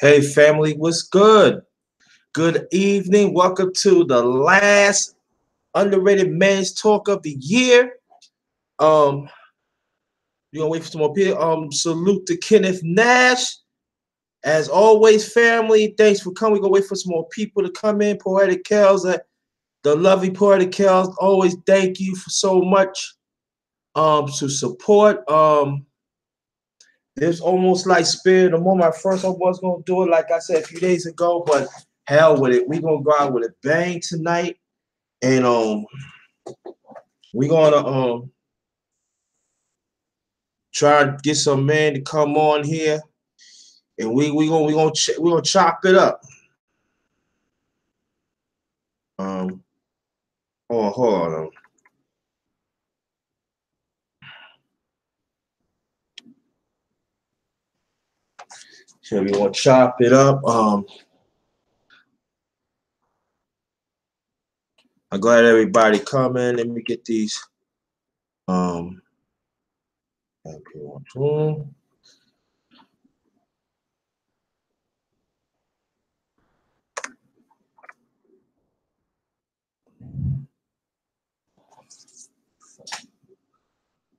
Hey family, what's good? Good evening. Welcome to the last underrated men's talk of the year. Um, you gonna wait for some more people. Salute to Kenneth Nash. As always, family, thanks for coming. We're gonna wait for some more people to come in. Poetic Kells, the lovely Poetic Kells. Always thank you for so much to support. There's almost like spirit. The moment at first I was gonna do it, like I said a few days ago, but hell with it. We're gonna go out with a bang tonight. And we're gonna try and get some men to come on here, and we're gonna chop it up. Hold on. So we gonna chop it up. I'm glad everybody coming. Let me get these.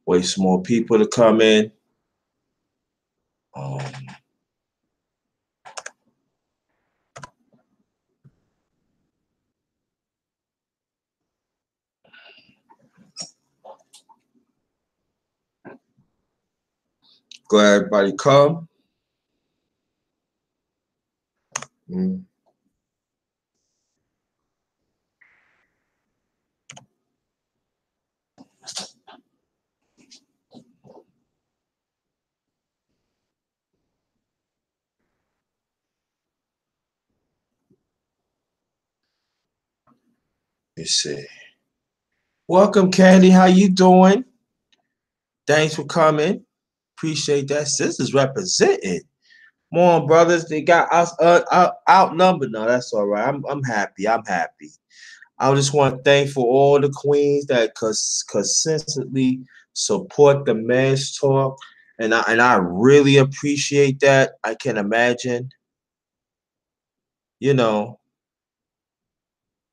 Wait some more people to come in. Glad everybody come. Let's see. Welcome, Candy. How you doing? Thanks for coming. Appreciate that. Sisters representing. Come on, brothers. They got us outnumbered. No, that's all right. I'm happy. I'm happy. I just want to thank for all the queens that consistently support the men's talk, and I really appreciate that. I can imagine, you know,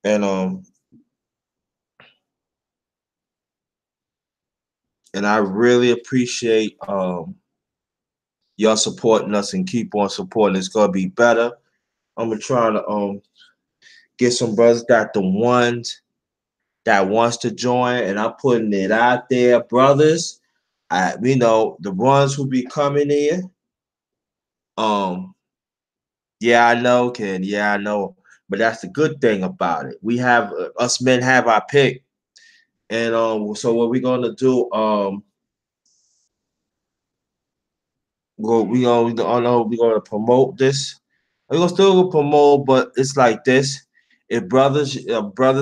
and I really appreciate y'all supporting us and keep on supporting. It's gonna be better. I'm gonna try to get some brothers that the ones that wants to join, and I'm putting it out there, brothers. The ones who be coming in. Yeah, I know, Ken. Yeah, I know. But that's the good thing about it. We have us men have our pick, and so what we're gonna do? We're gonna promote this. We're gonna still promote, but it's like this. If brothers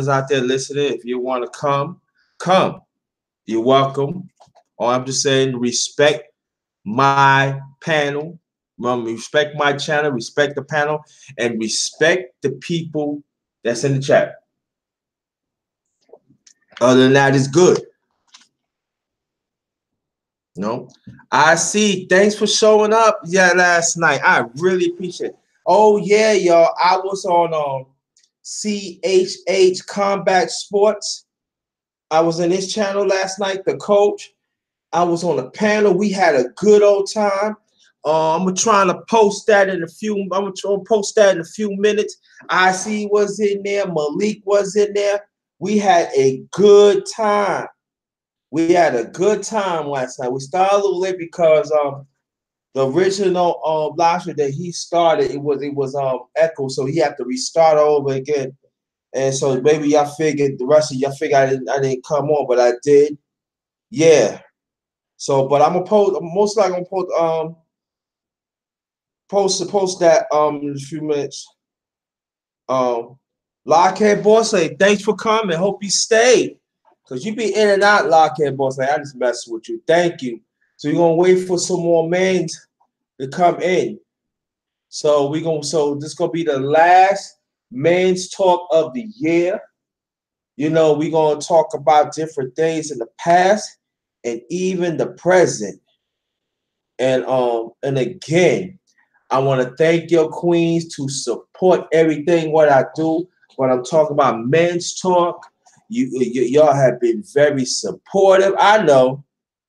out there listening, if you want to come. You're welcome. All I'm just saying, respect my panel. Respect my channel, respect the panel, and respect the people that's in the chat. Other than that, it's good. No, I see. Thanks for showing up. Yeah, last night. I really appreciate it. Oh yeah, y'all. I was on CHH Combat Sports. I was in his channel last night. The coach. I was on a panel. We had a good old time. I'm trying to post that in a few. I'm gonna post that in a few minutes. IC was in there. Malik was in there. We had a good time. We had a good time last night. We started a little late because the original live stream that he started it was echo, so he had to restart over again. And so maybe y'all figured the rest of y'all figured I didn't come on, but I did. Yeah. So, but I'm gonna post. I'm most likely gonna post that in a few minutes. Lockhead Boss, say thanks for coming. Hope you stay, cause you be in and out. Lockhead Boss, I just mess with you. Thank you. So you're gonna wait for some more men to come in. So this gonna be the last men's talk of the year. We're gonna talk about different things in the past and even the present. And again, I want to thank your queens to support everything what I do. When I'm talking about men's talk, y'all have been very supportive. I know.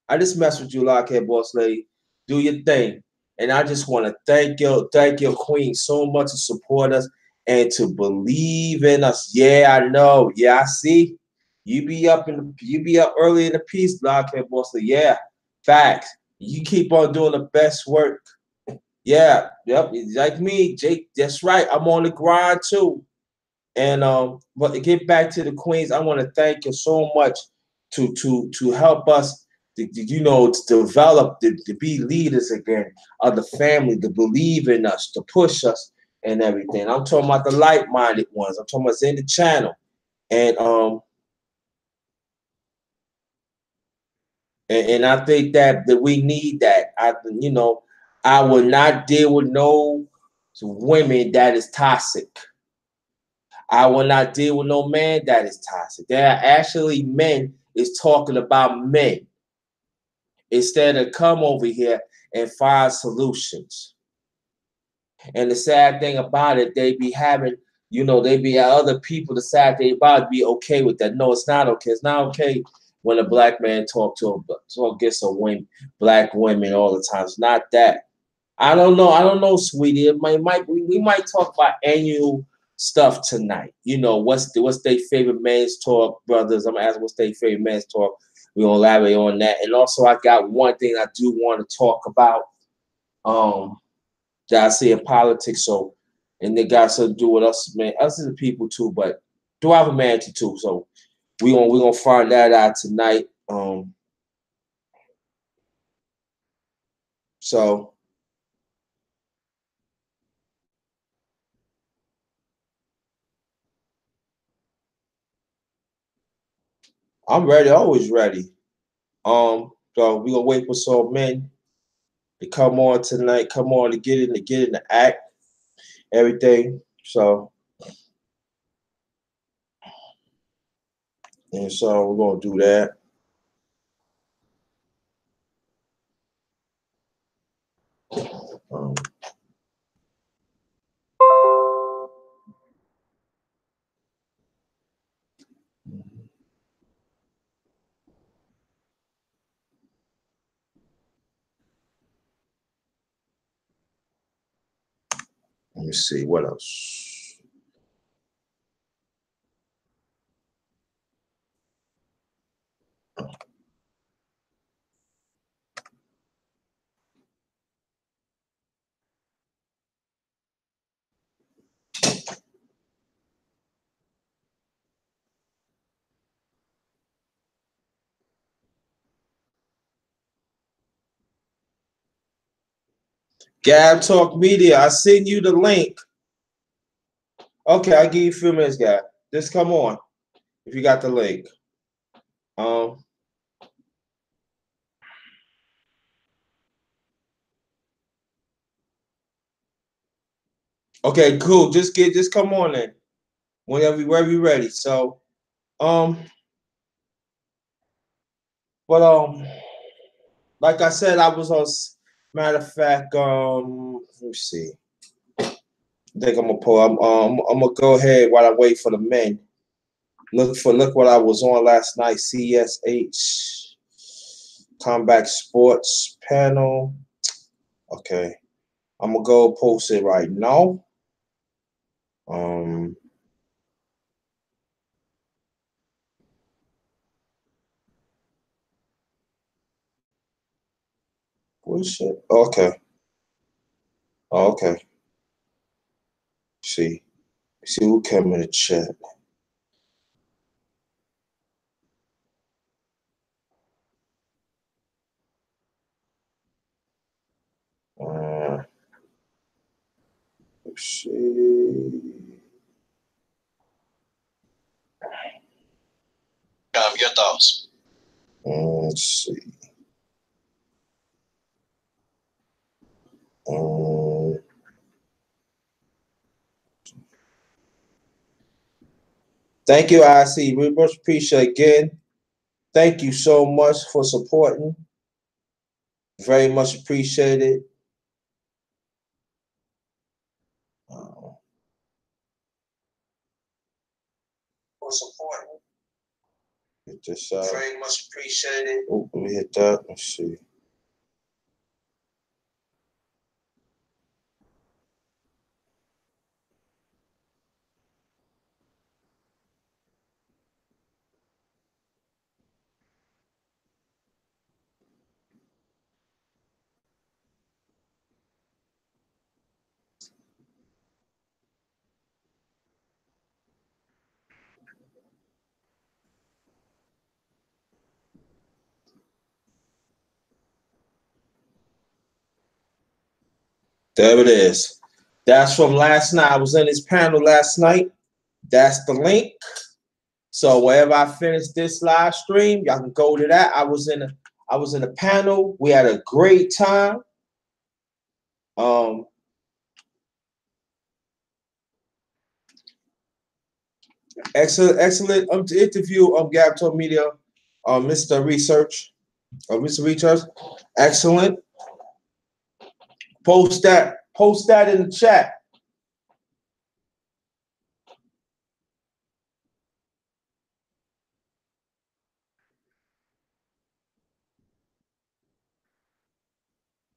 I just mess with you, Lockhead Boss Lady. Do your thing. And I just want to thank your queen so much to support us and to believe in us. Yeah, I know. Yeah, I see. You be up early in the piece, Lockhead Boss Lady. Yeah, facts. You keep on doing the best work. Yeah, yep, like me, Jake. That's right. I'm on the grind too. And but to get back to the queens, I want to thank you so much to help us, to develop, to be leaders again of the family, to believe in us, to push us and everything. I'm talking about the like-minded ones. I'm talking about in the channel, and and I think that we need that. I will not deal with no women that is toxic. I will not deal with no man that is toxic. There are actually men is talking about men instead of come over here and find solutions. And the sad thing about it, they be having, they be other people. The sad thing about it, be okay with that. No, it's not okay. It's not okay when a black man talk against black women all the time. It's not that. I don't know. I don't know, sweetie. We might talk about annual stuff tonight. What's their favorite men's talk, brothers? I'm asking what's their favorite men's talk. We're gonna elaborate on that. And also I got one thing I do want to talk about. That I see in politics. So and they got something to do with us, man. Us as the people too, but do have humanity too. So we gonna find that out tonight. So I'm ready, always ready. So we gonna wait for some men to come on tonight, come on to get in the act, everything. So and so we're gonna do that. Um, Let me see what else. Gab Talk Media, I send you the link. Okay, I'll give you a few minutes, Gab. Just come on if you got the link. Um, okay, cool. Just come on in whenever you ready. So, um, but like I said, I was on. Matter of fact, let me see. I think I'm gonna pull. I'm gonna go ahead while I wait for the men. Look what I was on last night. CSH Combat Sports panel. Okay, I'm gonna go post it right now. Um, what's it? Okay, okay. See who came in the chat. Uh, let's see. Your thoughts. Let's see. Thank you, IC. We much appreciate again. Thank you so much for supporting. Very much appreciated. For supporting. Get this out. Very much appreciated. Oh, let me hit that. Let's see. There it is. That's from last night. I was in his panel last night. That's the link. So wherever I finish this live stream, y'all can go to that. I was in a panel. We had a great time. Excellent interview. Gab told Media, Mr. Research, Mr. Research, excellent. Post that in the chat.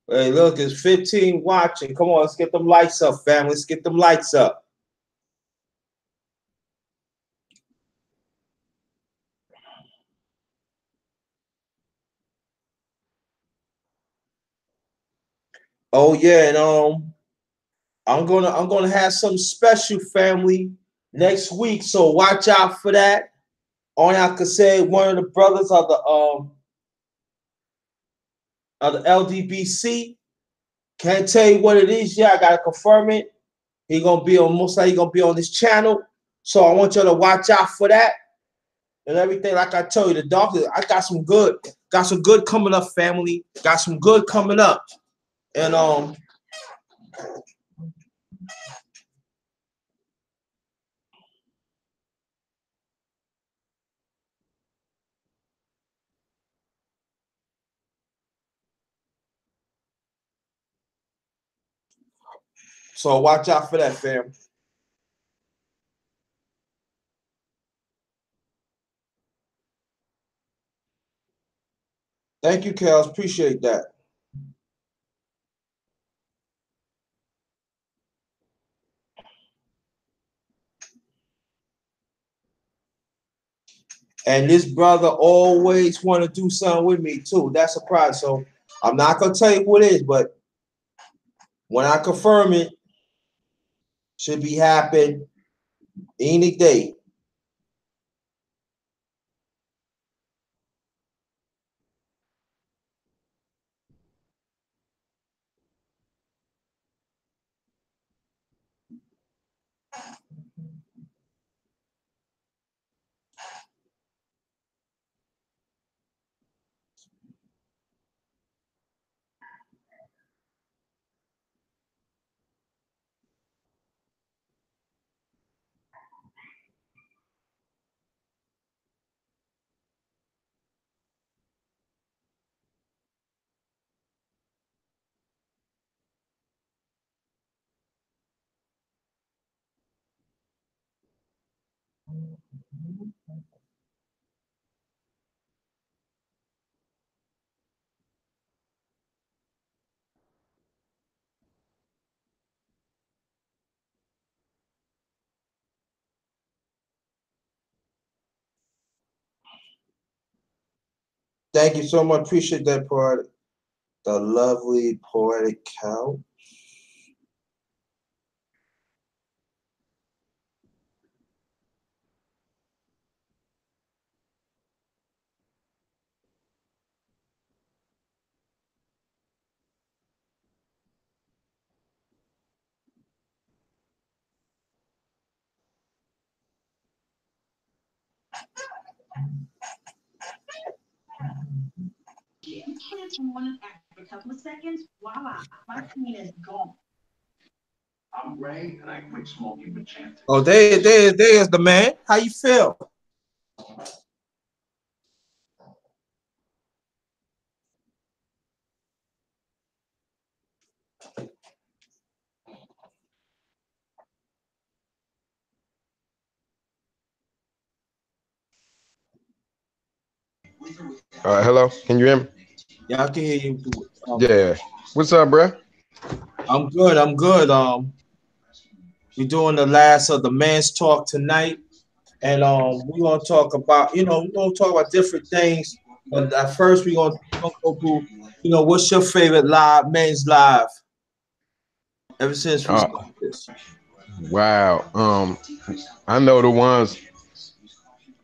Hey, look, it's 15 watching. Come on, let's get them lights up, family. Let's get them lights up. Oh yeah, and I'm gonna have some special, family, next week. So watch out for that. Only I could say one of the brothers of the LDBC. Can't tell you what it is yet. I gotta confirm it. He gonna be on, most likely gonna be on this channel. So I want y'all to watch out for that and everything. Like I told you, the doctor, I got some good coming up, family. Got some good coming up. And so watch out for that, fam. Thank you, Kels. Appreciate that. And this brother always want to do something with me too. That's a surprise. So I'm not gonna tell you what it is, but when I confirm it, should be happen any day. Thank you so much. Appreciate that part. The lovely poetic cow. Plants from one after a couple of seconds, voila, my queen is gone. Oh, there's the man. How you feel? Hello, can you hear me? Yeah, I can hear you. Yeah. What's up, bro? I'm good. I'm good. We're doing the last of the man's talk tonight, and we're gonna talk about we're gonna talk about different things. But at first, we're gonna go through what's your favorite live men's live ever since we Uh, started this. wow. I know the ones.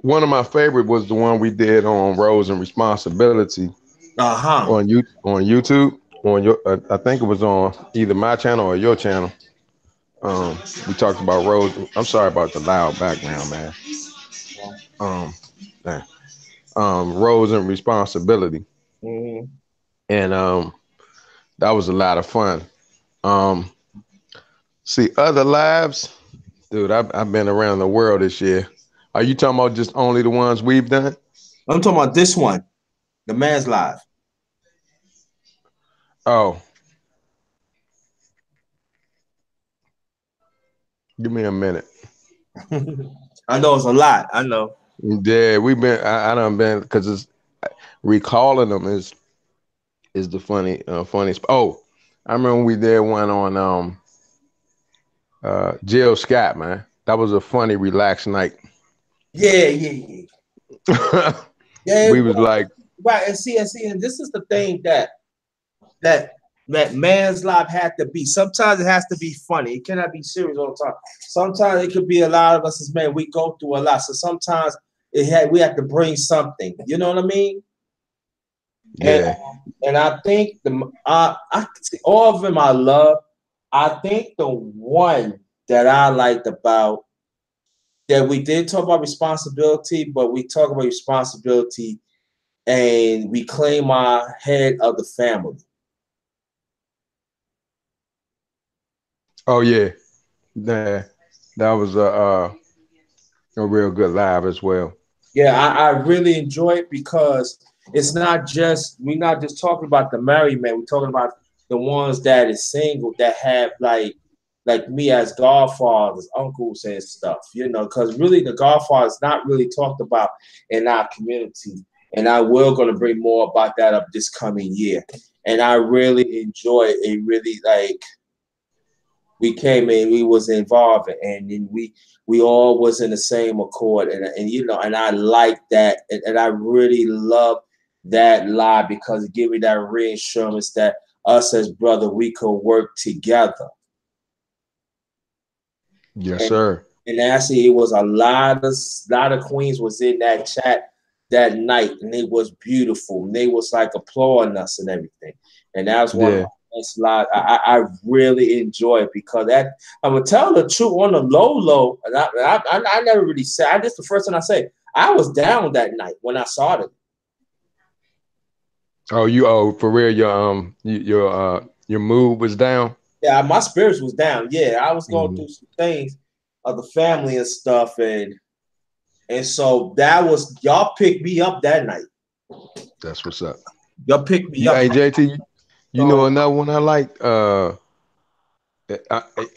One of my favorite was the one we did on roles and responsibility Uh-huh. on YouTube. On your, I think it was on either my channel or your channel. We talked about roles. I'm sorry about the loud background, man. Um, nah. Roles and responsibility, Mm-hmm. and that was a lot of fun. Um, see other lives. Dude, I've been around the world this year. Are you talking about just only the ones we've done? I'm talking about this one, the man's live. Oh, give me a minute. I know it's a lot. I know. Yeah, we've been. I done been because it's recalling them is the funniest. Oh, I remember we did one on Jill Scott, man. That was a funny, relaxed night. Yeah, yeah, yeah. Yeah, We it was was. like, Right, and this is the thing that that man's life had to be. Sometimes it has to be funny. It cannot be serious all the time. Sometimes it could be a lot of us as men. We go through a lot. So sometimes we have to bring something. You know what I mean? And yeah, and I think I all of them I love. I think the one that I liked about that we did talk about responsibility, but we talk about responsibility and we claim our head of the family. oh yeah, yeah. That was a real good live as well. Yeah, I really enjoy it because it's not just we're not just talking about the married men. We're talking about the ones that is single that have like me as godfathers, uncles, and stuff. Because really the godfather is not really talked about in our community, and I will going to bring more about that up this coming year. And I really enjoy it. It really like we came in, we was involved, and then we all was in the same accord, and I like that, and I really love that lie because it gave me that reassurance that us as brother we could work together, Yes, and sir. and actually it was a lot of queens was in that chat that night, and it was beautiful, and they was like applauding us and everything, and that was one of Yeah. my best lives. I really enjoy it because that I'm gonna tell the truth on the low, and I never really said. This the first time I say I was down that night when I saw it. Oh, for real? Your mood was down. Yeah, my spirits was down. Yeah, I was going Mhm. through some things of the family and stuff, and so that was y'all picked me up that night. That's what's up. Y'all picked me You, up. hey JT, you know So, another one I liked. I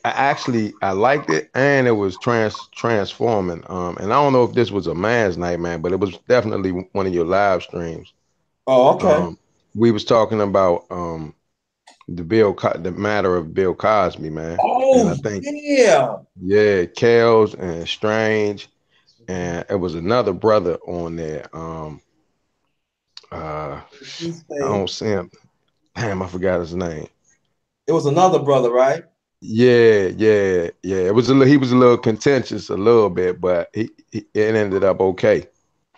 actually I liked it, and it was transforming. And I don't know if this was a man's night, man, but it was definitely one of your live streams. oh, okay. Um, we was talking about the matter of Bill Cosby, man, and Oh I think yeah. yeah, Kels and Strange, and it was another brother on there. Uh, He I say don't see him. Damn, I forgot his name. it was another brother, right? Yeah, yeah, yeah. He was a little contentious a little bit, but it ended up okay.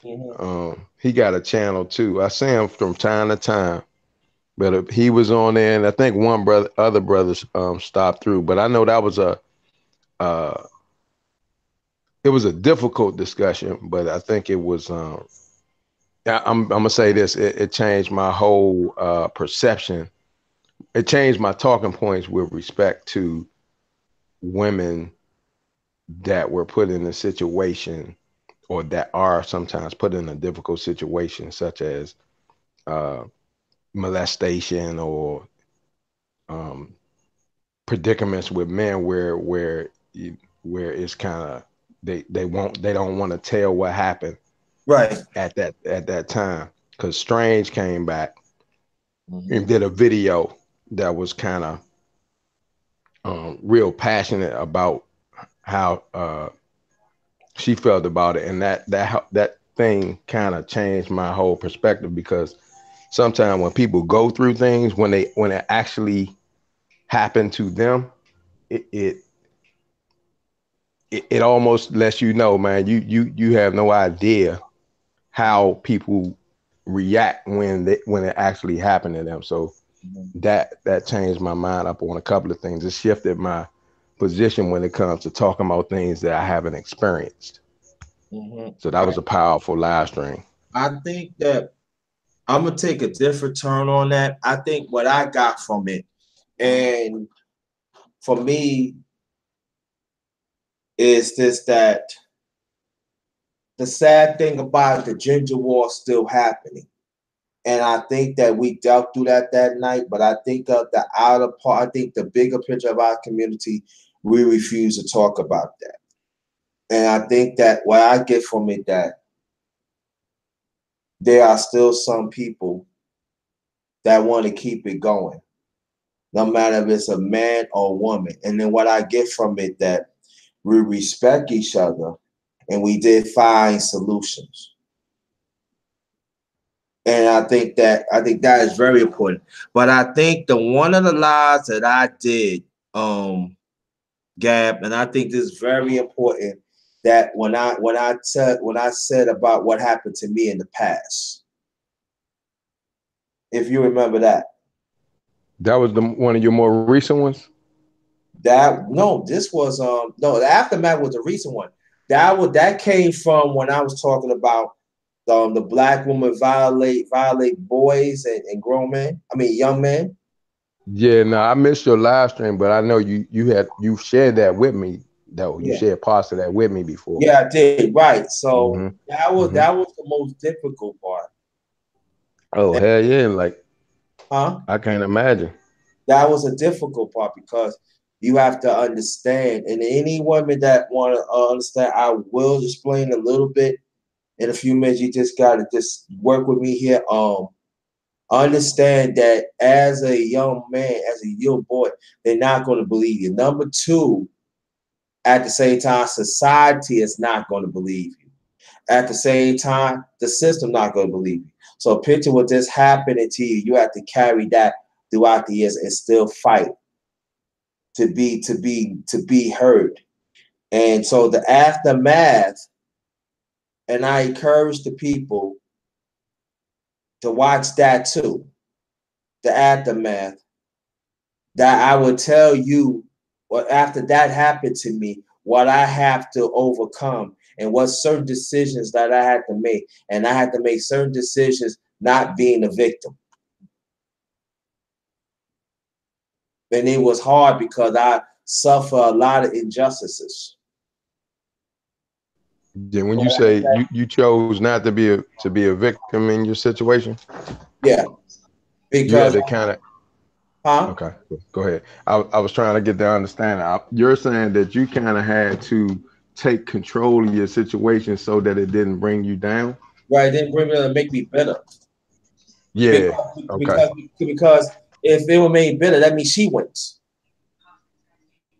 Mm-hmm. He got a channel too. I see him from time to time, but he was on there, and I think other brothers stopped through. But I know that was uh, it was a difficult discussion, but I think it was. I'm gonna say this: it changed my whole perception. It changed my talking points with respect to women that were put in a situation, or that are sometimes put in a difficult situation, such as uh, molestation, or um, predicaments with men where it's kind of, they don't want to tell what happened Right. at that time, because Strange came back and Hmm. did a video that was kind of real passionate about how she felt about it, and that thing kind of changed my whole perspective, because sometimes when people go through things, when it actually happened to them, it it, it almost lets you know, man, you have no idea how people react when it actually happened to them. So that changed my mind up on a couple of things. It shifted my position when it comes to talking about things that I haven't experienced. Hmm. So that was a powerful live stream. I think that I'm gonna take a different turn on that. I think what I got from it, and for me, is this that the sad thing about the gender war still happening. And I think that we dealt through that night, but I think of the outer part, I think the bigger picture of our community, we refuse to talk about that. And I think that what I get from it, that there are still some people that want to keep it going, no matter if it's a man or a woman. And then what I get from it, that we respect each other and we did find solutions. And I think that is very important. But I think the one of the lies that I did, Gab, and I think this is very important, that when I said about what happened to me in the past, if you remember that. That was the one of your more recent ones. That no, this was no, the aftermath was the recent one. That came from when I was talking about the black woman violate boys and grown men. I mean young men. Yeah, no, I missed your live stream, but I know you shared that with me though. You Yeah. shared parts of that with me before. Yeah, I did. Right. So Hmm. that was Hmm. that was the most difficult part. Oh And, hell yeah! Like, huh? I can't imagine. That was a difficult part because you have to understand, and any women that want to understand, I will explain a little bit in a few minutes. You just gotta just work with me here. Understand that as a young man, as a young boy, they're not going to believe you. Number two, at the same time, society is not going to believe you. At the same time, the system not going to believe you. So picture what this happening to you. You have to carry that throughout the years and still fight to be heard. And so the aftermath, and I encourage the people to watch that too. The aftermath, that I would tell you what after that happened to me, what I have to overcome and what certain decisions that I had to make. And I had to make certain decisions not being a victim. And it was hard because I suffer a lot of injustices. Yeah, when So you say you chose not to be a victim in your situation, yeah, you had because to kind of. huh? Okay, go ahead. I was trying to get the understanding. You're saying that you kind of had to take control of your situation so that it didn't bring you down. Right, it didn't bring me to make me bitter. Yeah. Because Okay. because if it were made bitter, that means she wins.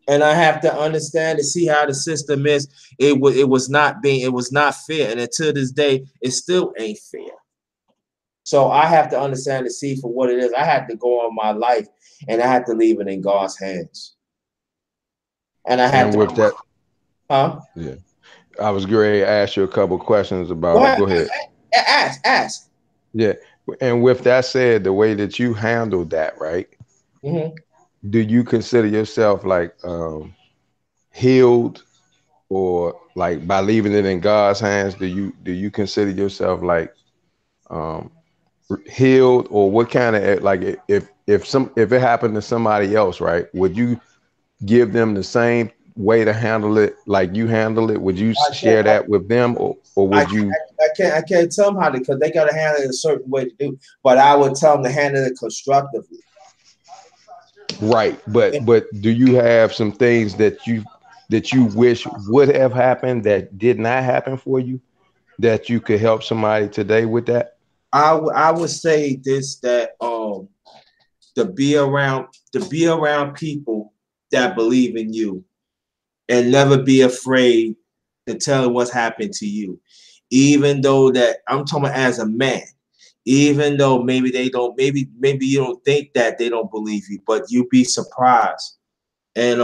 And I have to understand and see how the system is. It was not fair, and until this day, it still ain't fair. So I have to understand and see for what it is. I had to go on my life, and I had to leave it in God's hands. And I had And to, with that, huh? yeah, I was going to ask you a couple questions Go about. ahead, Go ahead. ask. Yeah. And with that said, the way that you handled that, right? Hmm. Do you consider yourself like healed, or like by leaving it in God's hands? Do you consider yourself like um healed, or what kind of, like, if it happened to somebody else, right? Would you give them the same way to handle it like you handle it? Would you I can't, share that with them, or I would can't, you? I can't tell them how to, because they got to handle it a certain way to do. But I would tell them to handle it constructively. Right, but do you have some things that you wish would have happened that did not happen for you, that you could help somebody today with that? I would say this, that to be around people that believe in you, and never be afraid to tell what's happened to you, even though that I'm talking as a man. Even though maybe they don't, maybe you don't think that they don't believe you, but you be surprised. And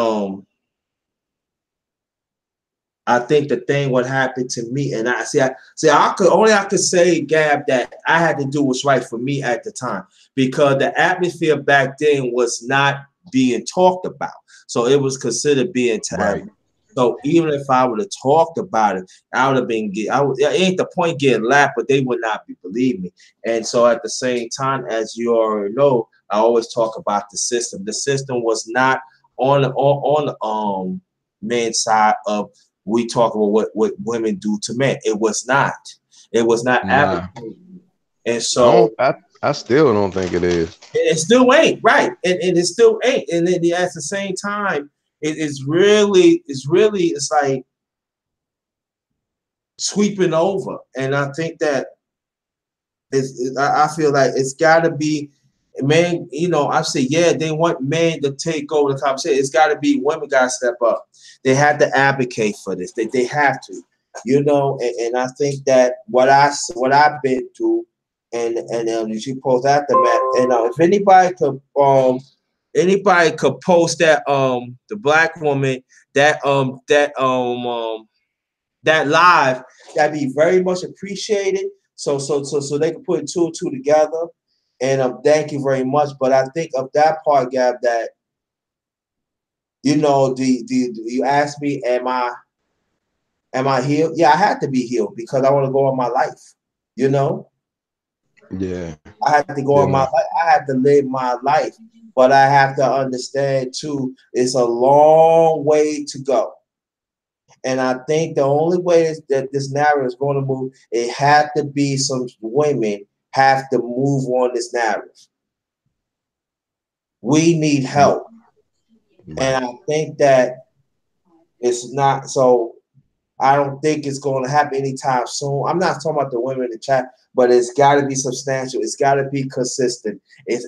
I think the thing what happened to me, and I could say, Gab, that I had to do what's right for me at the time, because the atmosphere back then was not being talked about, so it was considered being Right. taboo. So even if I would have talked about it, I would have been. It ain't the point getting laughed, but they would not be believe me. And so at the same time, as you already know, I always talk about the system. The system was not on men's side of, we talk about what women do to men. It was not. It was not Nah, advocated. And I don't. so I still don't think it is. it still ain't right. And it still ain't. And then at the same time, it's like sweeping over. And I think that I feel like it's got to be, man. I say, yeah, they want men to take over the conversation. It's got to be women got to step up. They have to advocate for this. They have to, and I think that what I've been through, and you post aftermath, and if anybody could post that, the black woman, that live, that'd be very much appreciated. So they can put two and two together. And thank you very much. But I think of that part, Gab, that you asked me, am I healed? Yeah, I had to be healed because I want to go on my life. You know, Yeah. I had to go You on my know. life. I had to live my life. But I have to understand too, it's a long way to go. And I think the only way that this narrative is going to move, it had to be some women have to move on this narrative. We need help. Right. And I think that it's not so. I don't think it's going to happen anytime soon. I'm not talking about the women in the chat, but it's got to be substantial. It's got to be consistent. I'm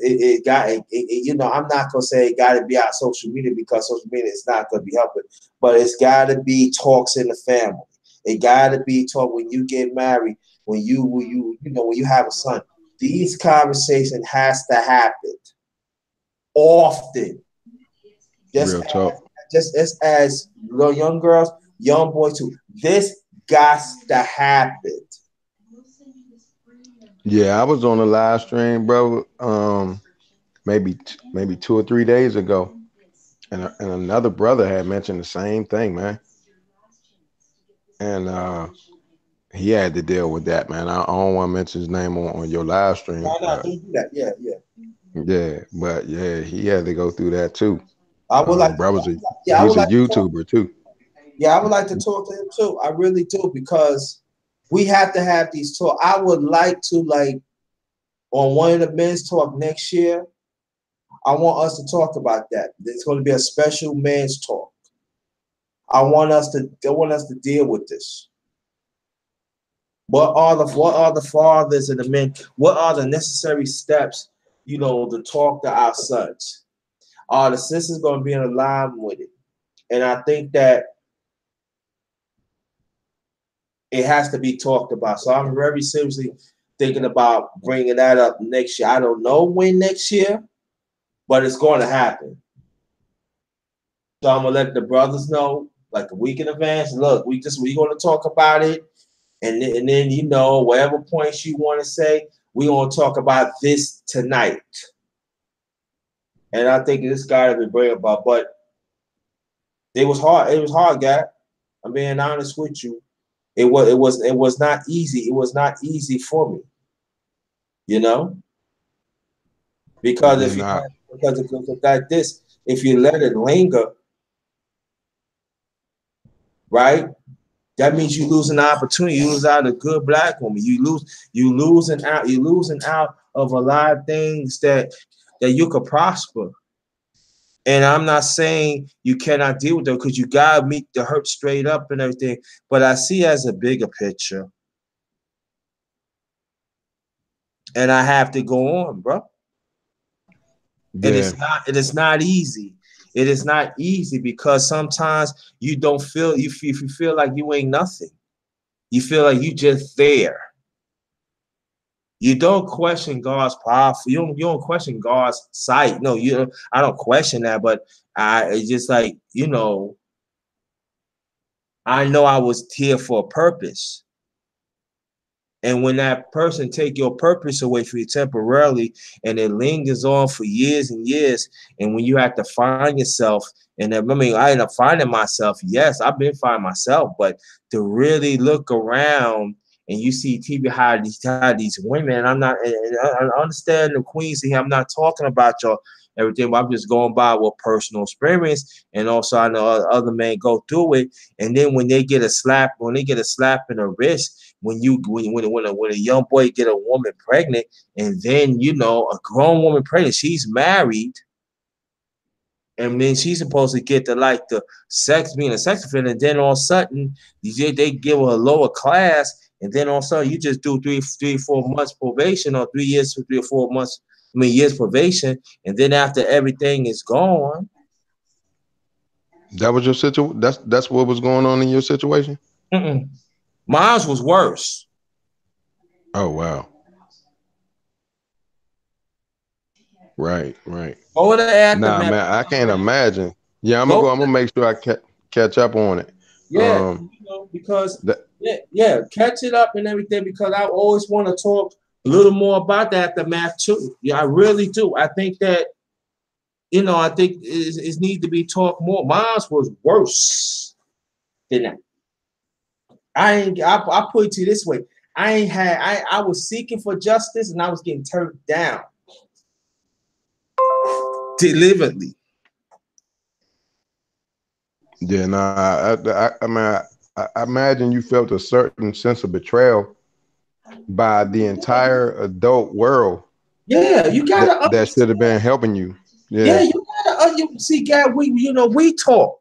not going to say it got to be out social media, because social media is not going to be helping, but it's got to be talks in the family. It got to be talk when you get married, when you have a son. These conversations has to happen often. Just Real talk. as little young girls, young boys too. This got to happen. Yeah, I was on a live stream, bro. Maybe 2 or 3 days ago, and another brother had mentioned the same thing, man. And he had to deal with that, man. I don't want to mention his name on your live stream, No, no, but don't do that. Yeah, yeah. yeah, he had to go through that too. I would like to. Brothers, Yeah, I he's would a like to talk. YouTuber too. Yeah, I would like to talk to him too. I really do, because we have to have these talk. I would like to, like, on one of the men's talk next year. I want us to talk about that. There's going to be a special men's talk. I want us to deal with this. What are the fathers and the men? What are the necessary steps, to talk to our sons? Are the sisters going to be in alignment with it? And I think that it has to be talked about. So I'm very seriously thinking about bringing that up next year. I don't know when next year, but it's going to happen. So I'm gonna let the brothers know, like a week in advance. Look, we going to talk about it, and then whatever points you want to say, we gonna talk about this tonight. And I think this got to be bring about, but it was hard. It was hard, guy. I'm being honest with you. It was not easy. It was not easy for me, you know, because Yeah, if you nah, because if like this, if you let it linger, right? That means you lose an opportunity. You lose out a good black woman. You losing out of a lot of things that you could prosper. And I'm not saying you cannot deal with them because you gotta meet the hurt straight up and everything. But I see as a bigger picture, and I have to go on, bro. And Yeah, it is not easy. It is not easy because sometimes you don't feel you feel like you ain't nothing. You feel like you just there. You don't question God's power. You don't question God's sight. No, you. I don't question that, but it's just like I know I was here for a purpose. And when that person take your purpose away from you temporarily, and it lingers on for years and years, and when you have to find yourself, and I mean, I end up finding myself. Yes, I've been finding myself, but to really look around and you see TV how these women, and I'm not, and I understand the queens here. I'm not talking about y'all everything, but I'm just going by what personal experience, and also I know other men go through it, and then when they get a slap in the wrist when a young boy get a woman pregnant, and then a grown woman pregnant, she's married, and then she's supposed to get the sex being a sex offender, and then all of a sudden they give her a lower class, and then all of a sudden you just do 4 months probation, or 3 years, 3 or 4 months, I mean years probation, and then after everything is gone. that was your situation. That's what was going on in your situation. Mm-mm. Mine was worse. Oh wow. Right, right. Go to the Nah, aftermath. man, I can't imagine. Yeah, I'm gonna Go go. I'm gonna make sure I catch up on it. Yeah, Um, because that catch it up and everything because I always want to talk a little more about that the math too. Yeah, I really do. I think that I think it needs to be talked more. Mine was worse than that. I put it to you this way. I was seeking for justice and I was getting turned down deliberately. yeah. Nah, I mean, I imagine you felt a certain sense of betrayal by the entire adult world Yeah, you that gotta that should have understand. been helping you. Yeah, Yeah. you gotta you see, Gab. We talk,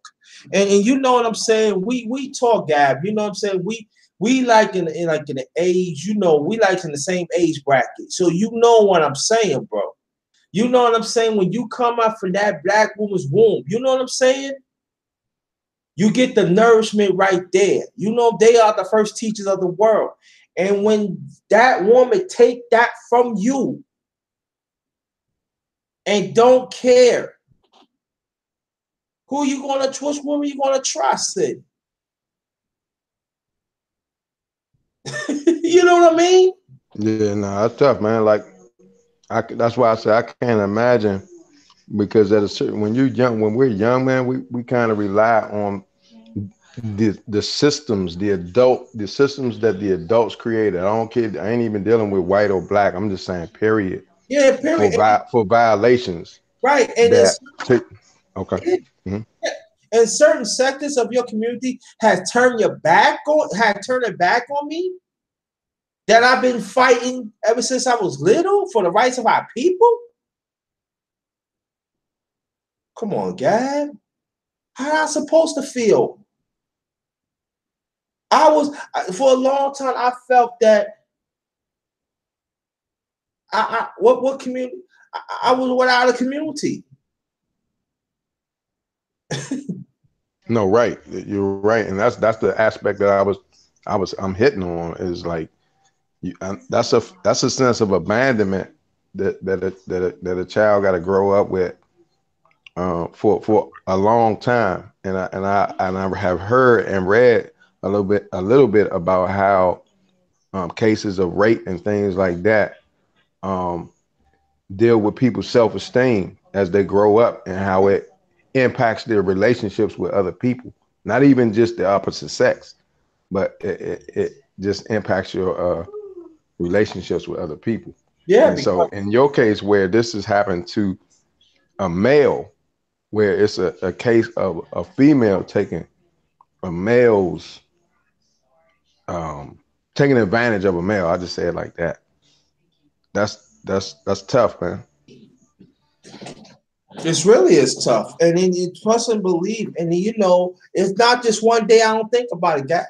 and you know what I'm saying. We talk, Gab. You know what I'm saying. We like in the age. We like in the same age bracket. So you know what I'm saying, bro. You know what I'm saying. When you come out from that black woman's womb, you know what I'm saying. You get the nourishment right there. They are the first teachers of the world, and when that woman take that from you and don't care. Who you gonna trust? Which woman you gonna trust it? You know what I mean? Yeah, no, that's tough, man. Like that's why I say I can't imagine because at a certain when we're young, man, we kind of rely on the systems, the systems that the adults created. I don't care. I ain't even dealing with white or black. I'm just saying, period, Yeah, period. for violations Right. that take. Okay. Mhm. And certain sectors of your community had turned it back on me that I've been fighting ever since I was little for the rights of our people. Come on, Gab. How am I supposed to feel? For a long time I felt that what community I was without a community. No, right. You're right, and that's the aspect that I'm hitting on is like that's a sense of abandonment that a child got to grow up with for a long time, and I have heard and read a little bit about how cases of rape and things like that um, deal with people's self-esteem as they grow up and how it impacts their relationships with other people, not even just the opposite sex, but it just impacts your relationships with other people. Yeah, And so because in your case where this has happened to a male, where it's a case of a female taking a male's um, taking advantage of a male. I just say it like that. That's tough, man. This really is tough. And then you trust and believe. And then, it's not just one day I don't think about it, guy.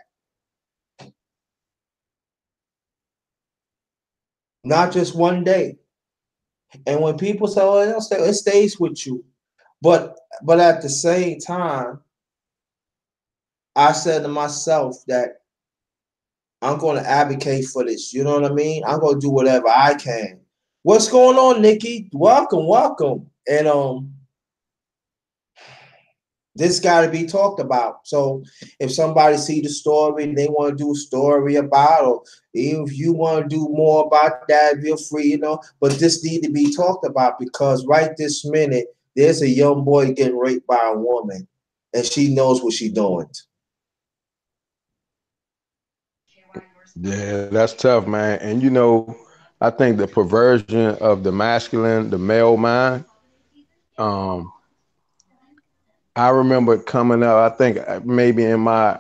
Not just one day. And when people say, "Oh, it stays with you," but at the same time, I said to myself that I'm going to advocate for this. You know what I mean? I'm going to do whatever I can. What's going on, Nikki? Welcome, welcome. And this got to be talked about. So if somebody see the story, they want to do a story about, or if you want to do more about that, feel free, But this need to be talked about because right this minute, there's a young boy getting raped by a woman, and she knows what she's doing. Yeah, that's tough, man. And I think the perversion of the masculine, the male mind. Um, I remember coming up. I think maybe in my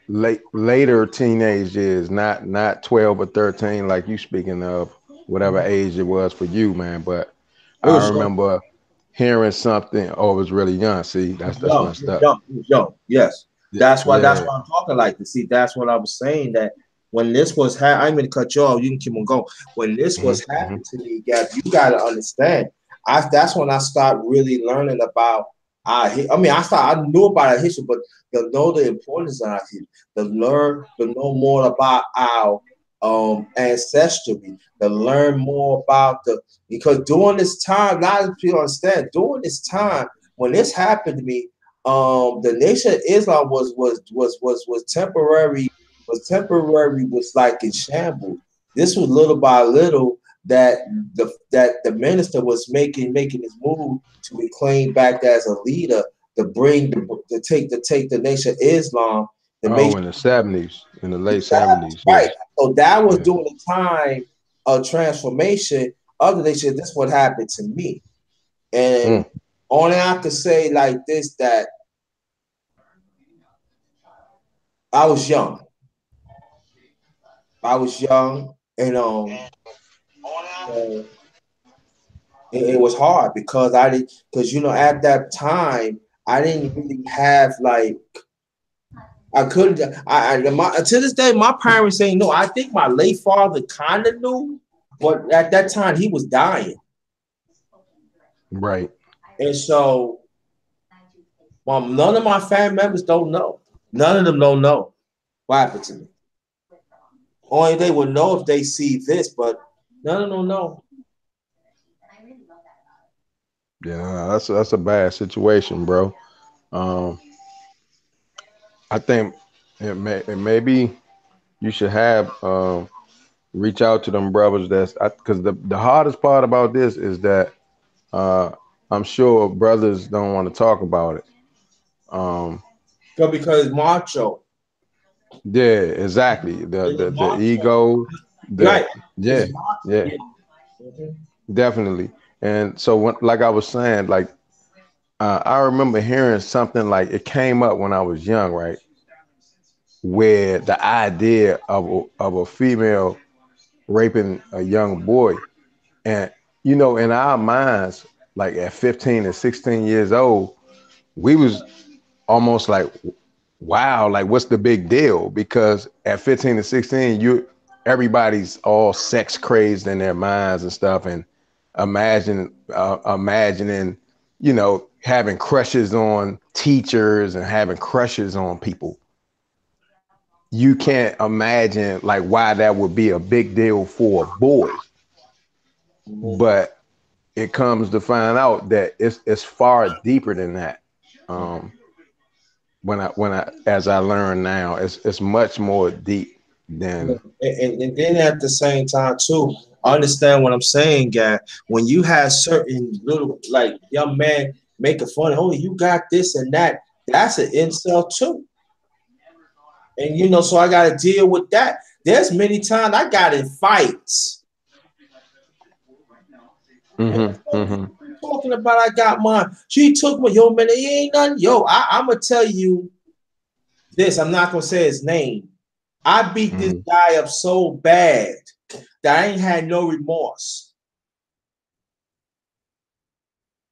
later teenage years, not 12 or 13, like you speaking of, whatever age it was for you, man. But It I was young. remember hearing something. Oh, it was really young. See, It was that's young. messed It was up. young. It was young. Yes. Yeah, That's yeah. why I'm talking like this. See, that's what I was saying that when this was I didn't mean to cut you off. You can keep on going. When this Hmm. was happening to me, Gab, you gotta understand. That's when I started really learning about I knew about our history, but to know the importance of our history, to know more about our ancestry, to learn more about because during this time, a lot of people understand during this time when this happened to me, the Nation of Islam was like in shambles. This was little by little that the minister was making his move to be claimed back as a leader to take the Nation of Islam to make Oh, in the 70s, in the late exactly 70s. right. Yes. So that was Yeah. during the time of transformation. Other nations, this is what happened to me. And Mm. only I could say like this that I was young. I was young, and uh, it was hard because I did because at that time I didn't really have like I couldn't to this day my parents say no. I think my late father kind of knew, but at that time he was dying, Right. and so none of my family members don't know. None of them don't know what happened to me. Only they would know if they see this, but none of them know. Yeah, that's a bad situation, bro. Um, I think maybe you should have reach out to them brothers that's because the hardest part about this is that uh, I'm sure brothers don't want to talk about it. Um, Because macho. yeah, exactly. The It's the the macho. ego, the Right. yeah, It's macho. yeah, Yeah. Mhm. definitely. And so like I was saying, like I remember hearing something like it came up when I was young, right? Where the idea of a female raping a young boy. And in our minds, like at 15 and 16 years old, we was almost like, wow, like what's the big deal? Because at 15 and 16, everybody's all sex crazed in their minds and stuff, and imagining, having crushes on teachers and having crushes on people. You can't imagine like why that would be a big deal for boys, Mhm. but it comes to find out that it's far deeper than that. Mhm. Um, when I as I learn now, it's much more deep than And then at the same time too, I understand what I'm saying, guy. When you have certain little like young man making fun, oh, you got this and that, that's an insult too. And so I gotta deal with that. There's many times I got in fights. And hmm hmm talking about I got mine. She took my yo man, it ain't nothing. Yo, I'ma tell you, this. I'm not gonna say his name. I beat this Mhm. guy up so bad that I ain't had no remorse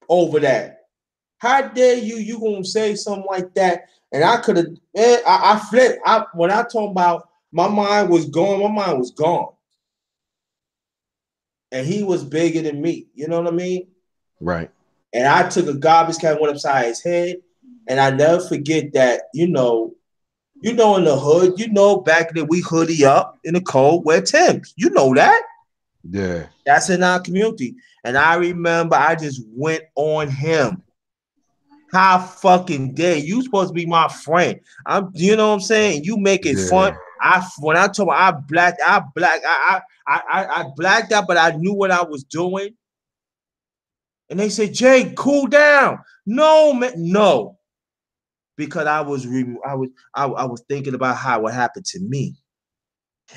over that. How dare you? You gonna say something like that? And I could have. I flipped. When I talk about my mind was gone, my mind was gone, and he was bigger than me. You know what I mean? Right. And I took a garbage can, went upside his head, and I never forget that. In the hood, back then we hoodie up in the cold, wear Timbs. You know that. Yeah. That's in our community. And I remember I just went on him. How fucking dare you? Supposed to be my friend. You know what I'm saying? You make it fun. Yeah. When I told I blacked out, but I knew what I was doing. And they said, Jay, cool down. No, man, no. Because I was thinking about how it happened to me.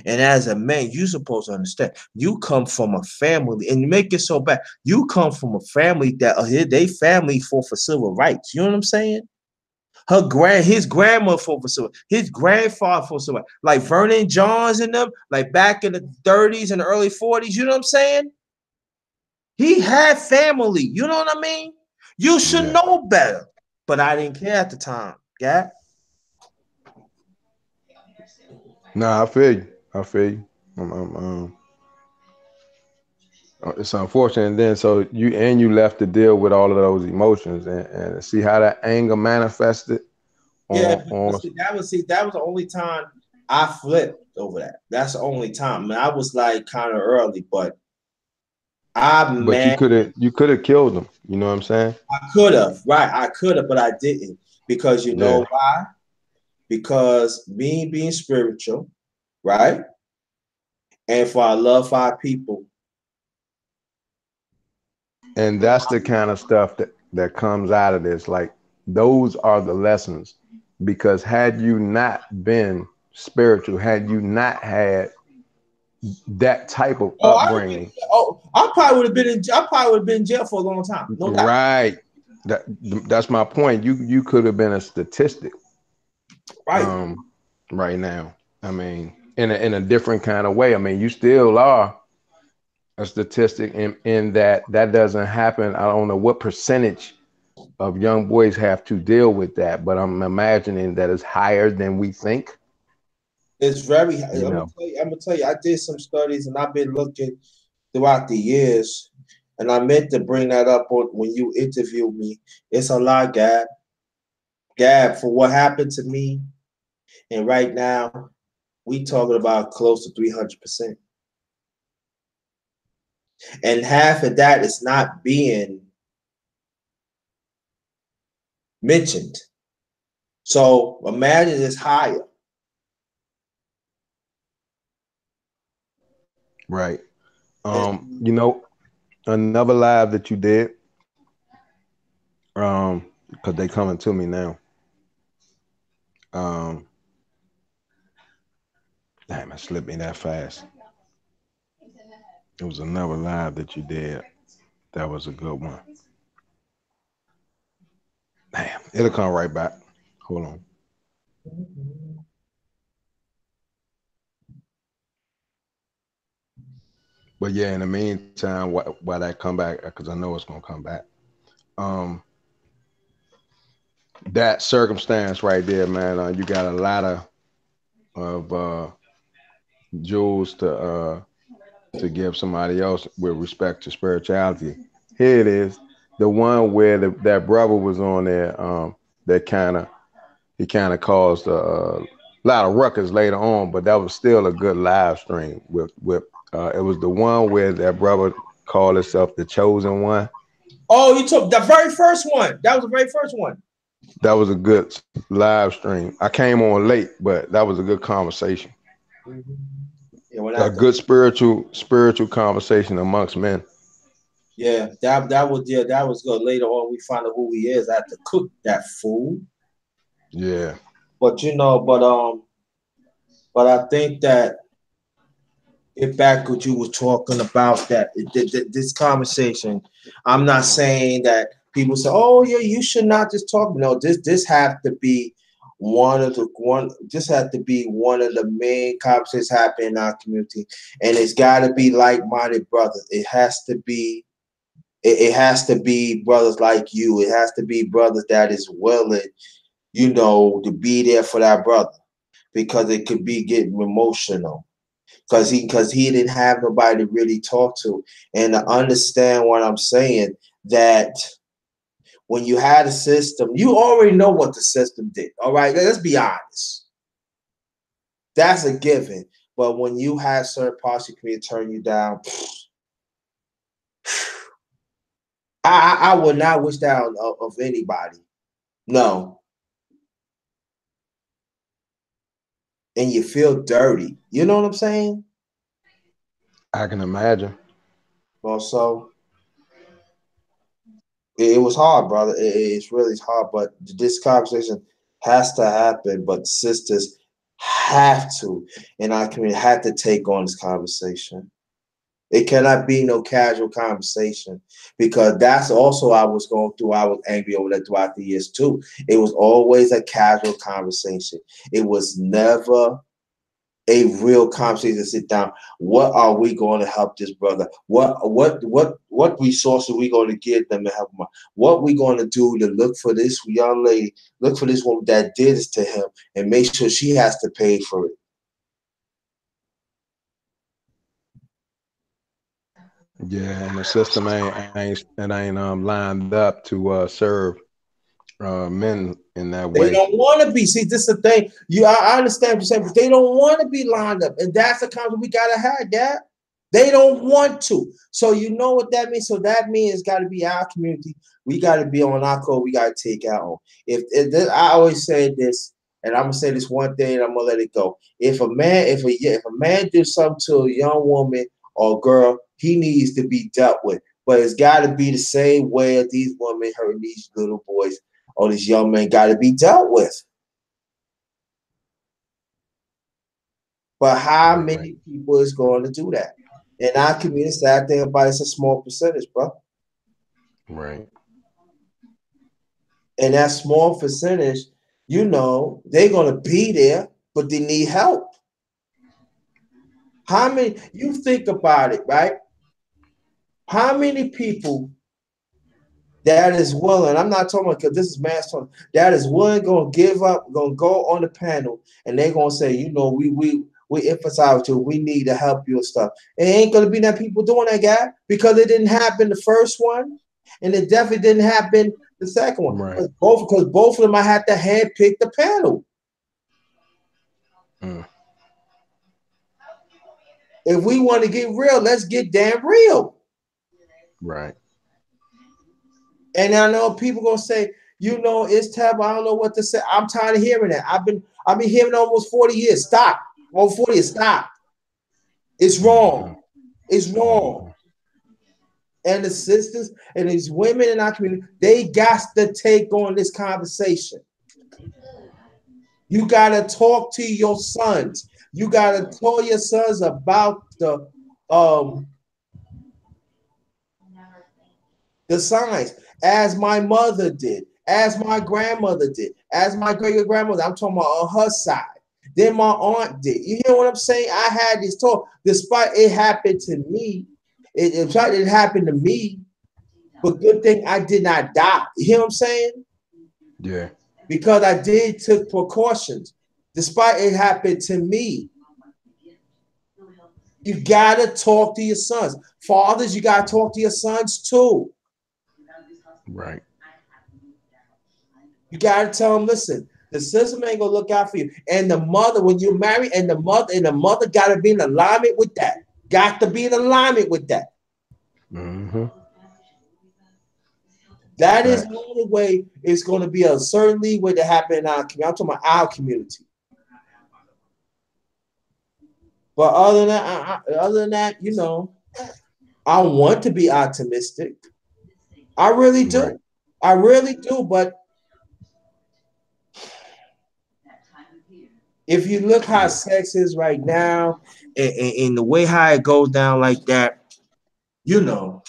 And as a man, you supposed to understand. You come from a family, and you make it so bad. You come from a family that they family fought for civil rights. You know what I'm saying? His grandma fought for civil. His grandfather fought for civil. Like Vernon Johns and them, like back in the 30s and early 40s. You know what I'm saying? He had family. You know what I mean? You should Yeah. know better. But I didn't care at the time. Yeah. Nah, I feel you. I feel you. It's unfortunate. And then so you left to deal with all of those emotions and see how that anger manifested Yeah, on that was the only time I flipped over that. That's the only time. I was like kind of early, but but man, you could have killed them. You know what I'm saying? I could have, right? I could have, but I didn't because you Yeah. know why? Because me being spiritual, right? And for I love for our people. And that's the kind of stuff that comes out of this. Like those are the lessons. Because had you not been spiritual, had you not had that type of Oh, I would upbringing, I probably would have been I probably would have been in jail for a long time, no doubt. right? That that's my point. You could have been a statistic Right. um right now. I mean, in a different kind of way. I mean, you still are a statistic in that doesn't happen. I don't know what percentage of young boys have to deal with that, but I'm imagining that it's higher than we think. It's very. You know, I'm gonna tell you. I did some studies, and I've been looking throughout the years, and I meant to bring that up when you interviewed me. It's a lot, Gab, for what happened to me, and right now we talking about close to 300%, and half of that is not being mentioned. So imagine it's higher. right? It's, You know, another live that you did, because they coming to me now. Um, damn, it slipped me that fast. It was another live that you did. That was a good one. Damn, it'll come right back. Hold on. But yeah, in the meantime, why that come back? Because I know it's gonna come back. Um, that circumstance right there, man. You got a lot of jewels to give somebody else with respect to spirituality. Here it is, the one where that brother was on there. That he kind of caused a lot of ruckus later on, but that was still a good live stream. With it was the one where that brother called himself the chosen one. oh, you took the very first one. That was the very first one. That was a good live stream. I came on late, but that was a good conversation. Yeah, when A I good spiritual conversation amongst men. that was good. Later on, we find out who he is. I had to cook that food, Yeah. but but I think that get back what you were talking about this conversation. I'm not saying that people say, "Oh yeah, you should not just talk." No, this have to be one just have to be one of the main conversations happening in our community, and it's got to be like-minded brothers. It has to be. It has to be brothers like you. It has to be brothers that is willing, to be there for that brother, because it could be getting emotional. Because he didn't have nobody to really talk to and to understand what I'm saying. That when you had a system, you already know what the system did. All right, let's be honest. That's a given. But when you had certain parts of the community turn you down, I would not wish that of anybody. No, and you feel dirty. You know what I'm saying? I can imagine. Well, so it was hard, brother. It's really hard, but this conversation has to happen. But sisters have to, and I can have to take on this conversation. It cannot be no casual conversation, because that's also I was going through. I was angry over that throughout the years too. It was always a casual conversation. It was never a real conversation to sit down. What are we going to help this brother? What resources are we going to give them to help him? What we going to do to look for this young lady, look for this woman that did this to him, and make sure she has to pay for it. Yeah, and the system ain't lined up to serve men in that They way. don't want to be. See, this is the thing. I understand what you're saying, but they don't want to be lined up, and that's the conversation we gotta have. Dad. They don't want to. So you know what that means. So that means it's got to be our community. We got to be on our code. We got to take our own. If I always say this, and I'm gonna say this one thing, and I'm gonna let it go. If a man do something to a young woman or girl, he needs to be dealt with. But it's got to be the same way as these women hurting these little boys or these young men got to be dealt with. But how Right, many people is going to do that? In our community, sad thing about it's a small percentage, bro. right. And that small percentage, they're gonna be there, but they need help. How many? You think about it, right? How many people that is willing? I'm not talking about, because this is mass talk. That is willing, gonna give up, gonna go on the panel, and they're gonna say, we emphasize to we need to help you and stuff. It ain't gonna be that people doing that, guy, because it didn't happen the first one, and it definitely didn't happen the second one. Right. Because both of them, I had to handpick the panel. Mm, If we want to get real, let's get damn real. right. And I know people gonna say, it's terrible. I don't know what to say. I'm tired of hearing that. I've been hearing it almost 40 years. Stop. Over 40 years. Stop. It's Hmm. wrong. It's wrong. Hmm. And the sisters and these women in our community, they got to take on this conversation. You gotta talk to your sons. You gotta tell your sons about um the signs, as my mother did, as my grandmother did, as my great grandmother. I'm talking about on her side. Then my aunt did. You hear what I'm saying? I had this talk, despite it happened to me. It happened to me, but good thing I did not die. You hear what I'm saying? Yeah. Because I did took precautions, despite it happened to me. You gotta talk to your sons. Fathers, you gotta talk to your sons too. Right. You gotta tell them, listen, the system ain't gonna look out for you. And the mother, when you marry, and the mother gotta be in alignment with that. Got to be in alignment with that. Hmm. That is the Facts. only way it's gonna be a certain way to happen in our community. I'm talking about our community. But other than that, I want to be optimistic. I really Right. do. I really do. But if you look how Yeah. sex is right now, and the way how it goes down like that, you know,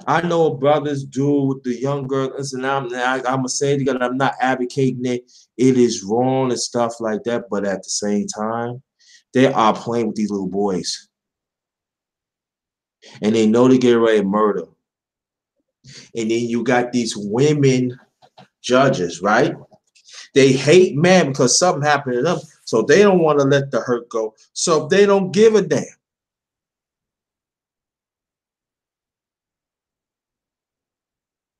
I know what brothers do with the young girls, and I'm gonna say it because I'm not advocating it. It is wrong and stuff like that, but at the same time, they are playing with these little boys, and they know they get ready to murder. And then you got these women judges, right? They hate man because something happened to them, so they don't want to let the hurt go. So they don't give a damn.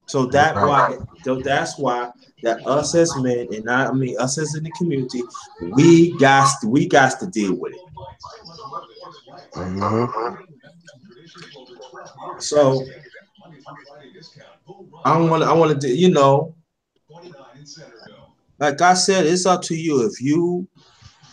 So that Right. why so that's why that us as men and I mean us as in the community, we got to deal with it. Mm-hmm. So I want to like I said, it's up to you if you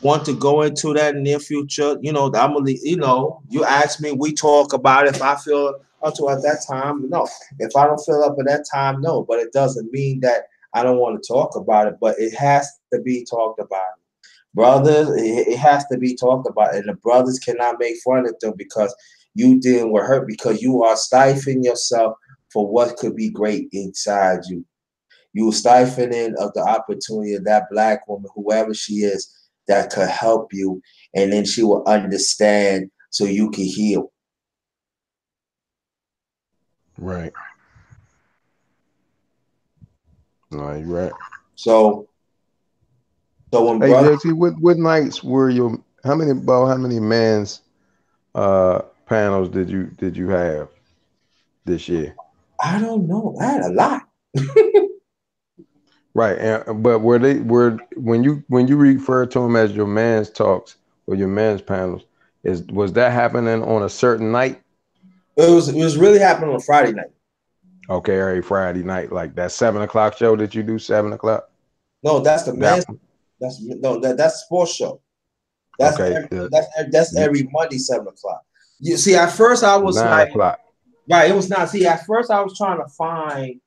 want to go into that near future. I'm gonna you ask me, we talk about it. If I feel up to at that time, no. If I don't feel up at that time, no. But it doesn't mean that I don't want to talk about it. But it has to be talked about. Brothers, it has to be talked about, and the brothers cannot make fun of them because you dealing with hurt because you are stifling yourself for what could be great inside you. You stifling of the opportunity of that black woman, whoever she is, that could help you, and then she will understand so you can heal. Right. No, you're right. So, so when Hey, brother, JT, what nights were your how many men's panels did you have this year? I don't know, I had a lot. Right, but were when you refer to them as your man's talks or your man's panels, was that happening on a certain night? It was really happening on Friday night. Okay, every Friday night, like that 7 o'clock show that you do 7 o'clock. No, that's the That man's. That's no, that's sports show. That's okay, every, that's every Monday 7 o'clock. You see, at first I was 9 o'clock. right. It was not. See, at first I was trying to find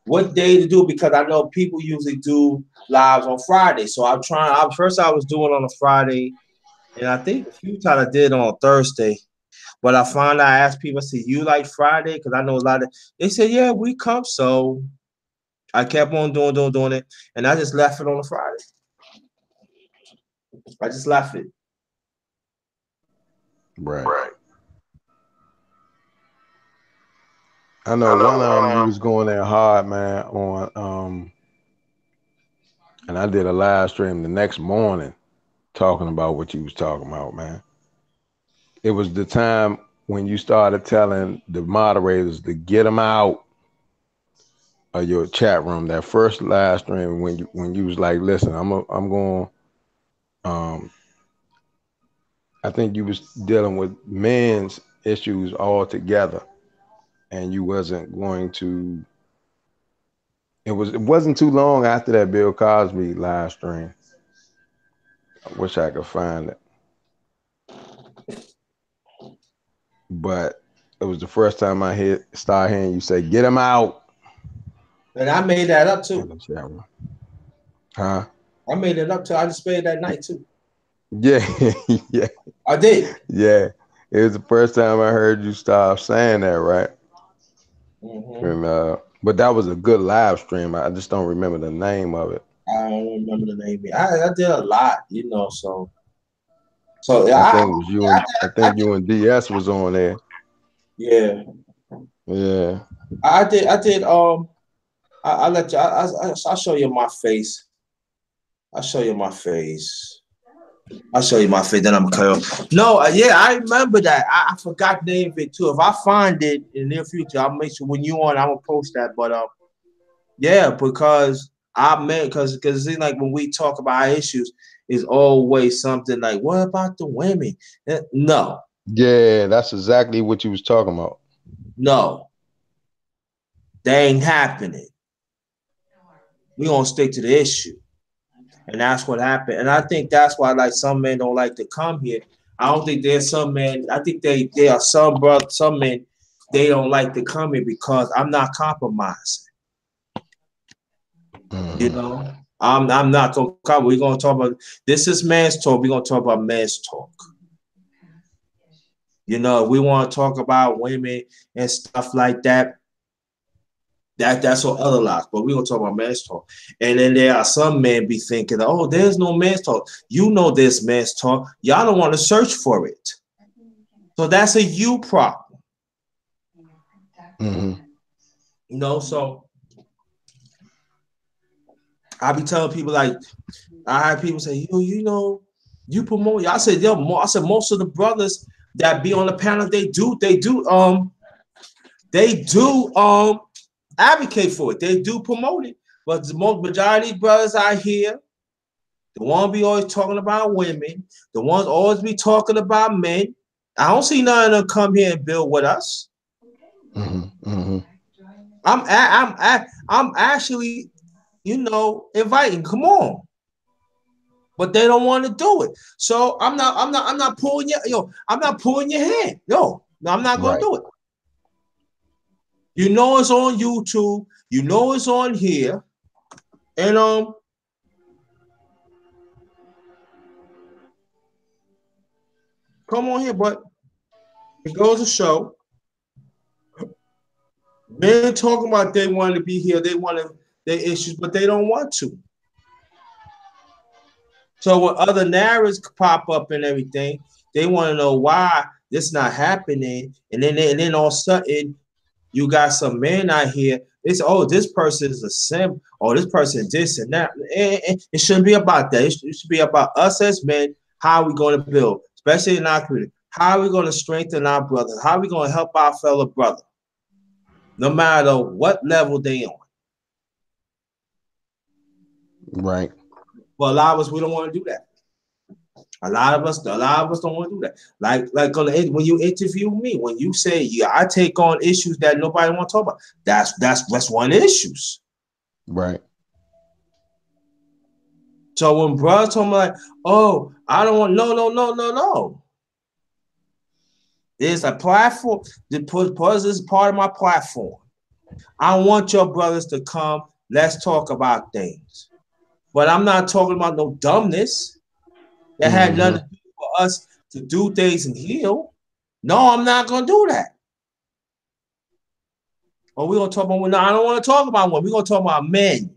what day to do because I know people usually do lives on Friday. So I'm trying. First I was doing on a Friday, and I think a few times I did on Thursday. But I found out I asked people, I said, "You like Friday?" Because I know a lot of. They said, "Yeah, we come." So I kept on doing it, and I just left it on a Friday. I just left it. Right. I know one you was going there hard, man, on and I did a live stream the next morning talking about what you was talking about, man. It was the time when you started telling the moderators to get them out of your chat room. That first live stream when you was like, listen, I'm going. Um, I think you was dealing with men's issues altogether, and you wasn't going to. It wasn't too long after that Bill Cosby live stream. I wish I could find it, but it was the first time I start hearing you say, "Get him out." And I made that up In too. the chat room. Huh? I made it up too. I just played that night too. Yeah, yeah, I did. yeah. It was the first time I heard you start saying that, right? Hmm. And but that was a good live stream. I just don't remember the name of it. I don't remember the name. I did a lot. So yeah, I think it was you and I think you and DS was on there. yeah, Yeah. I did. I did. I let you. I'll show you my face. I'll show you my face. I'll show you my face. Then I'm gonna cut off. No, yeah, I remember that. I forgot the name of it too. If I find it in the near future, I'll make sure when you on, I'm gonna post that. But yeah, because I meant because it's like when we talk about our issues, it's always something like, what about the women? No, Yeah, that's exactly what you was talking about. no, they ain't happening. We gonna stick to the issue. And that's what happened. And I think that's why like some men don't like to come here. I don't think there's some men. I think they are some men they don't like to come here because I'm not compromising. You Hmm. know, I'm not gonna come. We're gonna talk about this is man's talk. We're gonna talk about man's talk. We want to talk about women and stuff like that. That's all other lies. But we're gonna talk about men's talk. And then there are some men be thinking, oh, there's no men's talk. You know there's men's talk. Y'all don't want to search for it. So that's a you problem. Mm-hmm. You know, so I be telling people like I had people say, you know, you promote. I said, I said most of the brothers that be on the panel, they do advocate for it. They do promote it. But the most majority of brothers I hear, the ones be always talking about women, the ones always be talking about men. I don't see none of them come here and build with us. Mm-hmm. Mm-hmm. I'm actually, inviting. Come on, but they don't want to do it. So I'm not pulling I'm not pulling your hand. No, I'm not gonna Right. do it. You know it's on YouTube. You know it's on here, and come on here. But it goes to show men talking about they want to be here. They want to their issues, but they don't want to. So when other narratives pop up and everything, they want to know why this not happening, and then all of a sudden you got some men out here. It's this person is a simp, or this person this and that. It shouldn't be about that. It should be about us as men. How are we going to build, especially in our community? How are we going to strengthen our brothers? How are we going to help our fellow brother, no matter what level they on? Right. But a lot of us we don't want to do that. A lot of us don't want to do that. Like when you interview me, when you say, yeah, I take on issues that nobody want to talk about. That's one of the issues. Right. So when brothers told me like, oh, I don't want no. It's a platform. This is part of my platform. I want your brothers to come. Let's talk about things. But I'm not talking about no dumbness that had Mm-hmm. nothing to do for us to do things and heal. No, I'm not gonna do that. Or we're gonna talk about women. No, I don't want to talk about women. We're gonna talk about men.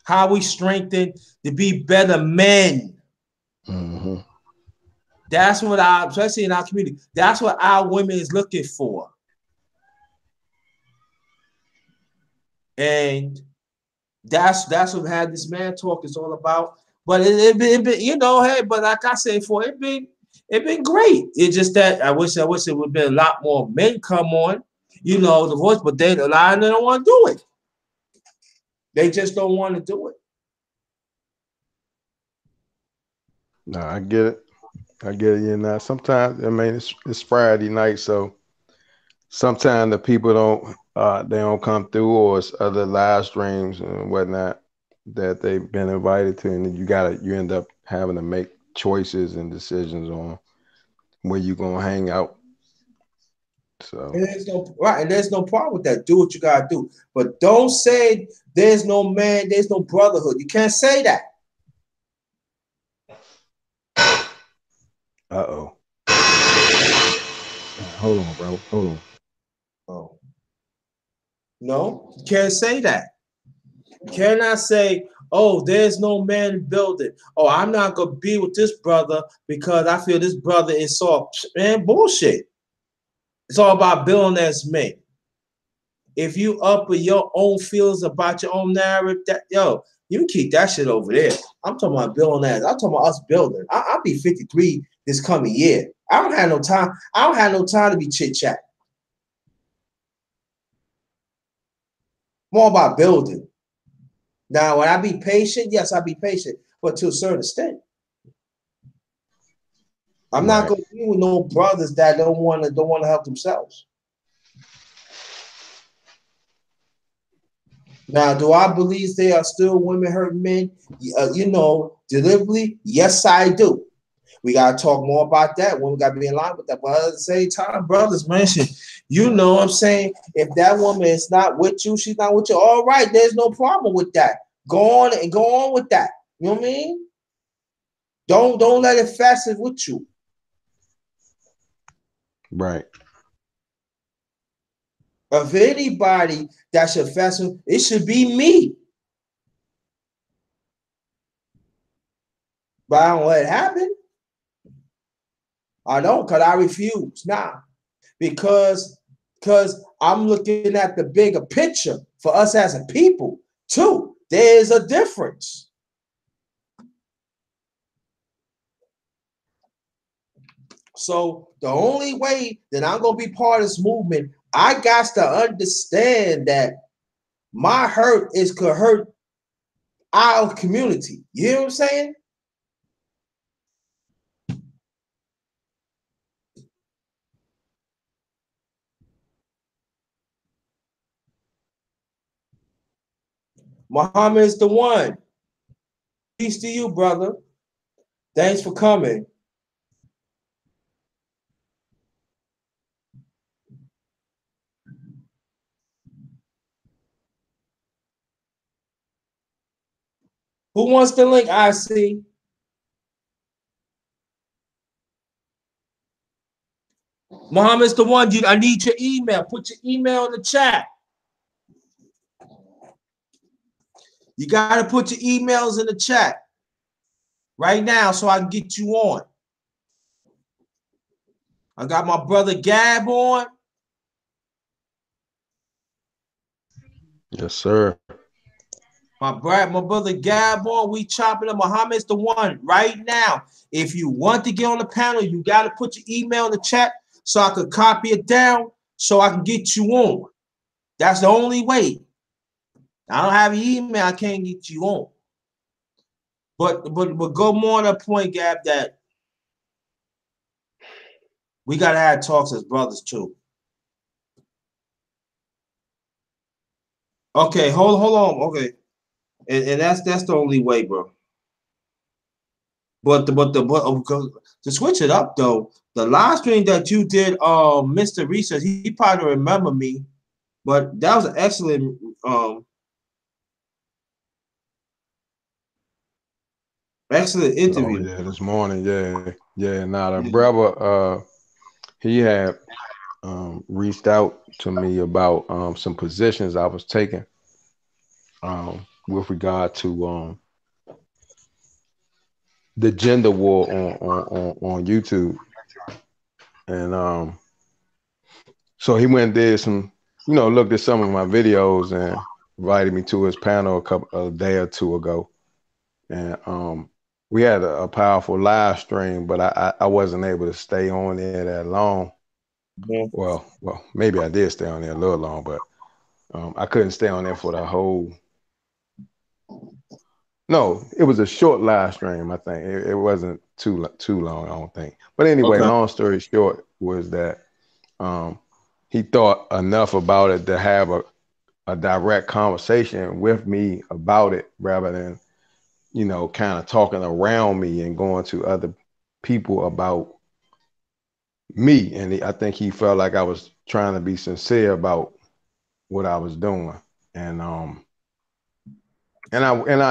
How we strengthen to be better men. Mm-hmm. That's what especially in our community, that's what our women is looking for. And that's what had this man talk is all about. But it been, hey, but like I said before, it been great. It's just that I wish it would have been a lot more men come on, the voice, but a lot of them don't want to do it. They just don't want to do it. No, I get it. I get it. You know, sometimes I mean it's Friday night, so sometimes the people don't they don't come through, or it's other live streams and whatnot that they've been invited to, and then you end up having to make choices and decisions on where you gonna hang out. So And there's no problem with that. Do what you gotta do. But don't say there's no man, there's no brotherhood. You can't say that. uh-oh. Hold on, bro. Hold on. Oh. No, you can't say that. You cannot say, oh, there's no man building. Oh, I'm not gonna be with this brother because I feel this brother is soft. Man, bullshit. It's all about building as men. If you up with your own feelings about your own narrative, you can keep that shit over there. I'm talking about building as. I'm talking about us building. I'll be 53 this coming year. I don't have no time. I don't have no time to be chit chat. More about building. Now, when I be patient, yes, I be patient, but to a certain extent. I'm not Right. gonna be with no brothers that don't want to help themselves. Now, do I believe there are still women hurt men? Deliberately? Yes, I do. We gotta talk more about that when we gotta be in line with that. But at the same time, brothers, man, you know what I'm saying? If that woman is not with you, she's not with you. All right, there's no problem with that. Go on with that. You know what I mean? Don't let it fasten with you. Right. Of anybody that should festival, it should be me. But I don't let it happen. I don't, because I refuse. Nah. Because I'm looking at the bigger picture for us as a people, too. There's a difference. So the only way that I'm gonna be part of this movement, I got to understand that my hurt is could hurt our community. You know what I'm saying? Muhammad is the one. Peace to you, brother. Thanks for coming. Who wants the link? I see. Muhammad's the one. I need your email. Put your email in the chat. You got to put your emails in the chat right now so I can get you on. I got my brother Gab on. Yes, sir. My brother Gab on. We chopping up. Muhammad's the one right now. If you want to get on the panel, you got to put your email in the chat so I could copy it down so I can get you on. That's the only way. I don't have your email. I can't get you on. But go more on the point, Gab, that we gotta have talks as brothers too. Okay, hold on. Okay, and that's the only way, bro. But to switch it up though, the live stream that you did, Mr. Research, he probably remember me, but that was an excellent excellent Oh interview. yeah, this morning, yeah. Now the brother, he had reached out to me about some positions I was taking with regard to the gender war on YouTube, and so he went and did some, looked at some of my videos and invited me to his panel a day or two ago, and we had a powerful live stream, but I wasn't able to stay on there that long. Yeah. Well, maybe I did stay on there a little long, but I couldn't stay on there for the whole. No, it was a short live stream. I think it wasn't too long. I don't think. But anyway, Okay. long story short was that he thought enough about it to have a direct conversation with me about it, rather than kind of talking around me and going to other people about me. And I think he felt like I was trying to be sincere about what I was doing, and I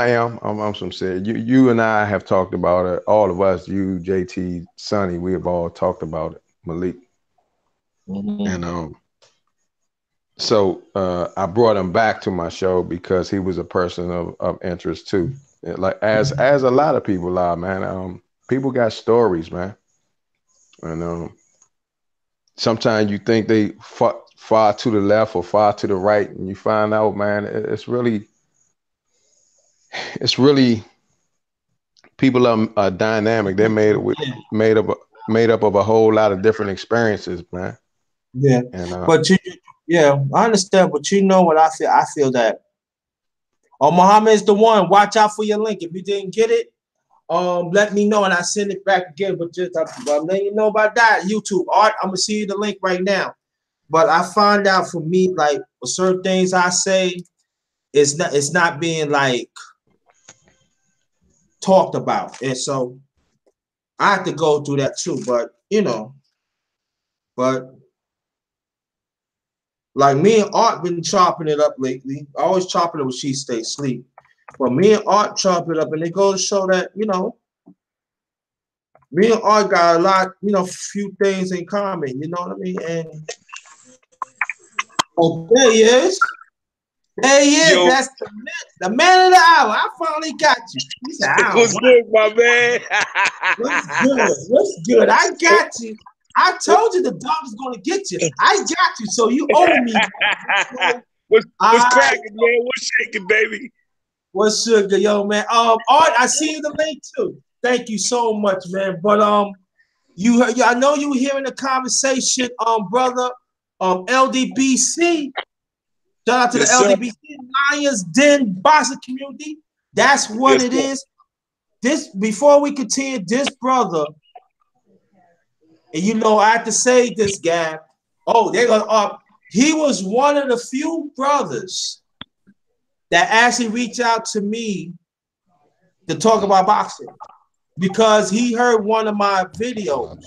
am. I'm sincere. You and I have talked about it. All of us, you, JT, Sonny, we have all talked about it. Malik, and so I brought him back to my show because he was a person of interest too. Like as a lot of people are, man. People got stories, man, and sometimes you think they far to the left or far to the right, and you find out, man, it's really people are dynamic. They're made up of a whole lot of different experiences, man. Yeah. And But I understand, but you know what I feel? I feel that Muhammad is the one. Watch out for your link. If you didn't get it, let me know and I send it back again. But just I'm letting you know about that. YouTube Art, I'm gonna see you the link right now. But I find out for me, like for certain things I say, it's not being like talked about. And so I have to go through that too. But but like me and Art been chopping it up lately. I always chopping it when she stays asleep. But me and Art chop it up, and it goes to show that me and Art got a lot, few things in common. You know what I mean? And Oh, there he is. There he is. Yo, That's the man of the hour. I finally got you. He said, I don't what's want good, my man? what's good. What's good? I got you. I told you the dog is gonna get you. I got you. So you owe me. So what's I cracking, man? What's shaking, baby? what's sugar, yo, man. Art, I see you the link too. Thank you so much, man. But I know you were hearing the conversation, brother. LDBC. Shout out to the Yes, sir. LDBC Lions Den boxing community. That's what Yes, it sir. is. This before we continue, this brother, and I have to say this guy. Oh, they're gonna he was one of the few brothers that actually reached out to me to talk about boxing because he heard one of my videos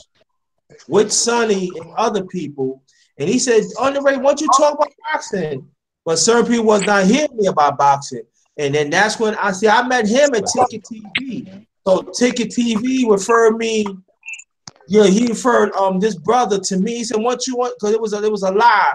with Sonny and other people, and he said, Underrated, why don't you talk about boxing? But certain people was not hearing me about boxing. And then that's when I met him at Ticket TV. So Ticket TV referred me, he referred this brother to me. He said, what you want? Because it was a lie.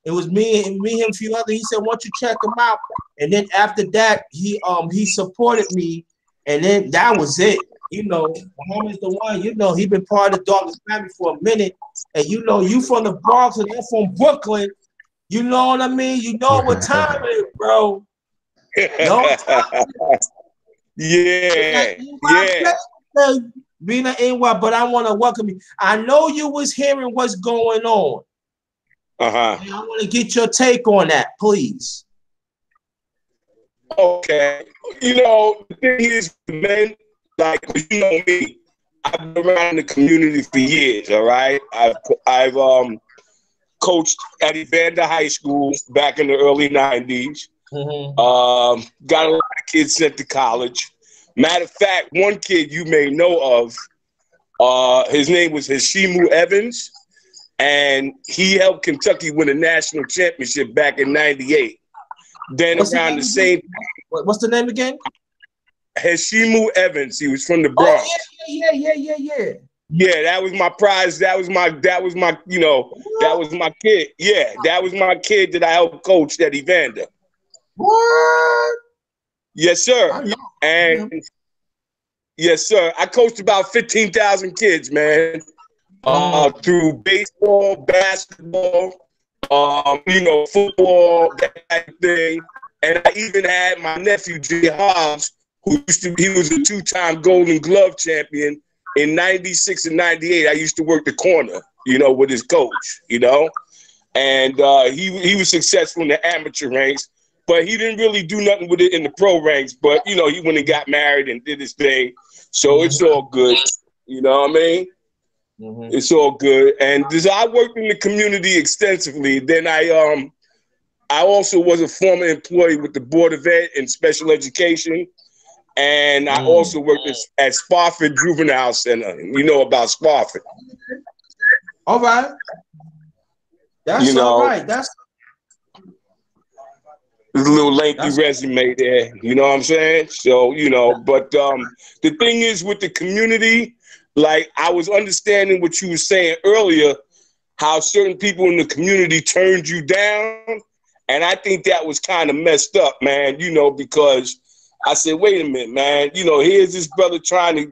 It was me and him, a few others. He said, why don't you check him out? And then after that, he supported me. And then that was it. Muhammad's the one, he been part of the Dog's family for a minute. And you from the Bronx and I'm from Brooklyn. You know what I mean? You know what time it is, bro. No time. Yeah, yeah. Being an NY, but I want to welcome you. I know you was hearing what's going on. Uh-huh. And I want to get your take on that, please. Okay. The thing is, man, like, you know me, I've been around the community for years, all right? I've coached at Evander High School back in the early 90s. Mm-hmm. Got a lot of kids sent to college. Matter of fact, one kid you may know of, his name was Hashimu Evans, and he helped Kentucky win a national championship back in 98. Then What's around the same time, what's the name again? Hashimu Evans. He was from the Oh, Bronx. yeah. Yeah, that was my prize. That was my kid. Yeah, that was my kid that I helped coach at Evander. What? Yes, sir. And yes, sir. I coached about 15,000 kids, man. Through baseball, basketball, football, that type of thing. And I even had my nephew Jay Hobbs, he was a two-time Golden Glove champion in 96 and 98. I used to work the corner, with his coach, and he was successful in the amateur ranks, but he didn't really do nothing with it in the pro ranks. But he went and got married and did his thing, so it's all good. You know what I mean? Mm-hmm. It's all good. And I worked in the community extensively. Then I also was a former employee with the Board of Ed in special education. And I also worked at Spofford Juvenile Center. You know about Spofford. All right. That's all right. That's a little lengthy resume there. You know what I'm saying? So, but the thing is with the community, like I was understanding what you were saying earlier, how certain people in the community turned you down. And I think that was kind of messed up, man, because I said, wait a minute, man, here's this brother trying to,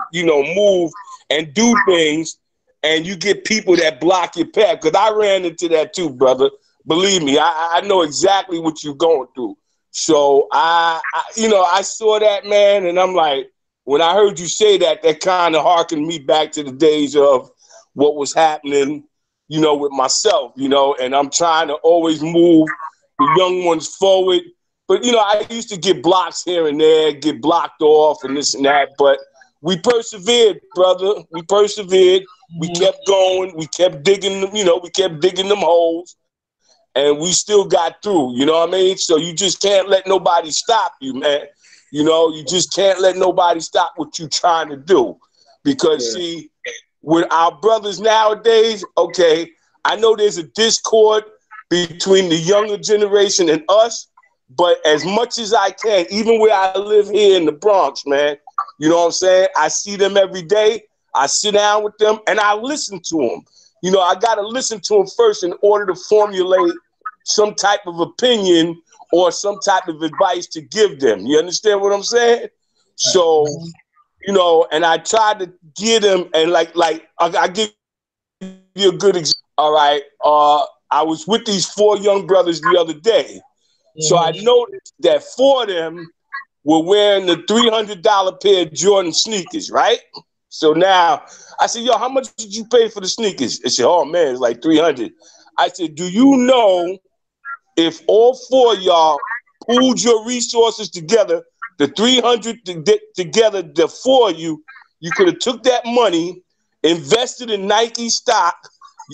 move and do things, and you get people that block your path. Because I ran into that too, brother. Believe me, I know exactly what you're going through. So I saw that, man, and I'm like, when I heard you say that, that kind of harkened me back to the days of what was happening, with myself, and I'm trying to always move the young ones forward. But, I used to get blocks here and there, get blocked off and this and that. But we persevered, brother. We persevered. We kept going. We kept digging them, we kept digging them holes. And we still got through, you know what I mean? So you just can't let nobody stop you, man. You just can't let nobody stop what you're trying to do. Because, see, with our brothers nowadays, okay, I know there's a discord between the younger generation and us. But as much as I can, even where I live here in the Bronx, man, you know what I'm saying? I see them every day. I sit down with them and I listen to them. I got to listen to them first in order to formulate some type of opinion or some type of advice to give them. You understand what I'm saying? So, you know, and I tried to get them, and like I give you a good example. All right, I was with these 4 young brothers the other day, so I noticed that 4 of them were wearing the $300 pair of Jordan sneakers, right? So now I said, yo, how much did you pay for the sneakers? They said, oh man, it's like 300. I said, do you know if all 4 of y'all pooled your resources together, the 300 together, the 4 of you could have took that money, invested in Nike stock.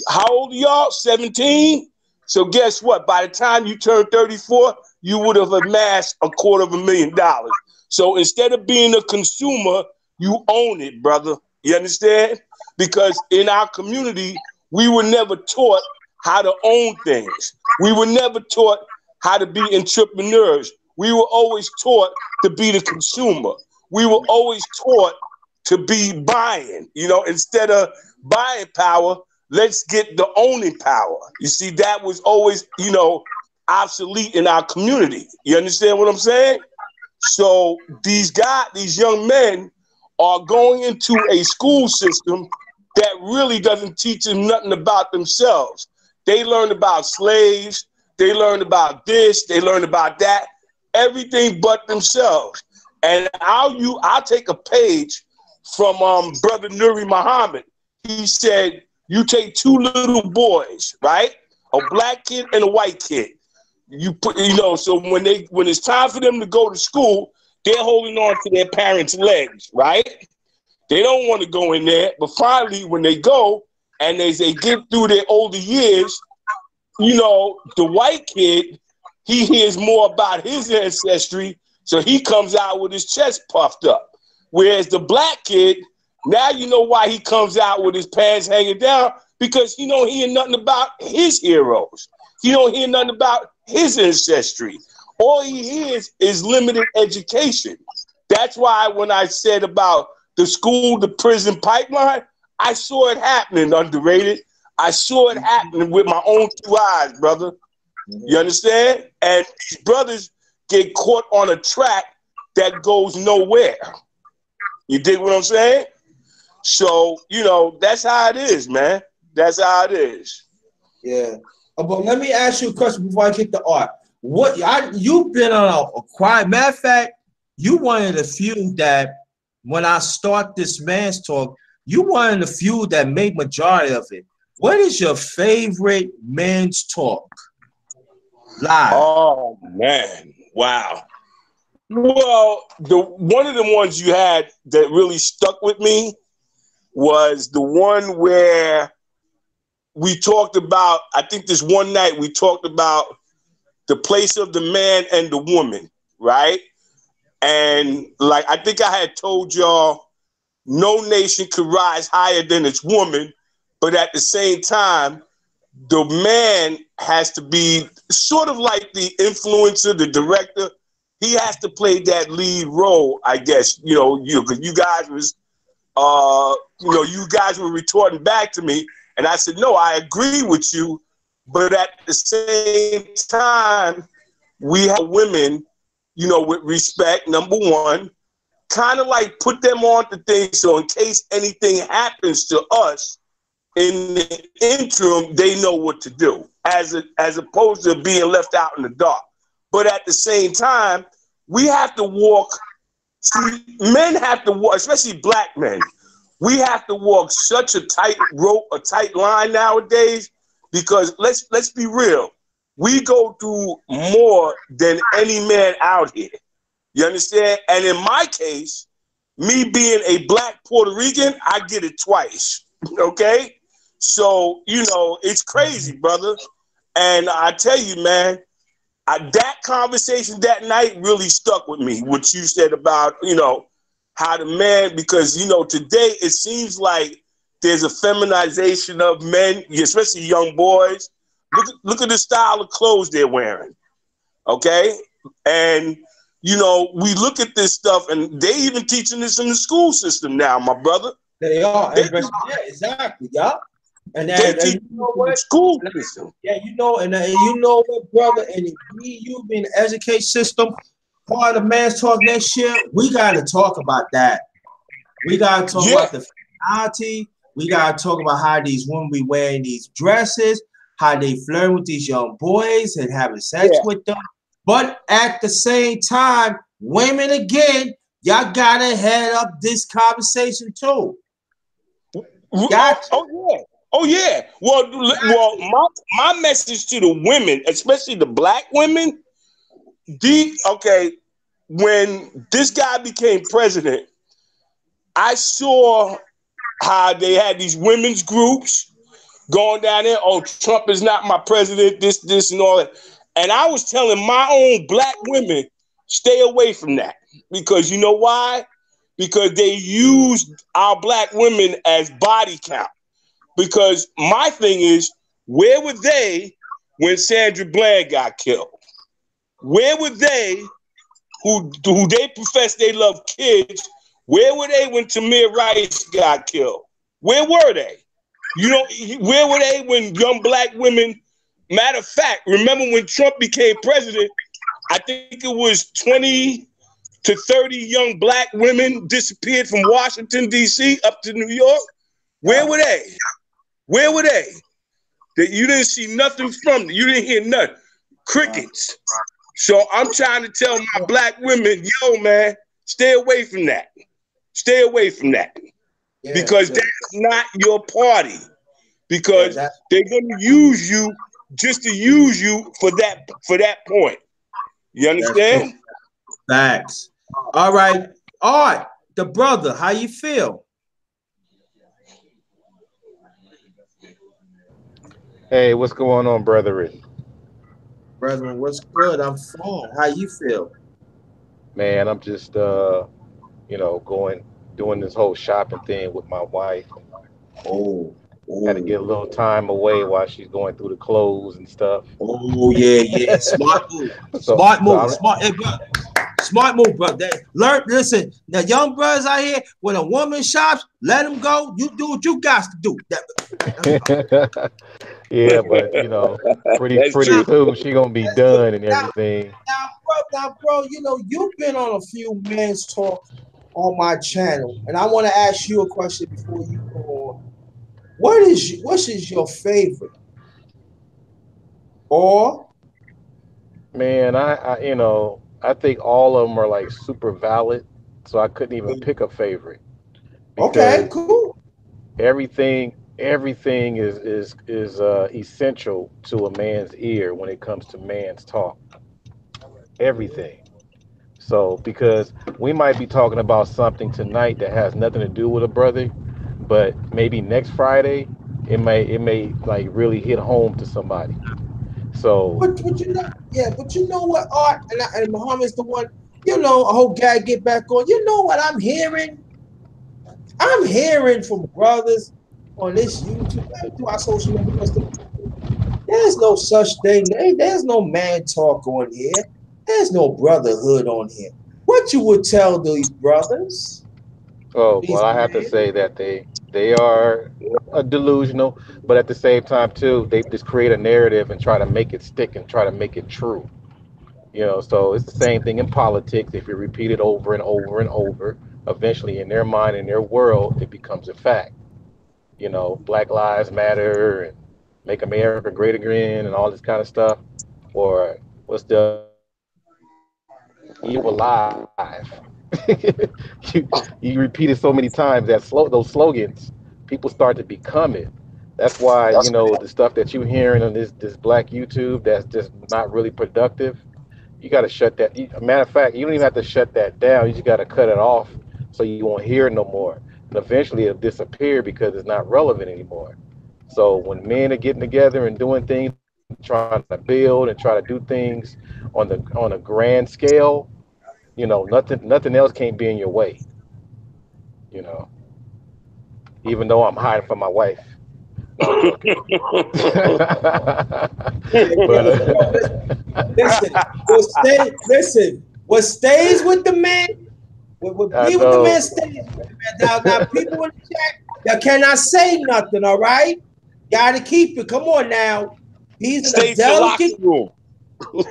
How old are y'all? 17? So guess what? By the time you turn 34, you would have amassed $250,000. So instead of being a consumer, you own it, brother. You understand? Because in our community, we were never taught how to own things. We were never taught how to be entrepreneurs. We were always taught to be the consumer. We were always taught to be buying, you know, instead of buying power, let's get the owning power. You see, that was always, you know, obsolete in our community. You understand what I'm saying? So these young men are going into a school system that really doesn't teach them nothing about themselves. They learn about slaves. They learn about this. They learn about that. Everything but themselves. And I'll take a page from Brother Nuri Muhammad. He said, you take 2 little boys, right? A black kid and a white kid. So when it's time for them to go to school, they're holding on to their parents' legs, right? They don't want to go in there, but finally when they go and as they get through their older years, you know, the white kid, he hears more about his ancestry, so he comes out with his chest puffed up. Whereas the black kid, now you know why he comes out with his pants hanging down, because he don't hear nothing about his heroes. He don't hear nothing about his ancestry. All he hears is limited education. That's why when I said about the school to prison pipeline, I saw it happening, Underrated. I saw it happening with my own 2 eyes, brother. You understand? And these brothers get caught on a track that goes nowhere. You dig what I'm saying? So, you know, that's how it is, man. That's how it is. Yeah. But let me ask you a question before I get to art. You've been on a quiet, matter of fact, you one of the few that when I start this man's talk, you one of the few that made majority of it. What is your favorite men's talk? Live. Oh man. Wow. Well, one of the ones you had that really stuck with me was the one where we talked about, I think this one night we talked about the place of the man and the woman, right? And like, I think I had told y'all, no nation could rise higher than its woman, but at the same time, the man has to be sort of like the influencer, the director. He has to play that lead role, I guess. You know, because you guys was, you guys were retorting back to me, and I said, no, I agree with you, but at the same time, we have women, you know, with respect. Number one, kind of like put them on to things so in case anything happens to us in the interim, they know what to do, as opposed to being left out in the dark. But at the same time, we have to walk. See, men have to walk, especially black men. We have to walk such a tight rope, a tight line nowadays, because let's be real. We go through more than any man out here. You understand? And in my case, me being a black Puerto Rican, I get it twice. Okay? So, you know, it's crazy, brother. And I tell you, man, that conversation that night really stuck with me, what you said about, you know, how the man, because, you know, today it seems like there's a feminization of men, especially young boys. Look at the style of clothes they're wearing, okay? And, you know, we look at this stuff, and they even teaching this in the school system now, my brother. They are. Yeah, exactly, yeah. And They then, and teach you know in the what? school system. Yeah, and you know what, brother, and if you being the education system, part of man's talk next year, we got to talk about that. We got to talk Yeah, about the finality. We got to talk about how these women be wearing these dresses, how they flirt with these young boys and having sex yeah. with them. But at the same time, women again, y'all got to head up this conversation too. Oh, Got oh yeah. Oh yeah. Well, well, my message to the women, especially the black women, okay, when this guy became president, I saw how they had these women's groups going down there. Oh, Trump is not my president, this, and all that. And I was telling my own black women, stay away from that. Because you know why? Because they used our black women as body count. Because my thing is, where were they when Sandra Bland got killed? Where were they who they profess they love kids? Where were they when Tamir Rice got killed? Where were they? You know, where were they when young black women? Matter of fact, remember when Trump became president? I think it was 20 to 30 young black women disappeared from Washington, D.C. up to New York. Where were they? Where were they? That you didn't see nothing from them. You didn't hear nothing. Crickets. So I'm trying to tell my black women, yo, man, stay away from that. Stay away from that. Because that's not your party. Because they're gonna use you just to use you for that point. You understand? Facts. All right. Art, the brother, how you feel? Hey, what's going on, brethren? Brethren, what's good? I'm fine. How you feel? Man, I'm just going doing this whole shopping thing with my wife. Oh, Had to oh, get a little time away while she's going through the clothes and stuff. oh, yeah, yeah. Smart move. so Smart so move. I'm Smart. Hey, bro. Smart move, bro. Learn. Listen, the young brothers out here, when a woman shops, let them go. You do what you got to do. yeah, but That's pretty true. soon she gonna be done and everything. Bro, you know, you've been on a few men's talk on my channel, and I want to ask you a question before you go on. What is your favorite? Or Man, I think all of them are like super valid, so I couldn't even pick a favorite okay, because cool. everything is essential to a man's ear when it comes to man's talk. Everything. So because we might be talking about something tonight that has nothing to do with a brother, but maybe next Friday it may like really hit home to somebody. So But you know, yeah, but you know what, Art and Muhammad's the one. You know, I hope God get back on. You know what I'm hearing? I'm hearing from brothers on this YouTube, through our social media. There's no such thing. There's no man talk on here. There's no brotherhood on here. What you would tell these brothers, oh these well, I have to men? say that they are delusional, but at the same time too, they just create a narrative and try to make it stick and try to make it true. So it's the same thing in politics. If you repeat it over and over and over, eventually in their mind, in their world, it becomes a fact. Black Lives Matter and Make America Great Again and all this kind of stuff. Or what's the other one? You alive. you repeat it so many times that those slogans, people start to become it. That's why, the stuff that you're hearing on this black YouTube that's just not really productive, you got to shut that. Matter of fact, you don't even have to shut that down. You just got to cut it off so you won't hear it no more. And eventually it'll disappear because it's not relevant anymore. So when men are getting together and doing things, trying to build and try to do things on a grand scale, nothing else can't be in your way. You know, even though I'm hiding from my wife. No, I'm joking. Yeah, but bro, listen. Listen. What stays with the man, what I be with the man know. stays with the man. Now, people in the chat, y'all cannot say nothing, all right? Gotta keep it. Come on now. He's in a Stay to locker delicate. room.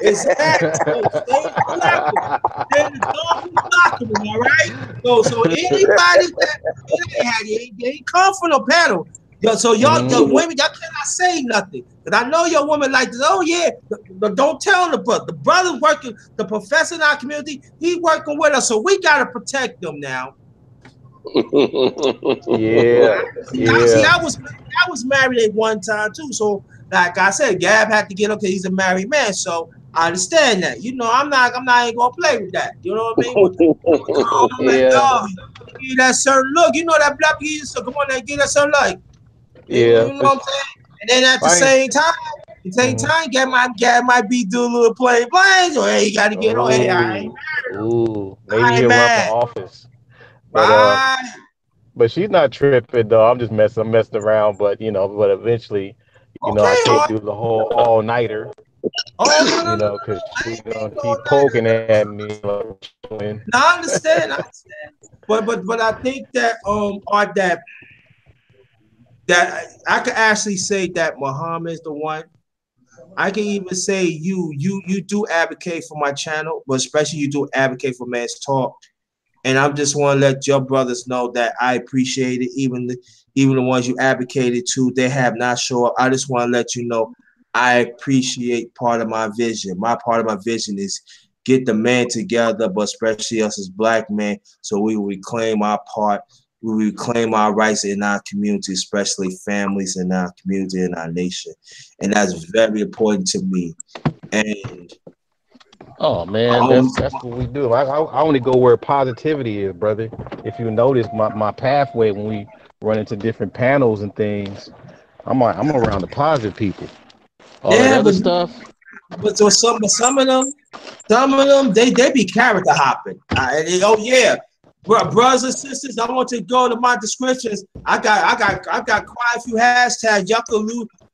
Exactly. So stay in the locker room. Stay in the darkest locker room, all right? So anybody that they ain't come from no panel. Yo, so y'all, the women, y'all cannot say nothing. Because I know your woman like this. Oh, yeah. But don't tell the brother. The brother working, the professor in our community, he working with us. So we got to protect them now. Yeah, See, yeah. I was married at one time too. So like I said, Gab had to get up because he's a married man. So I understand that. You know, I'm not ain't gonna play with that. You know what I mean? I'm like, Yeah, yo, give that certain look. You know that black people. So come on, now, give that certain look. You know yeah. what I'm saying? And then at the Fine. same time, Gab might be doing a little play blank. Or hey, you got to get on. Hey, I ain't Ooh, ooh. Maybe I ain't he'll run for mad. office. But Right. but she's not tripping though. I'm messing around. But but eventually, I Okay, can't do the whole all nighter. oh no, no, no, no. Because I she's ain't gonna doing all keep night. poking at me like showing. No, I understand. I understand. But I think that are that I could actually say that Muhammad is the one. I can even say you do advocate for my channel, but especially you do advocate for Man's Talk. And I just want to let your brothers know that I appreciate it. Even the ones you advocated to, they have not shown up. I just want to let you know I appreciate part of my vision. My part of my vision is get the man together, but especially us as black men, so we will reclaim our part. We reclaim our rights in our community, especially families in our community and our nation. And that's very important to me. And Oh man, that's what we do. I only go where positivity is, brother. If you notice my pathway when we run into different panels and things, I'm around the positive people. All that yeah, other stuff. but so some of them, they be character hopping. Oh yeah, brothers and sisters, I want to go to my descriptions. I got quite a few hashtags.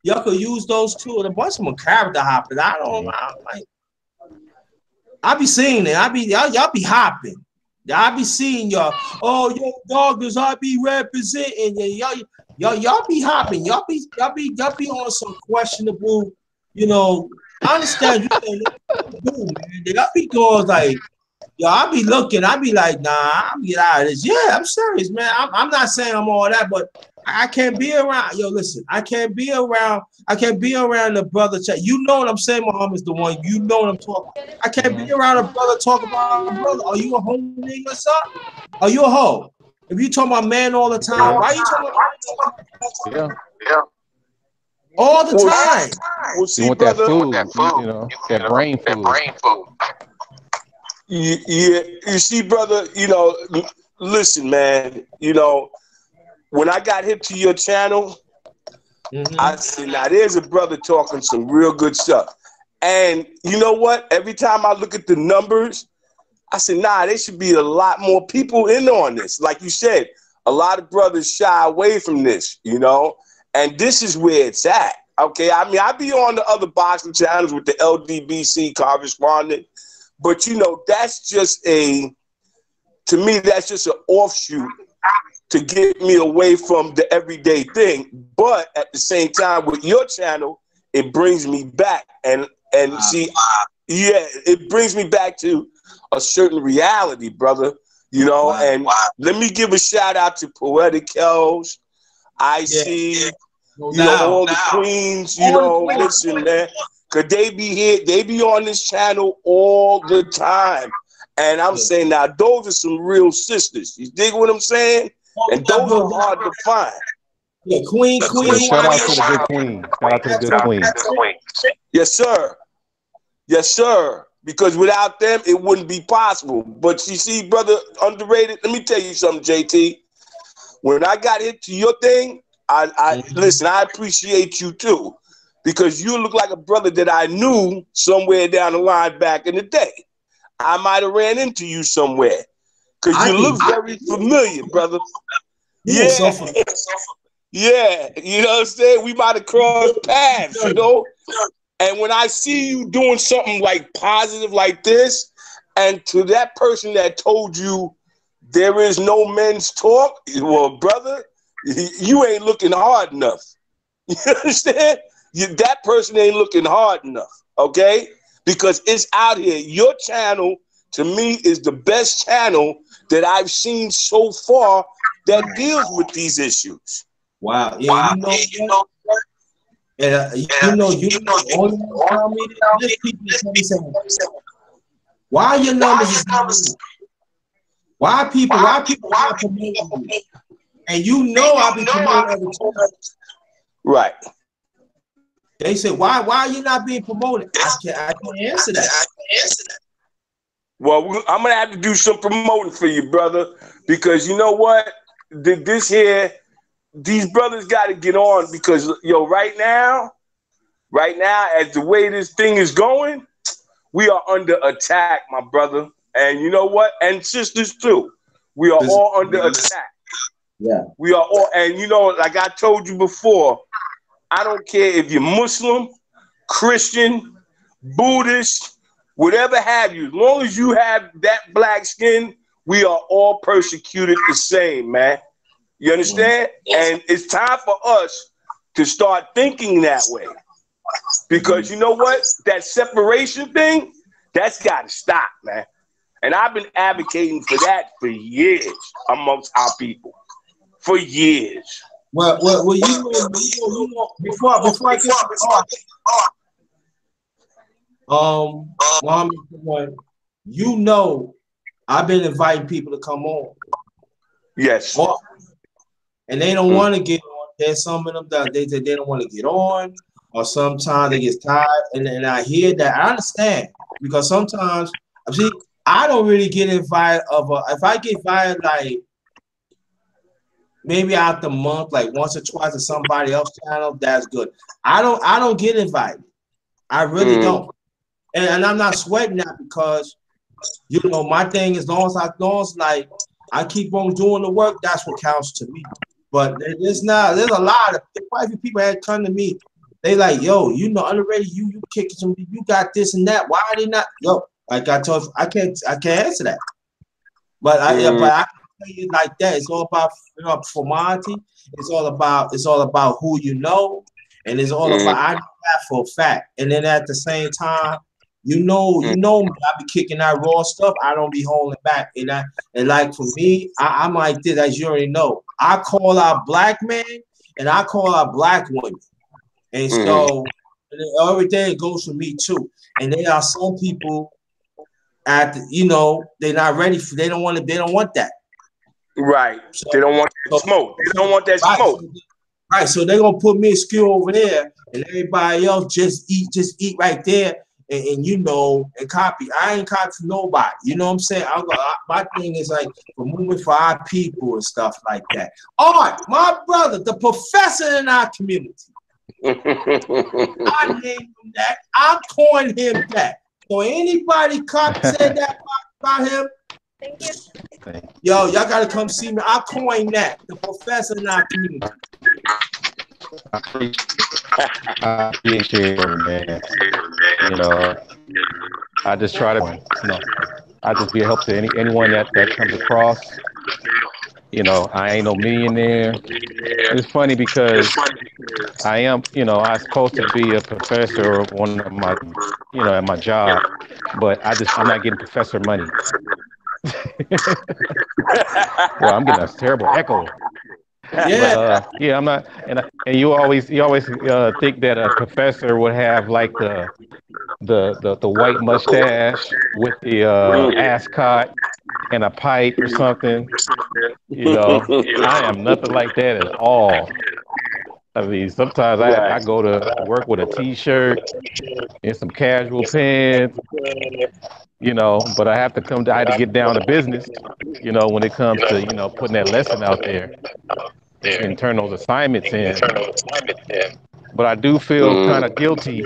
Y'all could use those too. And a bunch of them character hopping. I don't like. I be seeing it. Y'all be hopping. I be seeing y'all. Oh, yo, doggers, I be representing. Y'all be hopping. Y'all be on some questionable. You know, I understand you saying do, man. Y'all be going like, yo, I be looking. I be like, nah, I'm get out of this. Yeah, I'm serious, man. I'm not saying I'm all that, but I can't be around. Yo, listen, I can't be around. I can't be around the brother chat. You know what I'm saying? Muhammad's the one. You know what I'm talking. I can't be around a brother talk about brother. Are you a hoe nigga, son? Are you a hoe? If you talking about man all the time, Yeah, why you talking about yeah. all the Well, time? well, You see, want that brother, food, that brain food. yeah, you see, brother, listen, man, when I got hip to your channel, I Mm-hmm. said, now there's a brother talking some real good stuff. And you know what? Every time I look at the numbers, I said, nah, there should be a lot more people in on this. Like you said, a lot of brothers shy away from this, and this is where it's at. Okay, I mean, I be on the other boxing channels with the LDBC correspondent, but that's just to me, that's just an offshoot to get me away from the everyday thing. But at the same time, with your channel, it brings me back and see, yeah, it brings me back to a certain reality, brother. And let me give a shout out to Poetic Kells, Yeah, IC, no doubt. all the queens, All the queens. listen, man, because they be here, they be on this channel all the time. And I'm saying now, those are some real sisters. You dig what I'm saying? And those are hard to find. Yeah, Queen, Yeah, who shout I out to the good queen. Shout out to the good queen. Yes, sir. Yes, sir. Because without them, it wouldn't be possible. But you see, brother, underrated. Let me tell you something, JT. When I got into your thing, I listen. I appreciate you too, because you look like a brother that I knew somewhere down the line back in the day. I might have ran into you somewhere because you look very familiar, brother. Yeah, yeah. You know what I'm saying? We might have crossed paths. And when I see you doing something like positive like this, and to that person that told you there is no men's talk, well, brother, you ain't looking hard enough. You understand? That person ain't looking hard enough, okay? Because it's out here. Your channel, to me, is the best channel that I've seen so far that deals with these issues. Wow. Yeah, you know what? And the only one tell me this people tell me saying, why your numbers is not moving? Why people not promoting you? And you know I be promoting every time. Right. They say, why are you not being promoted? I can't answer that. Well, I'm gonna have to do some promoting for you, brother, because you know what? This here, these brothers got to get on because right now, as the way this thing is going, we are under attack, my brother. And you know what? And sisters too. We are all under attack. Yeah. We are all, and like I told you before, I don't care if you're Muslim, Christian, Buddhist, whatever have you. As long as you have that black skin, we are all persecuted the same, man. You understand? And it's time for us to start thinking that way. Because you know what? That separation thing, that's got to stop, man. And I've been advocating for that for years amongst our people. For years. Well, before I get to Muhammad, I've been inviting people to come on. Yes. And they don't want to get on. There's some of them that they don't want to get on, or sometimes they get tired. And I hear that. I understand because sometimes I don't really get invited if I get invited like maybe out the month, like once or twice to somebody else's channel, that's good. I don't get invited. I really don't. And I'm not sweating that because my thing is, as long as like I keep on doing the work, that's what counts to me. But there's a lot of quite a few people that come to me. They like, yo, underrated, you kicking some, you got this and that. Why are they not? Yo, like I told you, I can't answer that. But I can tell you like that. It's all about formality. It's all about who you know, and it's all about I know that for a fact. And then at the same time, you know me, I be kicking that raw stuff. I don't be holding back. And like for me, I'm like this, as you already know. I call out black men and I call out black women. And so everything goes for me too. And there are some people they're not ready for, they don't want that. Right. So, they don't want that smoke. They don't want that smoke. Right. So they're gonna put me in skill over there and everybody else just eat right there and copy. I ain't copy for nobody. You know what I'm saying? My thing is like for moving for our people and stuff like that. All right, my brother, the professor in our community. I named him that. I'm calling him that. So anybody said that about him, thank you. Yo, y'all gotta come see me. I coined that. The professor in our community. I appreciate it, man. I just try to, I just be a help to anyone that comes across. I ain't no millionaire. It's funny because I am, I'm supposed to be a professor or one of my, at my job, but I'm not getting professor money. Well, I'm getting a terrible echo. Yeah, but, I'm not, and you always think that a professor would have like the white mustache with the ascot and a pipe or something. I am nothing like that at all. I mean, sometimes I go to work with a t-shirt and some casual pants, but I have to get down to business, when it comes to, putting that lesson out there and turn those assignments in. But I do feel kind of guilty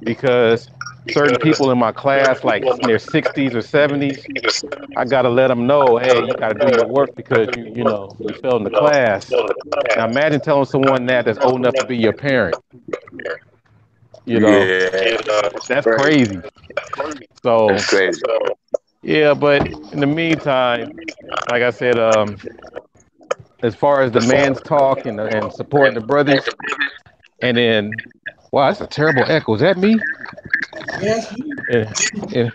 because certain people in my class, like in their 60s or 70s, I got to let them know, hey, you got to do your work because you failed in the class. Now imagine telling someone that's old enough to be your parent. That's crazy. So that's crazy. Yeah, but in the meantime, like I said, as far as the man's talk and supporting the brothers, And then, wow, that's a terrible echo. Is that me? Yes. And, and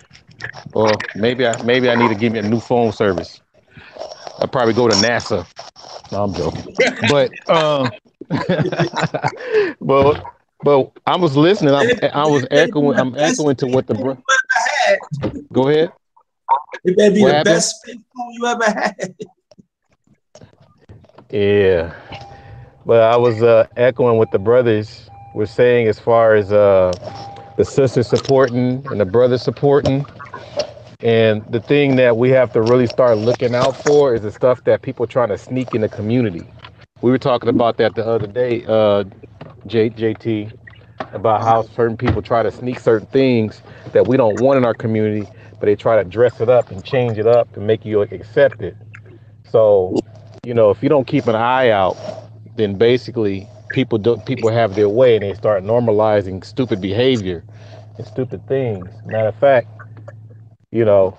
or maybe I need to give me a new phone service. I'll probably go to NASA. No, I'm joking. But but I was listening. I was It better be echoing. the I'm best echoing to space what the phone bro. you ever had. Go ahead. It better be What the happened? best space phone you ever had. Yeah. But I was echoing what the brothers were saying as far as the sisters supporting and the brothers supporting. And the thing that we have to really start looking out for is the stuff that people trying to sneak in the community. We were talking about that the other day, JT, about how certain people try to sneak certain things that we don't want in our community, but they try to dress it up and change it up and make you accept it. So, if you don't keep an eye out, then basically people have their way and they start normalizing stupid behavior and stupid things. Matter of fact, you know,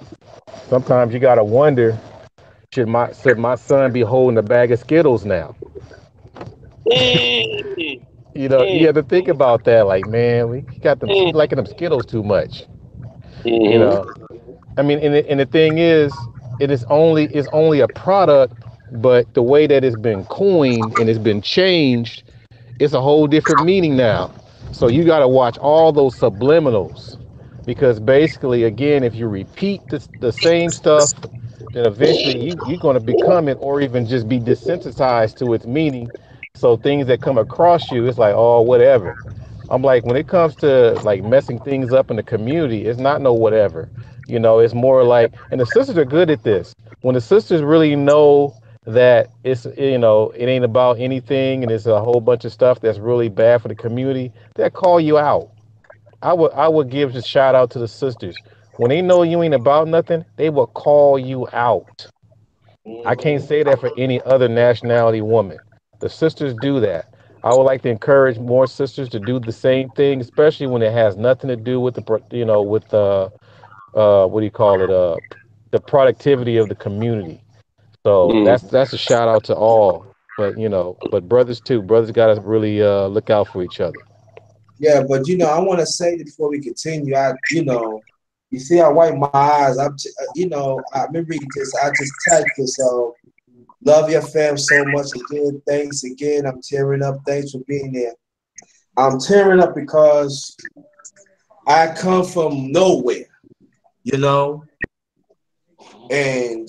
sometimes you gotta wonder, should my son be holding a bag of Skittles now? Mm, You mm, have to think about that. Like, man, he got them. He mm, liking them Skittles too much. You mm, know, I mean, and the thing is, it's only a product, but the way that it's been coined and it's been changed, it's a whole different meaning now. So you got to watch all those subliminals, because basically, again, if you repeat the same stuff, then eventually you're going to become it, or even just be desensitized to its meaning. So things that come across you, it's like, oh, whatever. I'm like, when it comes to like messing things up in the community, it's not no whatever. It's more like, and the sisters are good at this. When the sisters really know that it ain't about anything and it's a whole bunch of stuff that's really bad for the community, they'll call you out. I would give a shout out to the sisters. When they know you ain't about nothing, they will call you out. I can't say that for any other nationality woman. The sisters do that. I would like to encourage more sisters to do the same thing, especially when it has nothing to do with what do you call it, the productivity of the community. So mm. that's a shout out to all. But brothers too. Brothers got to really look out for each other. Yeah, but I want to say this before we continue. You see, I wipe my eyes. Let me read this. I just typed this. Love your fam so much again. Thanks again. I'm tearing up. Thanks for being there. I'm tearing up because I come from nowhere, you know, and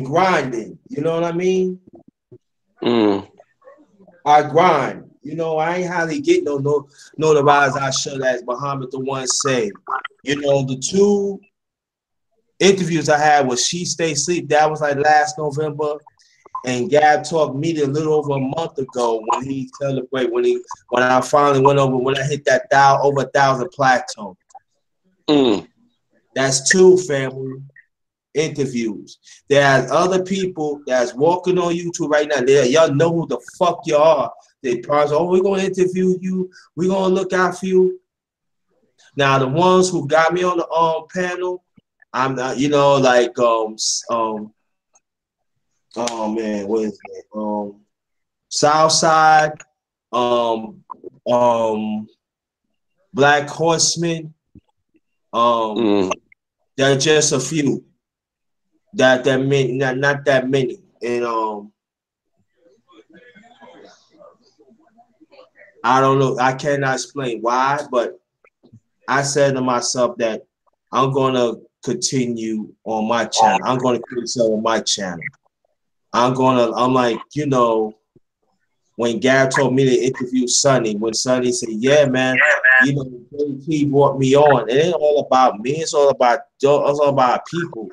grinding. You know what I mean? Mm. I grind. I ain't hardly get no notarized I should, as Muhammad the one say. The two interviews I had with She Stay Sleep, that was like last November. And Gab talked me a little over a month ago when he celebrated when I finally went over when I hit that over 1,000 plateau. Mm. That's two family interviews. There's other people that's walking on YouTube right now. Y'all know who the fuck you are. They probably, oh, we're gonna interview you. We're gonna look out for you. Now the ones who got me on the panel, I'm not, oh man, what is it? Southside, um, um, Black Horsemen, Mm. there are just a few. That many, not that many. And I don't know. I cannot explain why, but I said to myself that I'm gonna continue on my channel. I'm gonna create something on my channel. I'm like, when Gab told me to interview Sonny, when Sonny said, yeah, man, he brought me on. It ain't all about me, it's all about people,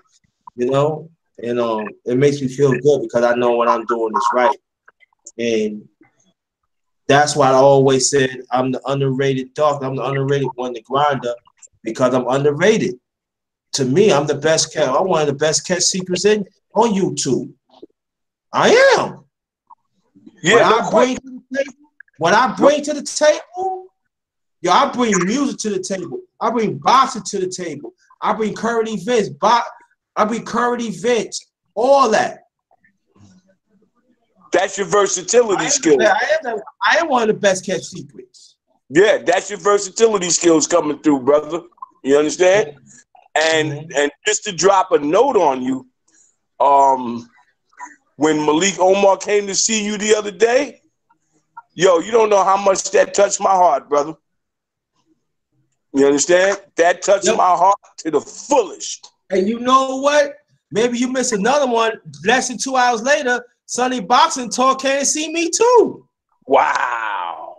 and it makes me feel good because I know what I'm doing is right. And that's why I always said I'm the underrated dog. I'm the underrated one, the grinder, because I'm underrated. To me, I'm the best cat. I'm one of the best cat secrets on YouTube. I am. What Yeah, no I bring question. to the table, yo, I bring music to the table. I bring boxing to the table. I bring current events, all that. That's your versatility skill. I am one of the best kept secrets. Yeah, that's your versatility skills coming through, brother. You understand? And just to drop a note on you, when Malik Omar came to see you the other day, yo, you don't know how much that touched my heart, brother. You understand? That touched my heart to the fullest. And you know what? Maybe you missed another one. Less than 2 hours later, Sonny Boxing Talk came to see me too. Wow.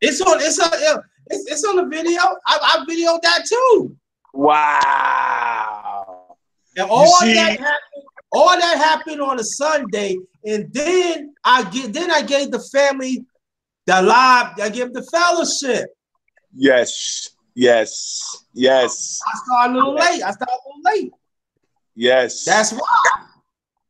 It's on the video. I videoed that too. Wow. And all that happened on a Sunday, and then I gave the family the live. I gave the fellowship. Yes. I started a little late. Yes. That's why.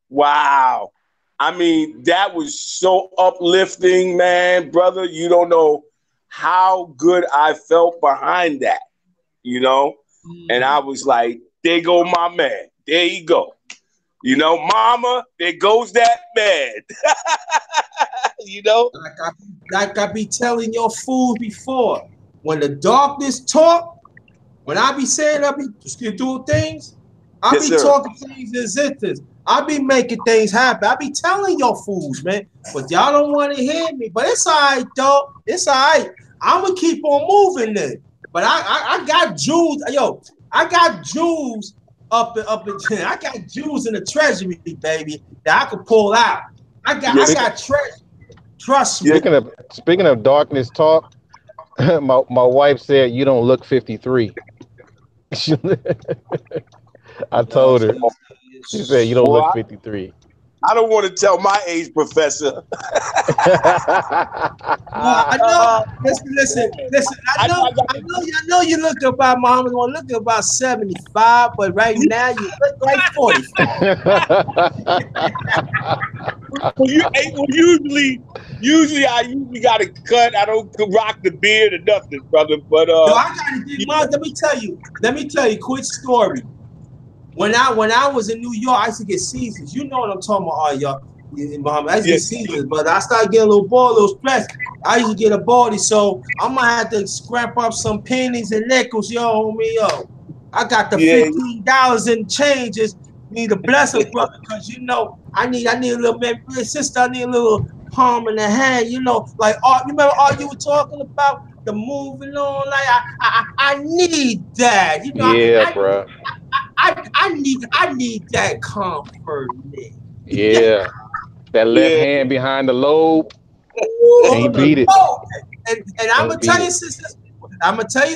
Wow. I mean, that was so uplifting, man, brother. You don't know how good I felt behind that, you know? And I was like, there go my man. There you go. You know, mama, there goes that man. You know? Like I be telling your fools before, when the darkness talk, when I be saying I be doing things, I be talking things in existence. I be making things happen. I be telling your fools, man, but y'all don't want to hear me. But it's all right, though. It's all right. I'm gonna keep on moving then. But I got jewels, yo. I got jewels up in I got jewels in the treasury, baby, that I can pull out. I got treasure. Trust me. Speaking of darkness talk, my wife said you don't look 53. I told her. She said you don't look 53. I don't want to tell my age, Professor. I know. Listen. I know you look about mom gonna look about 75, but right now you look like 40. Usually I got a cut. I don't rock the beard or nothing, brother. But no, I gotta get mine. Let me tell you, quick story. When I was in New York, I used to get seasons. You know what I'm talking about, all y'all. I used to get seasons, but I started getting a little ball, those press. I used to get a baldy, so I'm gonna have to scrap up some pennies and nickels, yo, homie, yo. I got the $15 in changes. Need a blessing, brother, because you know I need a little sister. I need a little palm in the hand, you know, like art. You remember all you were talking about the moving on? Like I need that, you know. Yeah, bro. I need that comfort, Nick. Yeah. That left hand behind the lobe. Can't beat it. And I'm gonna tell you,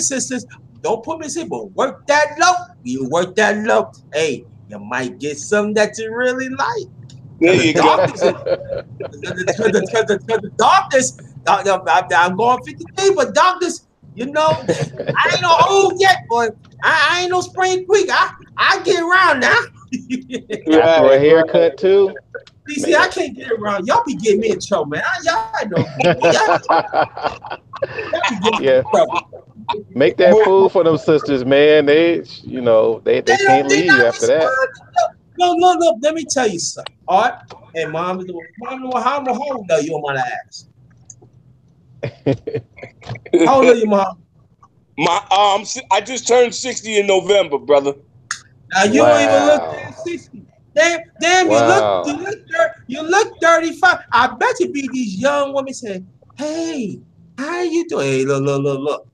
sisters, don't put me in, but work that low. You work that low. Hey, you might get something that you really like. There you go. The darkness, I'm going 53, but darkness, you know, I ain't no old yet, but I ain't no spring quick. I get around now. After a haircut too. See, I can't get around. Y'all be getting me in trouble, man. Y'all know. Yeah. Make that food for them sisters, man. They can't leave after that. No. Let me tell you something. Art and mom, how old are you, on my ass? How old are you, mom? I just turned 60 in November, brother. Now you don't even look 60. Damn, wow. you look 35. I bet you be these young women saying, "Hey, how you doing?" Hey, look.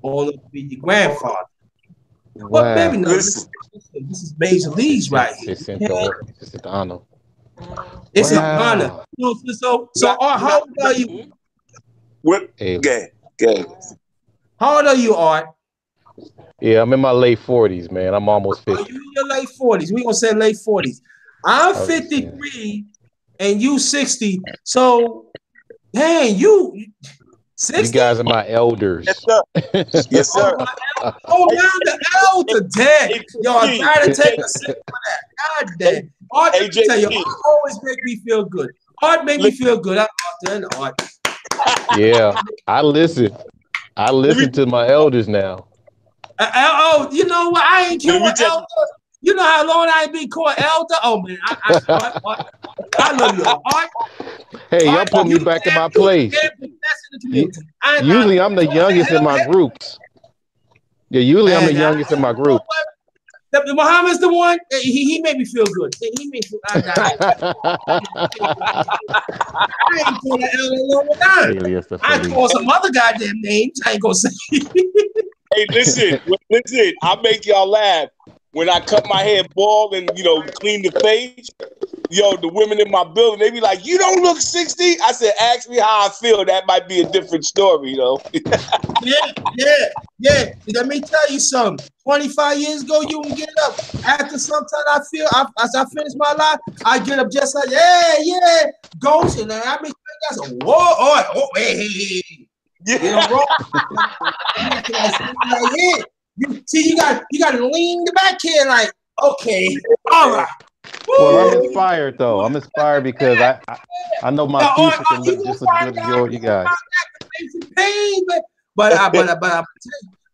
All to be your grandfather. Wow. But baby, no, this is major leagues right here. It's an honor. It's an honor. So how old are you? What? Gay. How old are you, Art? Yeah, I'm in my late 40s, man. I'm almost 50. You in your late 40s. We're gonna say late 40s. I'm 53 and you 60. So dang, you 60? You guys are my elders. Yes, sir. Yes, sir. Oh, now the elder dead. Yo, I gotta take a sip for that. God damn. Art, let me tell you, Art always make me feel good. Art make me feel good. Art. Yeah, I listen to my elders now. You know what? I ain't called elder. You know how long I ain't been called elder? Oh man, I love you all. Hey, y'all put me back in my place. Usually I'm the youngest in my groups. Yeah, usually I'm the youngest in my group. The Muhammad's the one. He made me feel good. He made me feel. I ain't doing that in a long time. I call some other goddamn names. I ain't gonna say. Hey, listen. I make y'all laugh when I cut my hair bald and clean the face. Yo, the women in my building, they be like, "You don't look 60." I said, "Ask me how I feel. That might be a different story, though." Yeah. Let me tell you something. 25 years ago, you can get up. After sometime I feel, as I finish my life, I get up just like, yeah, ghost. And I mean, that's a whoa, hey. Yeah. You see, you got to lean the back here, like, okay, all right. Well, I'm inspired though. I'm inspired because I know my future can look just as good as you guys.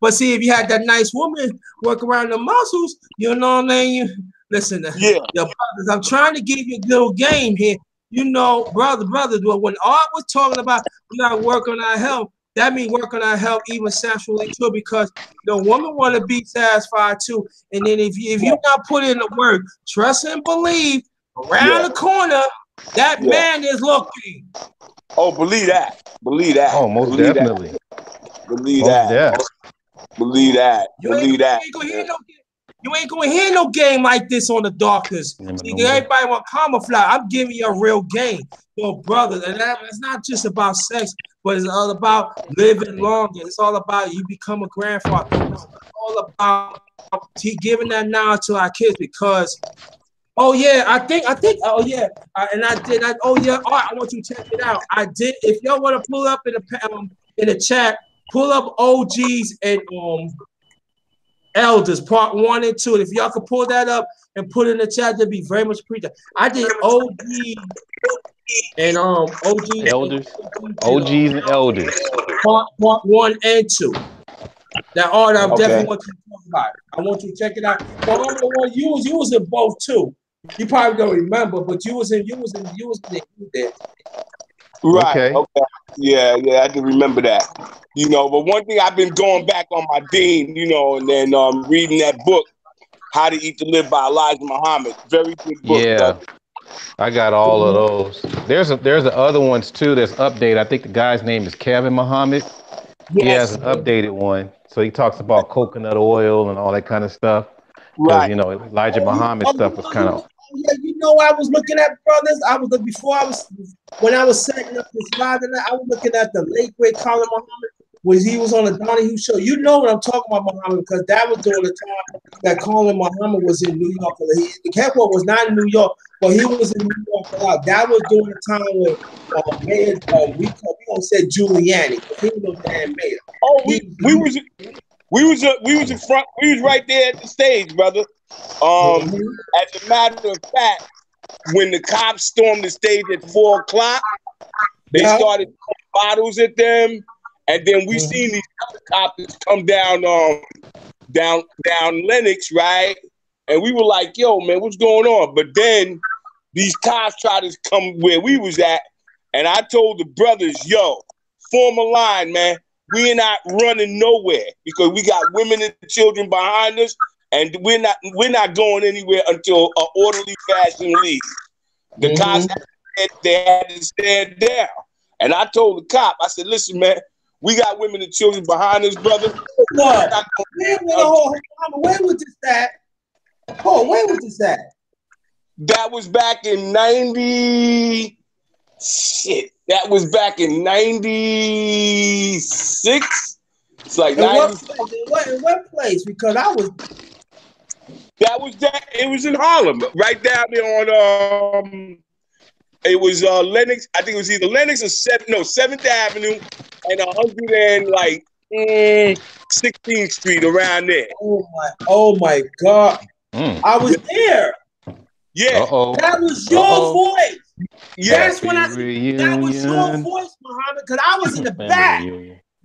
But see, if you had that nice woman work around the muscles, you know what I mean? Listen, yeah, brothers, I'm trying to give you a little game here. You know, brothers, when Art was talking about we gotta work on our health, that means work on our health even sexually too, because the woman want to be satisfied too. And then if you not put in the work, trust and believe, around the corner, that man is looking. Oh, believe that. Oh, most believe definitely. That. Believe that. Believe that. You ain't gonna hear no game like this on the Darkness. See, everybody want camouflage. I'm giving you a real game, brothers. And it's not just about sex, but it's all about living longer. It's all about you become a grandfather. It's all about giving that knowledge to our kids because. I want you to check it out. I did. If y'all want to pull up in the chat, pull up OGs and Elders part 1 and 2. If y'all could pull that up and put it in the chat, that'd be very much appreciated. I did OG and OGs and elders. Part 1 and 2. That art I definitely want you to talk about. I want you to check it out. But I'm the one you was in both too. You probably don't remember, but you was in there. Right. Okay. Yeah, I can remember that. But one thing I've been going back on my dean, and then reading that book, How to Eat to Live by Elijah Muhammad. Very good book. Yeah. I got all of those. There's the other ones too that's updated. I think the guy's name is Kevin Muhammad. He has an updated one. So he talks about coconut oil and all that kind of stuff. Because Elijah Muhammad stuff was kind of. I was looking at brothers. When I was setting up this live, I was looking at the late great Colin Muhammad when he was on the Donahue show. You know what I'm talking about, Muhammad, because that was during the time that Colin Muhammad was in New York. The Kepler was not in New York, but he was in New York a lot. That was during the time when we said Giuliani. He was damn mayor. Oh, we was in front. We was right there at the stage, brother. As a matter of fact, when the cops stormed the stage at 4:00, they started throwing bottles at them, and then we seen these other cops come down Lenox, right? And we were like, "Yo, man, what's going on?" But then these cops tried to come where we was at, and I told the brothers, "Yo, form a line, man. We're not running nowhere because we got women and children behind us, and we're not going anywhere until an orderly fashion leaves." The cops they had to stand down, and I told the cop, I said, "Listen, man, we got women and children behind us, brother." Where was this at? Oh, where was this at? That was back in 90. Shit, that was back in 96. It's like in what place? Because I was. It was in Harlem, right down there on it was Lenox. I think it was either Lenox or 7th Avenue and 16th Street around there. Oh my God. I was there. Yeah. That was your voice. Yeah. That's when that was your voice, Muhammad, because I was in the back.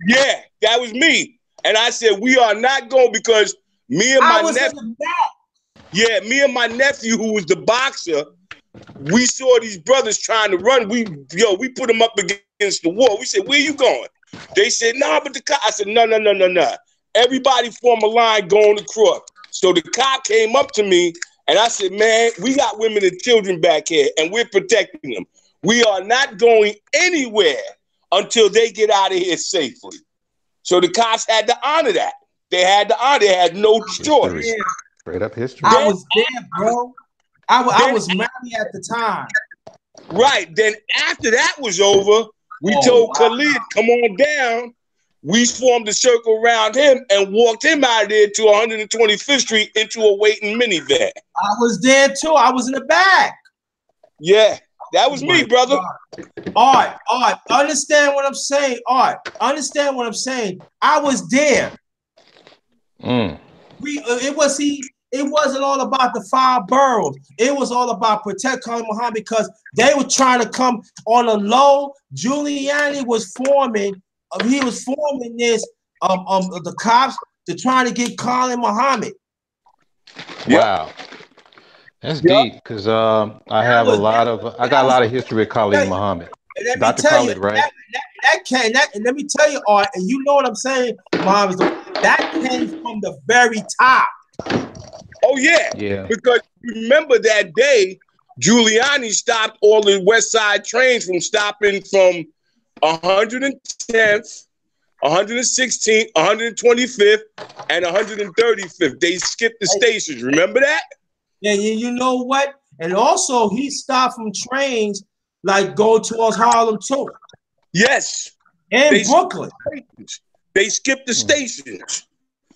Yeah, that was me. And I said, we are not going because me and my nephew. In the back. Yeah, me and my nephew, who was the boxer, we saw these brothers trying to run. We put them up against the wall. We said, where you going? They said, nah, but the cop. I said, no. Everybody form a line going across. So the cop came up to me and I said, man, we got women and children back here and we're protecting them. We are not going anywhere until they get out of here safely. So the cops had to honor that. They had no choice. Straight up history. I was there, bro. I was married at the time. Right. Then after that was over, we told Khalid, come on down. We formed a circle around him and walked him out of there to 125th Street into a waiting minivan. I was there too. I was in the back. Yeah, that was me, brother. Art, understand what I'm saying. Art, understand what I'm saying. I was there. It wasn't all about the 5 boroughs. It was all about protect Khalid Muhammad because they were trying to come on a low. Giuliani was forming. He was forming this the cops to try to get Khalid Muhammad. Wow, that's deep because I got a lot of history with Khalid Muhammad. Dr. Khalid, right? Let me tell you, Art, and you know what I'm saying, Muhammad. That came from the very top. Oh yeah. Because remember that day, Giuliani stopped all the West Side trains from stopping from 110th, 116th, 125th, and 135th. They skipped the stations. Remember that? Yeah, you know what? And also, he stopped from trains like go towards Harlem too. Yes. And Brooklyn. They skipped the stations.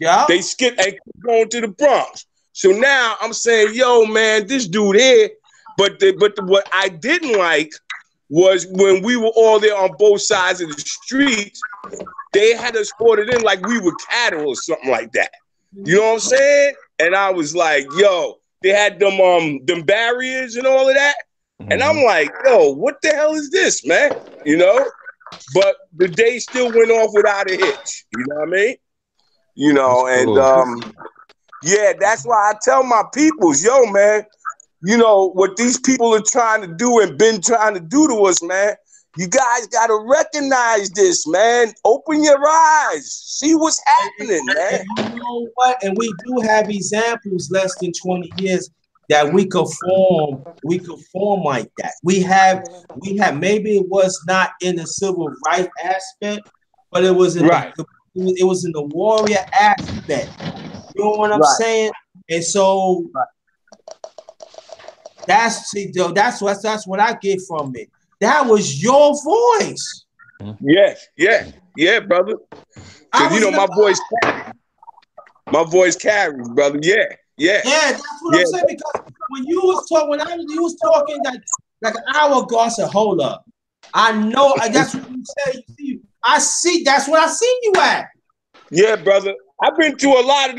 Yeah. They skipped and going to the Bronx. So now I'm saying, yo, man, this dude here. But what I didn't like was when we were all there on both sides of the street, they had us ordered in like we were cattle or something like that. You know what I'm saying? And I was like, yo, they had them barriers and all of that. And I'm like, yo, what the hell is this, man? You know? But the day still went off without a hitch. You know what I mean? You know, and yeah, that's why I tell my peoples, yo, man, you know, what these people are trying to do and been trying to do to us, man, you guys got to recognize this, man. Open your eyes. See what's happening, man. And you know what? And we do have examples less than 20 years that we could form like that. We have maybe it was not in the civil rights aspect, but it was in it was in the warrior aspect. You know what I'm saying? And so that's what I get from it. That was your voice. Yes, yeah, brother. Because you know my voice carries, brother. Yeah. Yeah, that's what I'm saying. Because when you was talking like an hour ago, I said, hold up. I know that's what you said. I see. That's what I see you at. Yeah, brother. I've been to a lot of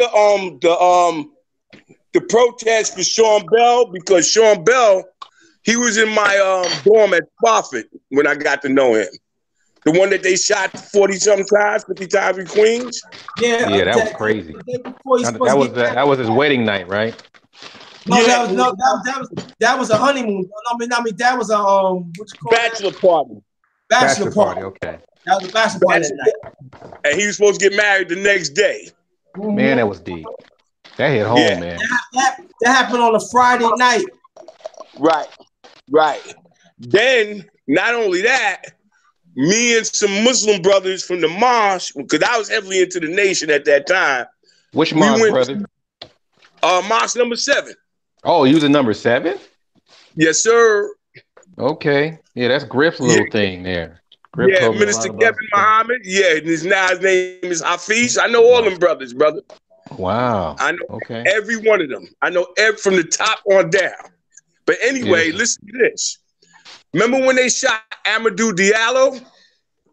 the protests for Sean Bell because Sean Bell, he was in my dorm at Spofford when I got to know him. The one that they shot 40-something times, 50 times in Queens. Yeah, that was crazy. That was his wedding night, right? No, that was a honeymoon. I mean, that was a what you call bachelor party. Bachelor party. Okay. That was a bachelor party that night. And he was supposed to get married the next day. Man, that was deep. That hit home, man. That happened on a Friday night. Right. Then, not only that, me and some Muslim brothers from the mosque, because I was heavily into the nation at that time. Which mosque, brother? Mosque number 7. Oh, you was in number 7? Yes, sir. Okay. Yeah, that's Griff's little thing there. Griff Minister Kevin Muhammad. Yeah, his name is Hafiz. I know all them brothers, brother. Wow. I know every one of them. I know from the top on down. But anyway, listen to this. Remember when they shot Amadou Diallo?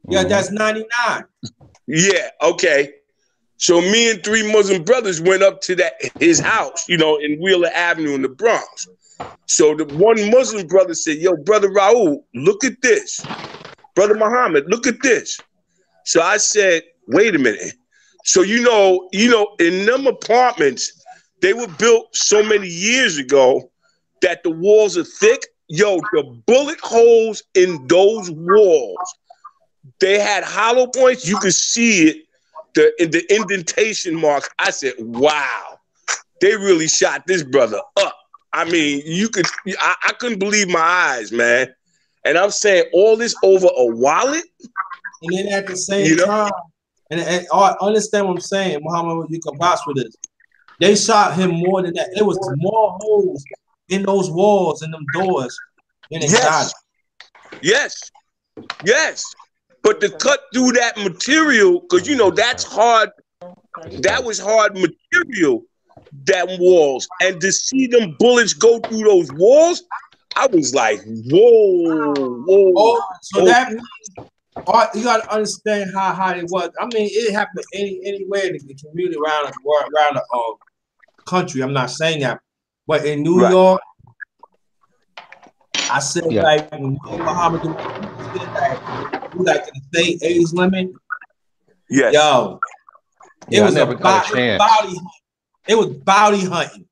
Yeah, that's 99. Yeah, okay. So me and 3 Muslim brothers went up to his house, you know, in Wheeler Avenue in the Bronx. So the one Muslim brother said, yo, brother Raoul, look at this. Brother Muhammad, look at this. So I said, wait a minute. So, you know, in them apartments, they were built so many years ago that the walls are thick yo, the bullet holes in those walls, they had hollow points. You could see it, the indentation marks. I said, wow, they really shot this brother up. I mean, I couldn't believe my eyes, man. And I'm saying all this over a wallet. And then at the same time, and I understand what I'm saying, Muhammad, you can box with this. They shot him more than that. It was more holes in those walls and them doors than they shot him. Yes. But to cut through that material, because you know that's hard. That was hard material, that walls. And to see them bullets go through those walls, I was like, whoa. Oh, so that means you got to understand how hot it was. I mean, it happened anywhere in the community around the country. I'm not saying that, but in New York, I said like when Muhammad said that we like the state age limit. Yes. Yo, it was never got a chance. It was bounty hunting.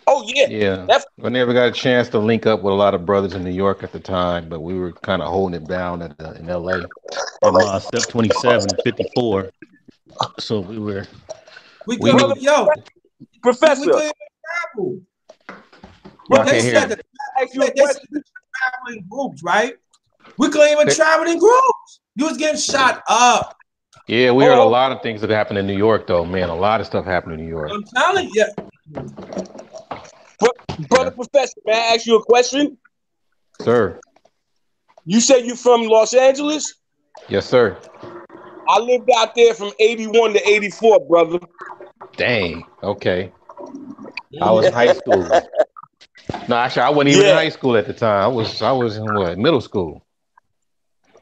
Oh yeah. Yeah. I never got a chance to link up with a lot of brothers in New York at the time, but we were kind of holding it down in LA. And step 27, 54. So we were. Professor. We couldn't travel. Well, they said that traveling groups, right? We couldn't even travel in groups. You was getting shot up. Yeah, we heard a lot of things that happened in New York, though, man. A lot of stuff happened in New York. I'm telling you. Brother Professor, may I ask you a question? Sir. You say you're from Los Angeles? Yes, sir. I lived out there from 81 to 84, brother. Dang. Okay. I was in high school. No, actually, I wasn't even in high school at the time. I was in what, middle school.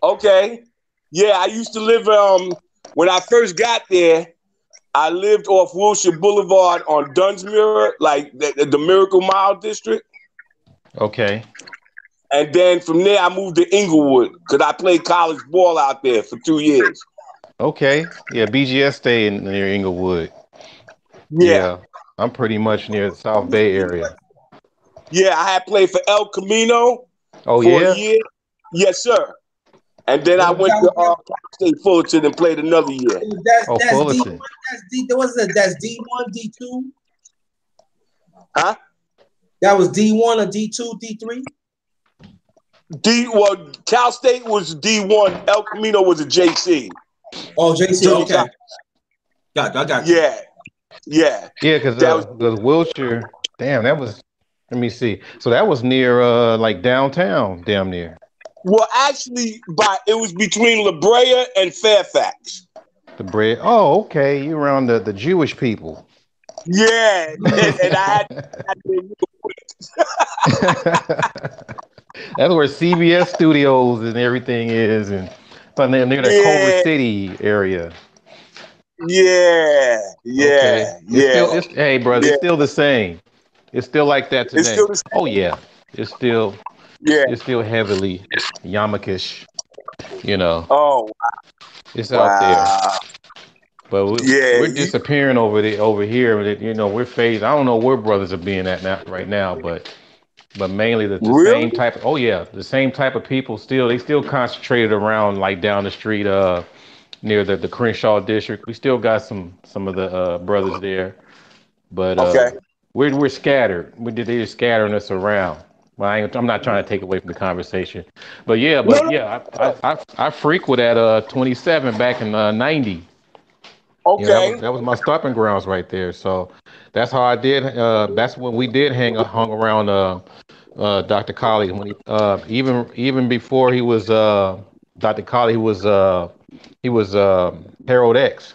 Okay. Yeah, I used to live when I first got there, I lived off Wilshire Boulevard on Dunsmuir, like the Miracle Mile district. Okay. And then from there, I moved to Inglewood because I played college ball out there for 2 years. Okay. Yeah, BGS stayed near Inglewood. Yeah. I'm pretty much near the South Bay area. Yeah, I had played for El Camino for a year. Yes, sir. And then I went to State Fullerton and played another year. That's Fullerton. That's D1, D2? Huh? That was D1 or D2, D3? Well, Cal State was D1. El Camino was a JC. Oh, JC, okay. I got you. Yeah, because Wilshire, damn, that was, let me see. So that was near like downtown, damn near. Well, actually, it was between La Brea and Fairfax. The bread. Oh, okay. You around the Jewish people. Yeah, and I had That's where CBS Studios and everything is, and near the Culver City area. Yeah. Hey, brother, it's still the same. It's still like that today. It's still the same. Oh yeah, it's still heavily Yamakish. You know. Oh, wow. It's out there. But we're disappearing over here. You know, we're phased. I don't know where brothers are being at right now, but mainly the same type. The same type of people still. They still concentrated around like down the street, near the Crenshaw district. We still got some of the brothers there, but we're scattered. They're just scattering us around. Well, I'm not trying to take away from the conversation, but I frequent at 27 back in 90. Okay. That was my stopping grounds right there. So that's how I did. That's when we did hung around Dr. Colley. When he, even before he was Dr. Colley, he was Harold X.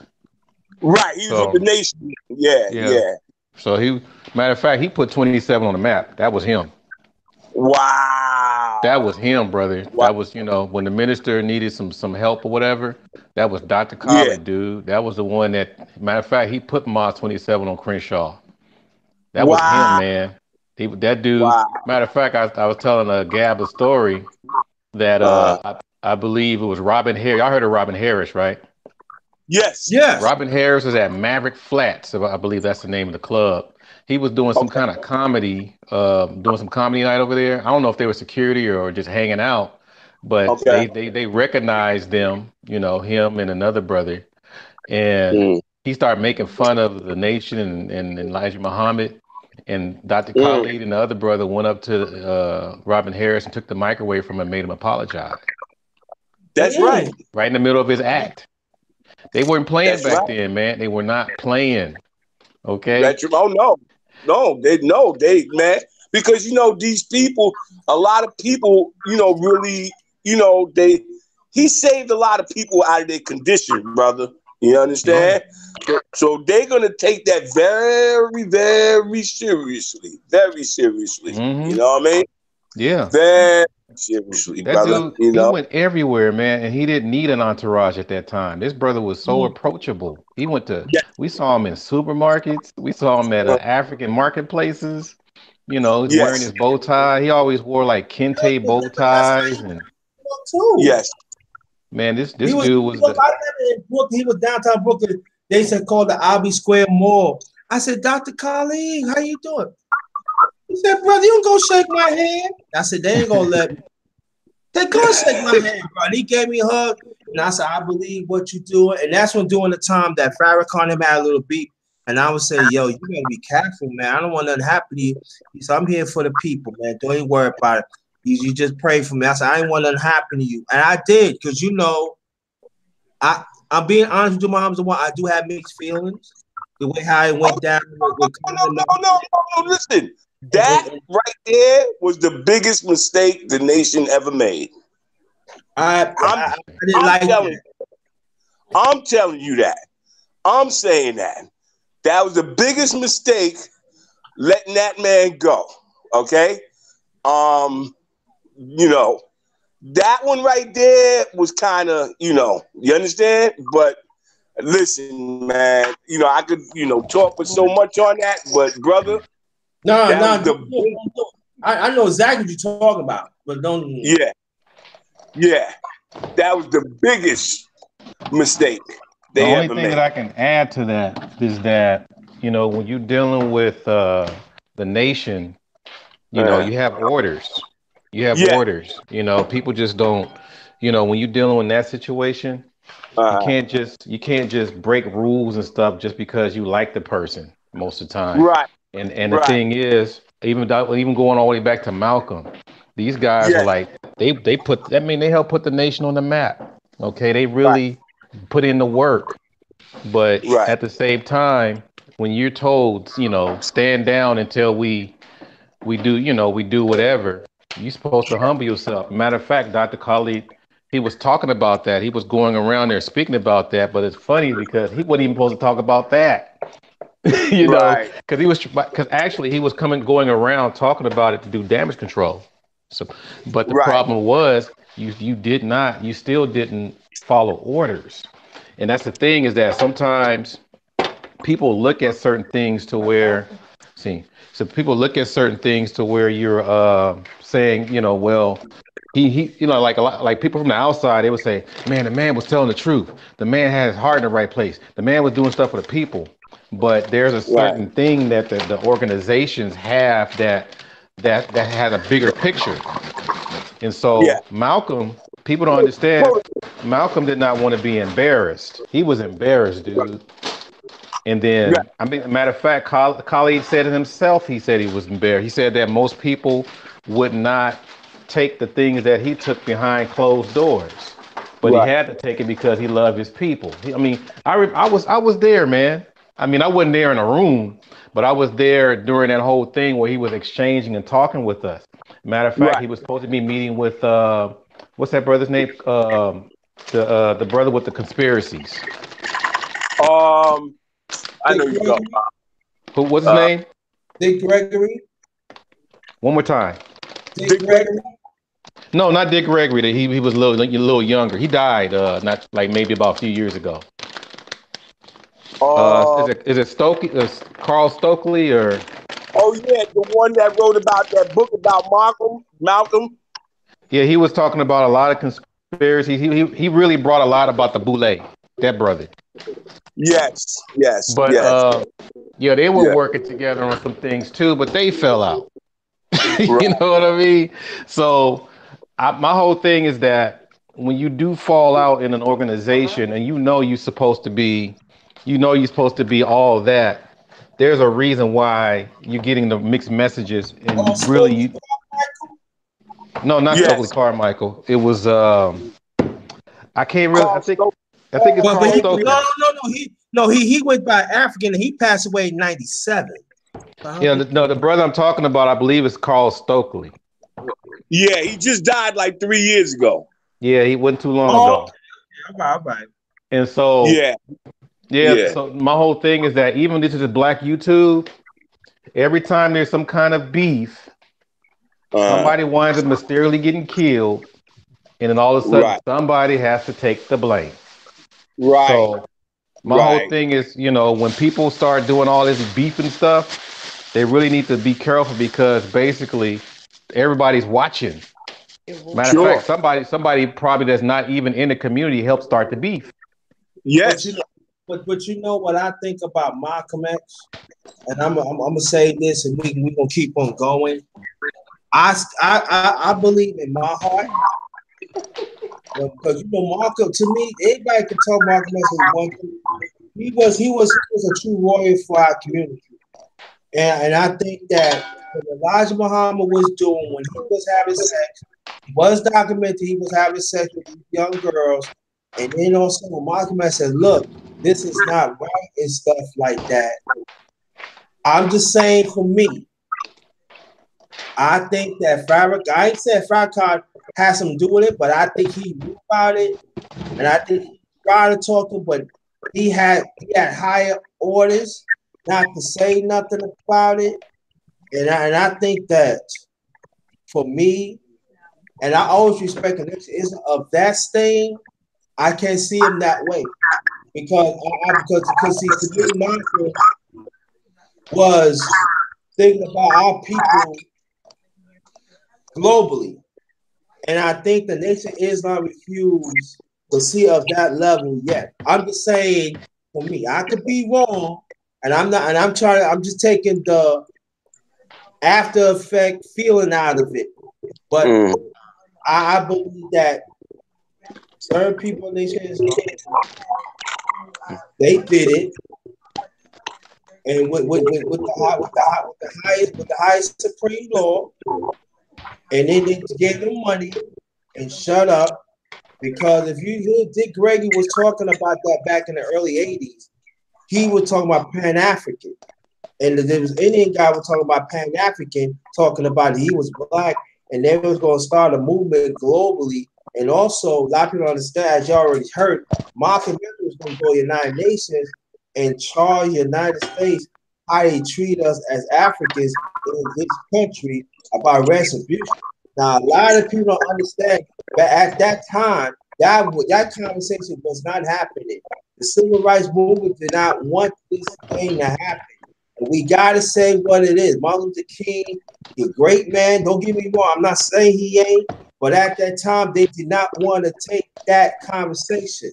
Right. He was with the Nation. Yeah. So matter of fact, he put 27 on the map. That was him. Wow. That was him, brother. Wow. That was, when the minister needed some help or whatever, that was Dr. Colley, dude. That was the one that, matter of fact, he put Mos 27 on Crenshaw. That was him, man. That dude, matter of fact, I was telling Gab a story that I believe it was Robin Harris. Y'all heard of Robin Harris, right? Yes. Robin Harris is at Maverick Flats. I believe that's the name of the club. He was doing some Okay. kind of comedy, doing some comedy night over there. I don't know if they were security or just hanging out, but Okay. they recognized them, you know, him and another brother, and Mm. he started making fun of the nation and Elijah Muhammad. And Dr. Mm. Khalid and the other brother went up to Robin Harris and took the mic away from him and made him apologize That's right. right in the middle of his act. They weren't playing That's back right. then, man. They were not playing. Okay. Retro. Oh no, they man, because these people, a lot of people, really, they he saved a lot of people out of their condition, brother. You Oh yeah. understand? So they're gonna take that very, very seriously, very seriously. You Mm-hmm. know what I mean? Yeah. Very seriously, That brother. dude, he went everywhere, man, and he didn't need an entourage at that time. This brother was so approachable. He went to, Yeah. we saw him in supermarkets, we saw him at African marketplaces. You know, he's wearing Yes. his bow tie. He always wore like kente bow ties, and too. Yes. man, this He this was. dude was the I met in Brooklyn. He was downtown Brooklyn. They said called the Albee Square Mall. I said, Dr. Khalid, how you doing? He said, brother, you can go shake my hand. I said, they ain't gonna let me. They go shake my hand, bro. And he gave me a hug, and I said, I believe what you doing. And that's when during the time that Farrakhan him had a little beat, and I would say, yo, you gotta be careful, man. I don't want nothing to happen to you. He said, I'm here for the people, man. Don't even worry about it. You just pray for me. I said, I ain't want nothing to happen to you, and I did, because I'm being honest with you, Muhammad. I do have mixed feelings. The way how it went down with No. Listen, that right there was the biggest mistake the nation ever made. I I'm, didn't I'm like telling, that. I'm telling you that. I'm saying that. That was the biggest mistake, letting that man go. Okay. You know, that one right there was kind of, you understand? But listen, man, I could, talk for so much on that, but brother, No, that was don't the do it, don't do it. I know exactly what you're talking about, but don't. yeah, that was the biggest mistake The they only ever thing that made. I can add to that is that, you know, when you're dealing with the nation, you know, Uh, you have orders. You have yeah, orders. You know, people just don't, you know, when you're dealing with that situation, uh, you can't just break rules and stuff just because you like the person most of the time. right, And the right, thing is, even going all the way back to Malcolm, these guys were yeah, like they put, I mean, they helped put the nation on the map. Okay, they right, really put in the work. But right, at the same time, when you're told, you know, stand down until we do, you know, we do whatever, you're supposed to humble yourself. Matter of fact, Dr. Khalid, he was talking about that. He was going around there speaking about that. But it's funny because he wasn't even supposed to talk about that, you know, right, because actually he was going around talking about it to do damage control. So, but the right, problem was you still didn't follow orders. And that's the thing, is that sometimes people look at certain things to where, see, so people look at certain things to where you're saying, you know, well, you know, like a lot, like people from the outside, they would say, man, the man was telling the truth. The man had his heart in the right place. The man was doing stuff for the people. But there's a right, certain thing that the organizations have that has a bigger picture. And yeah, so Malcolm, people don't understand. Malcolm did not want to be embarrassed. He was embarrassed, dude. And yeah, then, I mean, matter of fact, Khalid said it himself. He said he was embarrassed. He said that most people would not take the things that he took behind closed doors, but he right, had to take it because he loved his people. I mean, I was there, man. I mean, I wasn't there in a room, but I was there during that whole thing where he was exchanging and talking with us. Matter of fact, right. he was supposed to be meeting with what's that brother's name? The brother with the conspiracies. Um, I Dick know you talking Gregory, Who? What's his about name? Dick Gregory, One more time. Dick Dick Gregory. Gregory. No, not Dick Gregory. He was a little younger. He died not like maybe about a few years ago. Uh, Is it Stokely? Carl Stokely or oh yeah, the one that wrote about that book about Malcolm. yeah? He was talking about a lot of conspiracies. He really brought a lot about the Boule, that brother. Yes, yes, But yes. yeah, they were Yeah. working together on some things too, but they fell out. You Right. know what I mean? So my whole thing is that when you do fall out in an organization and you're supposed to be all that, there's a reason why you're getting the mixed messages and you really Stokely no, not Stokely Yes. Carmichael. It was I can't really Carl Stokes. I think it's but Carl he Stokely. he went by African and he passed away in '97. Yeah, no, the brother I'm talking about, I believe is Carl Stokely. Yeah, he just died like 3 years ago. Yeah, he wasn't too long Oh, ago. okay. All right. And so, Yeah, yeah, yeah. so my whole thing is that even this is Black YouTube, every time there's some kind of beef, Uh, somebody winds up mysteriously getting killed, and then all of a sudden right, somebody has to take the blame. right, So my whole right. thing is, when people start doing all this beef and stuff, they really need to be careful because basically everybody's watching. Matter of fact, Sure. somebody probably that's not even in the community helped start the beef. But Yes. you know what I think about Malcolm X, and I'm gonna say this, and we gonna keep on going. I believe in my heart because Malcolm, to me, anybody can tell Malcolm X was one thing. He was a true warrior for our community, and I think that what Elijah Muhammad was doing when he was having sex, he was documented. He was having sex with these young girls, and then also when Malcolm X said, "Look, this is not right," and stuff like that. I'm just saying for me, I think that I ain't said Farrakhan has something to do with it, but I think he knew about it, and I think he tried to talk to him, but he had higher orders not to say nothing about it, and I think that for me, and I always respect the next is of that staying, I can't see him that way because see to me, Michael was thinking about our people globally. And I think the Nation of Islam refused to see of that level yet. I'm just saying, for me, I could be wrong, and I'm not, and I'm just taking the after effect feeling out of it. But Mm. I believe that certain people in Nation of Islam, they did it, and with the highest supreme law, and then they gave them money and shut up. Because if you hear Dick Gregory was talking about that back in the early 80s, he was talking about Pan African. And there was Indian guy was talking about Pan African, talking about he was black, and they was going to start a movement globally. And also, a lot of people understand, as you already heard, Malcolm X was going to go to the United Nations and charge the United States how they treat us as Africans in this country about retribution. Now, a lot of people don't understand, but at that time, that conversation was not happening. The civil rights movement did not want this thing to happen. And we got to say what it is. Martin Luther King, he's a great man. Don't get me wrong. I'm not saying he ain't. But at that time, they did not want to take that conversation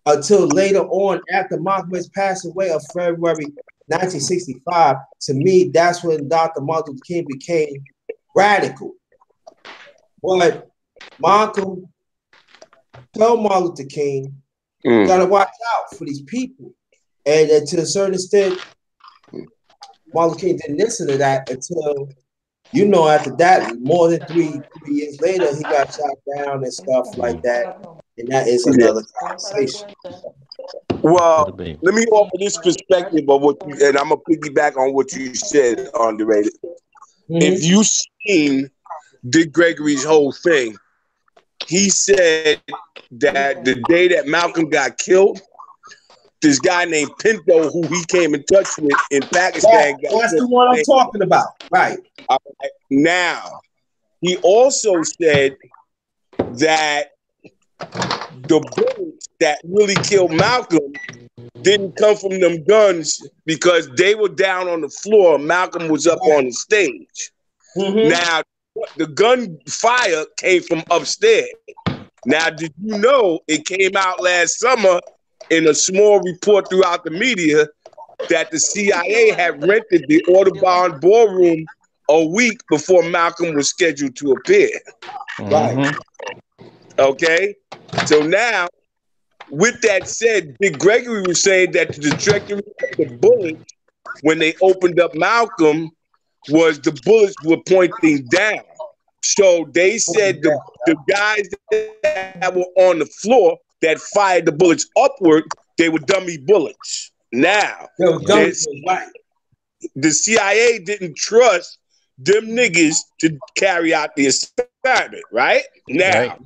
until later on, after Malcolm X passed away of February 1965. To me, that's when Dr. Martin Luther King became radical. But Malcolm told Martin Luther King, you got to watch out for these people. And to a certain extent, Martin Luther King didn't listen to that until, after that, more than three years later, he got shot down and stuff like that. And that is Yeah. another conversation. Well, let me offer this perspective of what you, and I'm gonna piggyback on what you said, Underrated. If you seen Dick Gregory's whole thing, he said that the day that Malcolm got killed, this guy named Pinto, who he came in touch with in Pakistan, That's the one I'm talking about. Right. Now, he also said that the bullets that really killed Malcolm didn't come from them guns because they were down on the floor. Malcolm was up on the stage. Now, the gun fire came from upstairs. Now, did you know it came out last summer in a small report throughout the media that the CIA had rented the Audubon Ballroom a week before Malcolm was scheduled to appear. Right. Okay? So now, with that said, Big Gregory was saying that the trajectory of the bullets when they opened up Malcolm was the bullets were pointing down. So they said the guys that were on the floor that fired the bullets upward, they were dummy bullets. Now, right. the CIA didn't trust them niggas to carry out the assignment, right? Now, Right.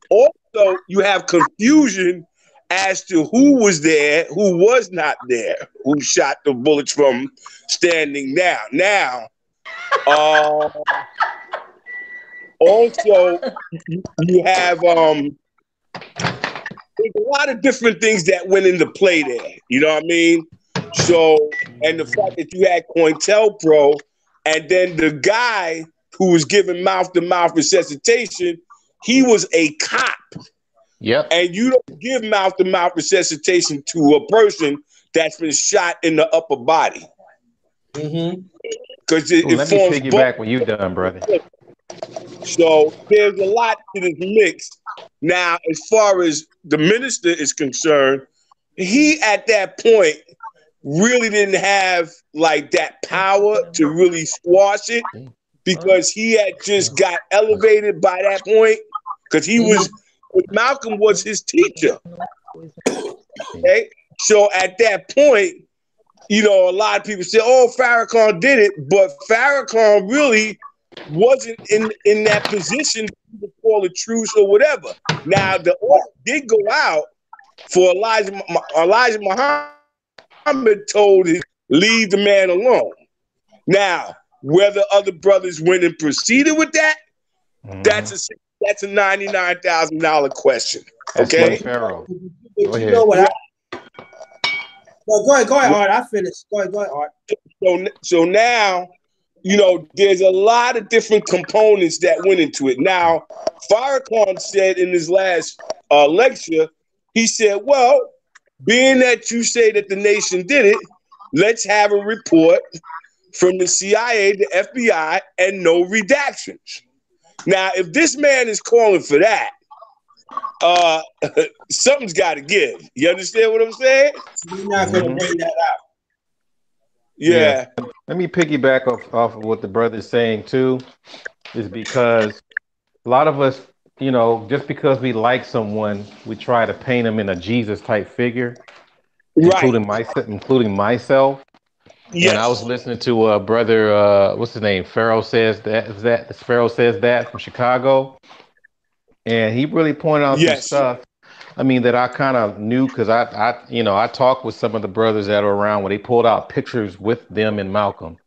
also you have confusion as to who was there, who was not there, who shot the bullets from standing down. Now, uh, also you have there's a lot of different things that went into play there. You know what I mean? So, and the fact that you had COINTELPRO, and then the guy who was giving mouth-to-mouth resuscitation, he was a cop. Yep. And you don't give mouth-to-mouth resuscitation to a person that's been shot in the upper body. Because it Let me forms both. piggyback when you're done, brother. So there's a lot to this mix. Now, as far as the minister is concerned, he at that point really didn't have like that power to really squash it because he had just got elevated by that point because he was Malcolm was his teacher. Okay, so at that point, you know, a lot of people say, "Oh, Farrakhan did it," but Farrakhan really wasn't in that position to call a truce or whatever. Now, the order did go out for Elijah Muhammad told him, leave the man alone. Now, whether other brothers went and proceeded with that, that's a $99,000 question. Okay. That's Pharaoh. But you know what? Go ahead, Art. I finished. Go ahead, Art. So now, you know, there's a lot of different components that went into it. Now, Farrakhan said in his last lecture, he said, well, being that you say that the nation did it, let's have a report from the CIA, the FBI, and no redactions. Now, if this man is calling for that, something's got to give. You understand what I'm saying? We're not going to bring that out. Yeah. Let me piggyback off of what the brother's saying too, is because a lot of us, you know, just because we like someone, we try to paint them in a Jesus type figure, Right. including myself. Yes. And I was listening to a brother, what's his name? Pharaoh says that from Chicago, and he really pointed out some stuff. I mean, that I kind of knew because I talked with some of the brothers that are around when they pulled out pictures with them and Malcolm.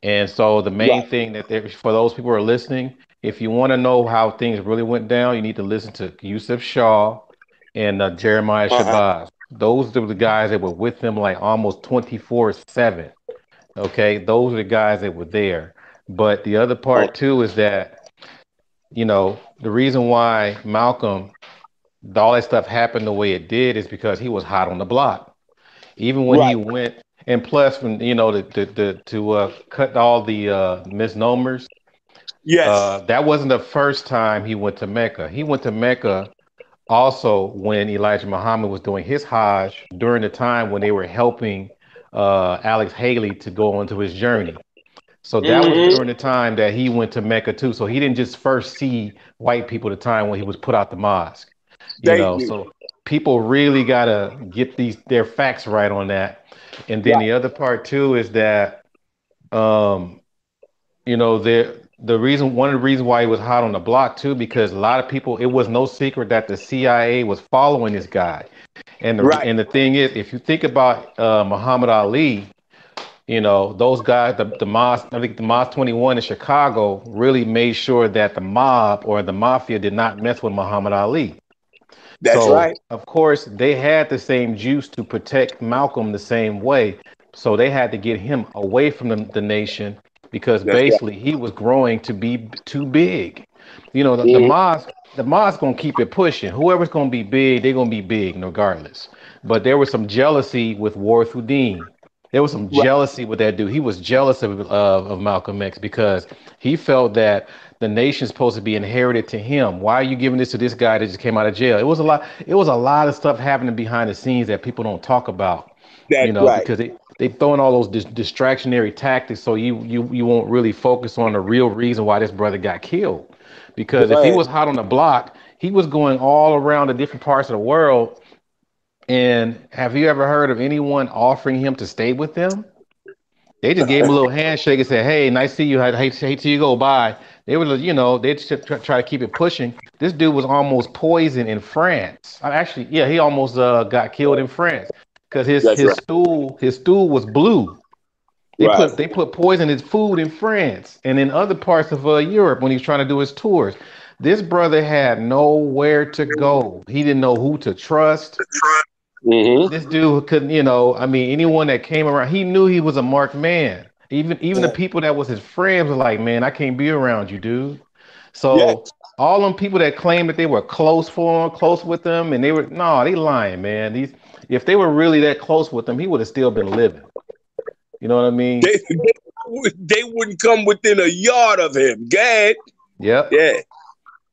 And so the main thing that for those people who are listening, if you want to know how things really went down, you need to listen to Yusuf Shaw and Jeremiah Shabazz. Those are the guys that were with them like almost 24/7. Okay, those are the guys that were there. But the other part too is that, you know, the reason why Malcolm, all that stuff happened the way it did is because he was hot on the block. Even when he went, and plus, when you know, to cut all the misnomers. Yes. That wasn't the first time he went to Mecca. He went to Mecca also when Elijah Muhammad was doing his Hajj during the time when they were helping Alex Haley to go into his journey. So that was during the time that he went to Mecca too. So he didn't just first see white people the time when he was put out the mosque. So people really gotta get their facts right on that. And then the other part too is that you know, one of the reasons why he was hot on the block too, because a lot of people, it was no secret that the CIA was following this guy. And the thing is, if you think about Muhammad Ali, you know, those guys, the Mos, I think the Mos 21 in Chicago really made sure that the mob or the mafia did not mess with Muhammad Ali. So, of course, they had the same juice to protect Malcolm the same way. So they had to get him away from the nation because basically he was growing to be too big. You know, the mosque gonna keep it pushing. Whoever's gonna be big, they're gonna be big regardless. But there was some jealousy with Warith Houdin. There was some Right. jealousy with that dude. He was jealous of Malcolm X because he felt that the nation's supposed to be inherited to him. Why are you giving this to this guy that just came out of jail? It was a lot. It was a lot of stuff happening behind the scenes that people don't talk about. That's right. Because they throwing all those distractionary tactics, so you won't really focus on the real reason why this brother got killed. Because Go if he ahead. was hot on the block, he was going all around the different parts of the world. And have you ever heard of anyone offering him to stay with them? They just gave him a little handshake and said, "Hey, nice to see you. I hate to see you go. Bye." They were, they just try to keep it pushing. This dude was almost poisoned in France. Actually, yeah, he almost got killed in France because his That's his right. stool his stool was blue. They Right. put poison in his food in France and in other parts of Europe when he was trying to do his tours. This brother had nowhere to go. He didn't know who to trust. Mm-hmm. This dude couldn't, I mean, anyone that came around, he knew he was a marked man. Even the people that was his friends were like, man, I can't be around you, dude. Yes. So all them people that claimed that they were close with them, and they lying, man. If they were really that close with him, he would have still been living. You know what I mean? They wouldn't come within a yard of him. Go ahead. Yep. Yeah.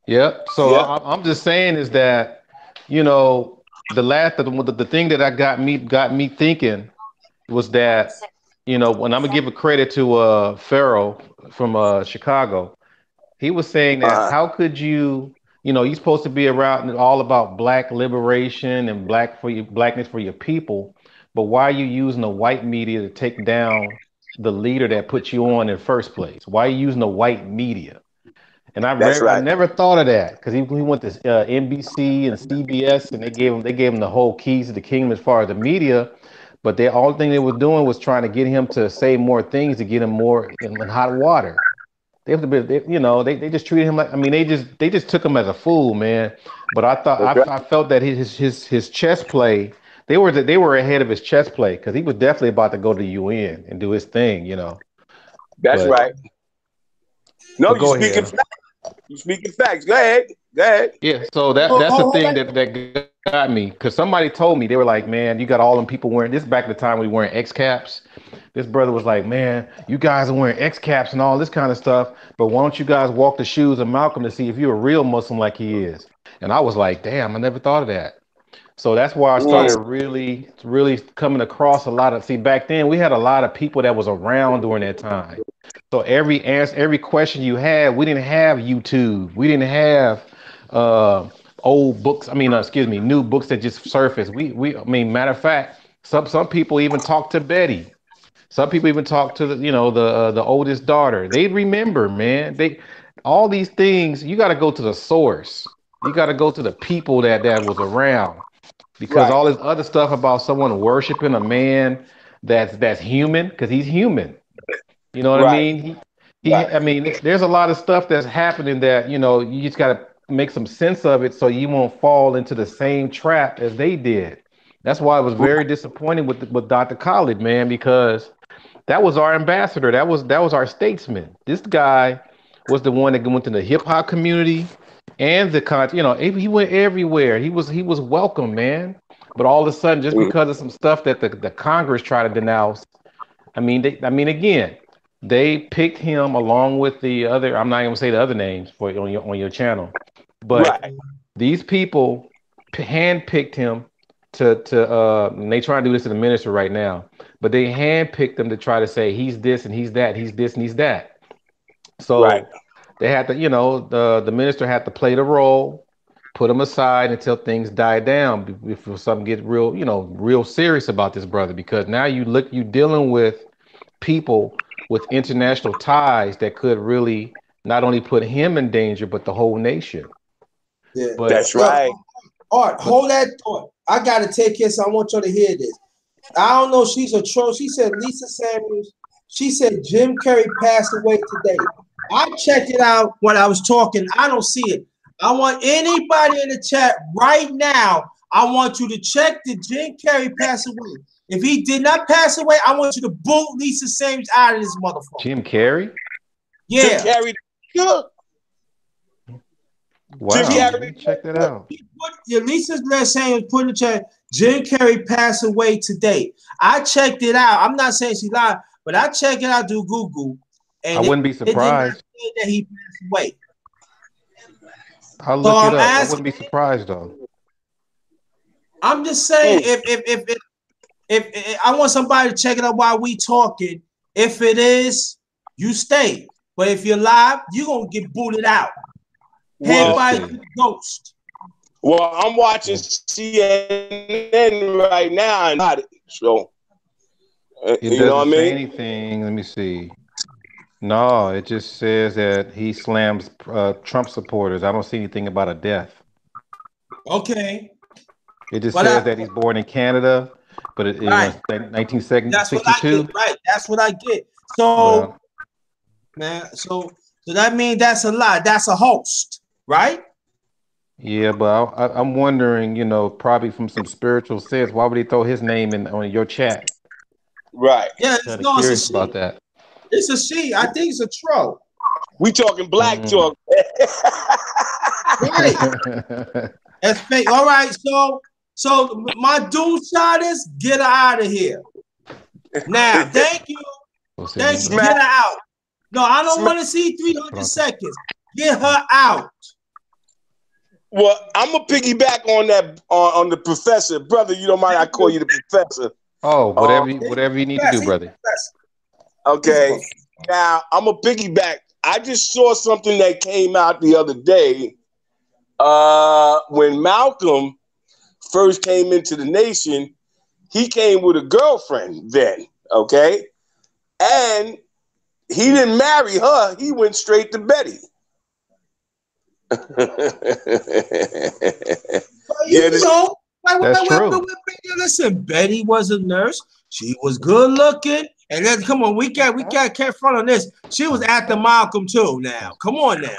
Yep. So Yeah. I'm just saying is that, you know, the thing that got me thinking was that, when I'm gonna give a credit to Pharaoh from Chicago, he was saying that Uh-huh. how could you're supposed to be around all about black liberation and blackness for your people, but why are you using the white media to take down the leader that put you on in the first place? Why are you using the white media? And That's I right. never thought of that because he went to NBC and CBS and they gave him the whole keys to the kingdom as far as the media, but the only thing they were doing was trying to get him to say more things to get him more in hot water. They have to be, they just treated him like, I mean, they just took him as a fool, man. But I thought That's right. I felt that his chess play, they were ahead of his chess play because he was definitely about to go to the UN and do his thing. That's But right. No, but you go speaking ahead. facts. You speaking facts. Go ahead. Go ahead. Yeah, so that's the thing that got me because somebody told me they were like, man, you got all them people wearing this back at the time we wearing X caps. This brother was like, man, you guys are wearing X caps and all this kind of stuff, but why don't you guys walk the shoes of Malcolm to see if you're a real Muslim like he is? And I was like, damn, I never thought of that. So that's why I Mm. started really, really coming across a lot of. See, back then we had a lot of people that was around during that time. So every question you had, we didn't have YouTube. We didn't have uh, old books. I mean, excuse me, new books that just surfaced. I mean, matter of fact, some people even talk to Betty. Some people even talk to the oldest daughter. They remember, man. All these things. You got to go to the source. You got to go to the people that was around because Right. all this other stuff about someone worshiping a man that's human because he's human. You know what I Right. mean? Right. I mean, there's a lot of stuff that's happening that, you just got to make some sense of it so you won't fall into the same trap as they did. That's why I was very disappointed with Dr. Khalid, man, because that was our ambassador. That was our statesman. This guy was the one that went to the hip hop community and he went everywhere. He was welcome, man. But all of a sudden, just Mhm. because of some stuff that the Congress tried to denounce, again, they picked him along with the other. I'm not even gonna say the other names for on your channel, but Right. these people handpicked him and they try to do this to the minister right now, but they handpicked him to try to say he's this and he's that, he's this and he's that. Right. So they had to, the minister had to play the role, put him aside until things die down before something get real, real serious about this brother. Because now you dealing with people with international ties that could really not only put him in danger but the whole nation. Yeah. But That's Yo, right. Art, but hold that thought. I gotta take this. I want y'all to hear this. I don't know. She's a troll. She said Lisa Samuels. She said Jim Carrey passed away today. I checked it out when I was talking. I don't see it. I want anybody in the chat right now. I want you to check the Jim Carrey pass away. If he did not pass away, I want you to boot Lisa Samuels out of this motherfucker. Jim Carrey? Jim Yeah. Carrey. Good. Jim Wow, let Carrey. me check that out. Your Lisa's last saying was put in the chat. Jim Carrey passed away today. I checked it out. I'm not saying she lied, but I checked it out through Google, I and wouldn't be it did not surprised. say that he passed away. I'll So look it I'm up. I asking. wouldn't be surprised though. I'm just saying, if I want somebody to check it out while we talking, if it is, you stay. But if you're live, you're gonna get booted out. Let's Well, Everybody see. ghost. well, I'm watching It, CNN right now and not it. So it you know doesn't what I say mean? anything. Let me see. No, it just says that he slams Trump supporters. I don't see anything about a death. Okay. It just But says that he's born in Canada, but it right. was That's what I get. 1962. Right. That's what I get. So, Well, man, so that means that's a lie. That's a host, right? yeah, but I'm wondering, probably from some spiritual sense, why would he throw his name in on your chat? Right. Yeah, Kind of no, it's a curious about she. that. It's a she. I think it's a troll. We talking black Mm. talk. Right. That's fake. All right. So my dude shot is get her out of here. Now, thank you. What's his Thank you. number? Smack, Get her out. No, I don't smack. want to see Hold 300 on. seconds. Get her out. Well, I'm gonna piggyback on that on the professor, brother. You don't mind? I Thank call you. you the professor. Oh, Um, whatever you need to do, He's a brother. professor. He's a okay. professor. Now I'm gonna piggyback. I just saw something that came out the other day. When Malcolm first came into the nation, he came with a girlfriend then, okay? And he didn't marry her, he went straight to Betty. Well, Yeah, you know, That's true. listen. Betty was a nurse. She was good looking. And then come on, can't front on this. She was after Malcolm too. Now, come on now.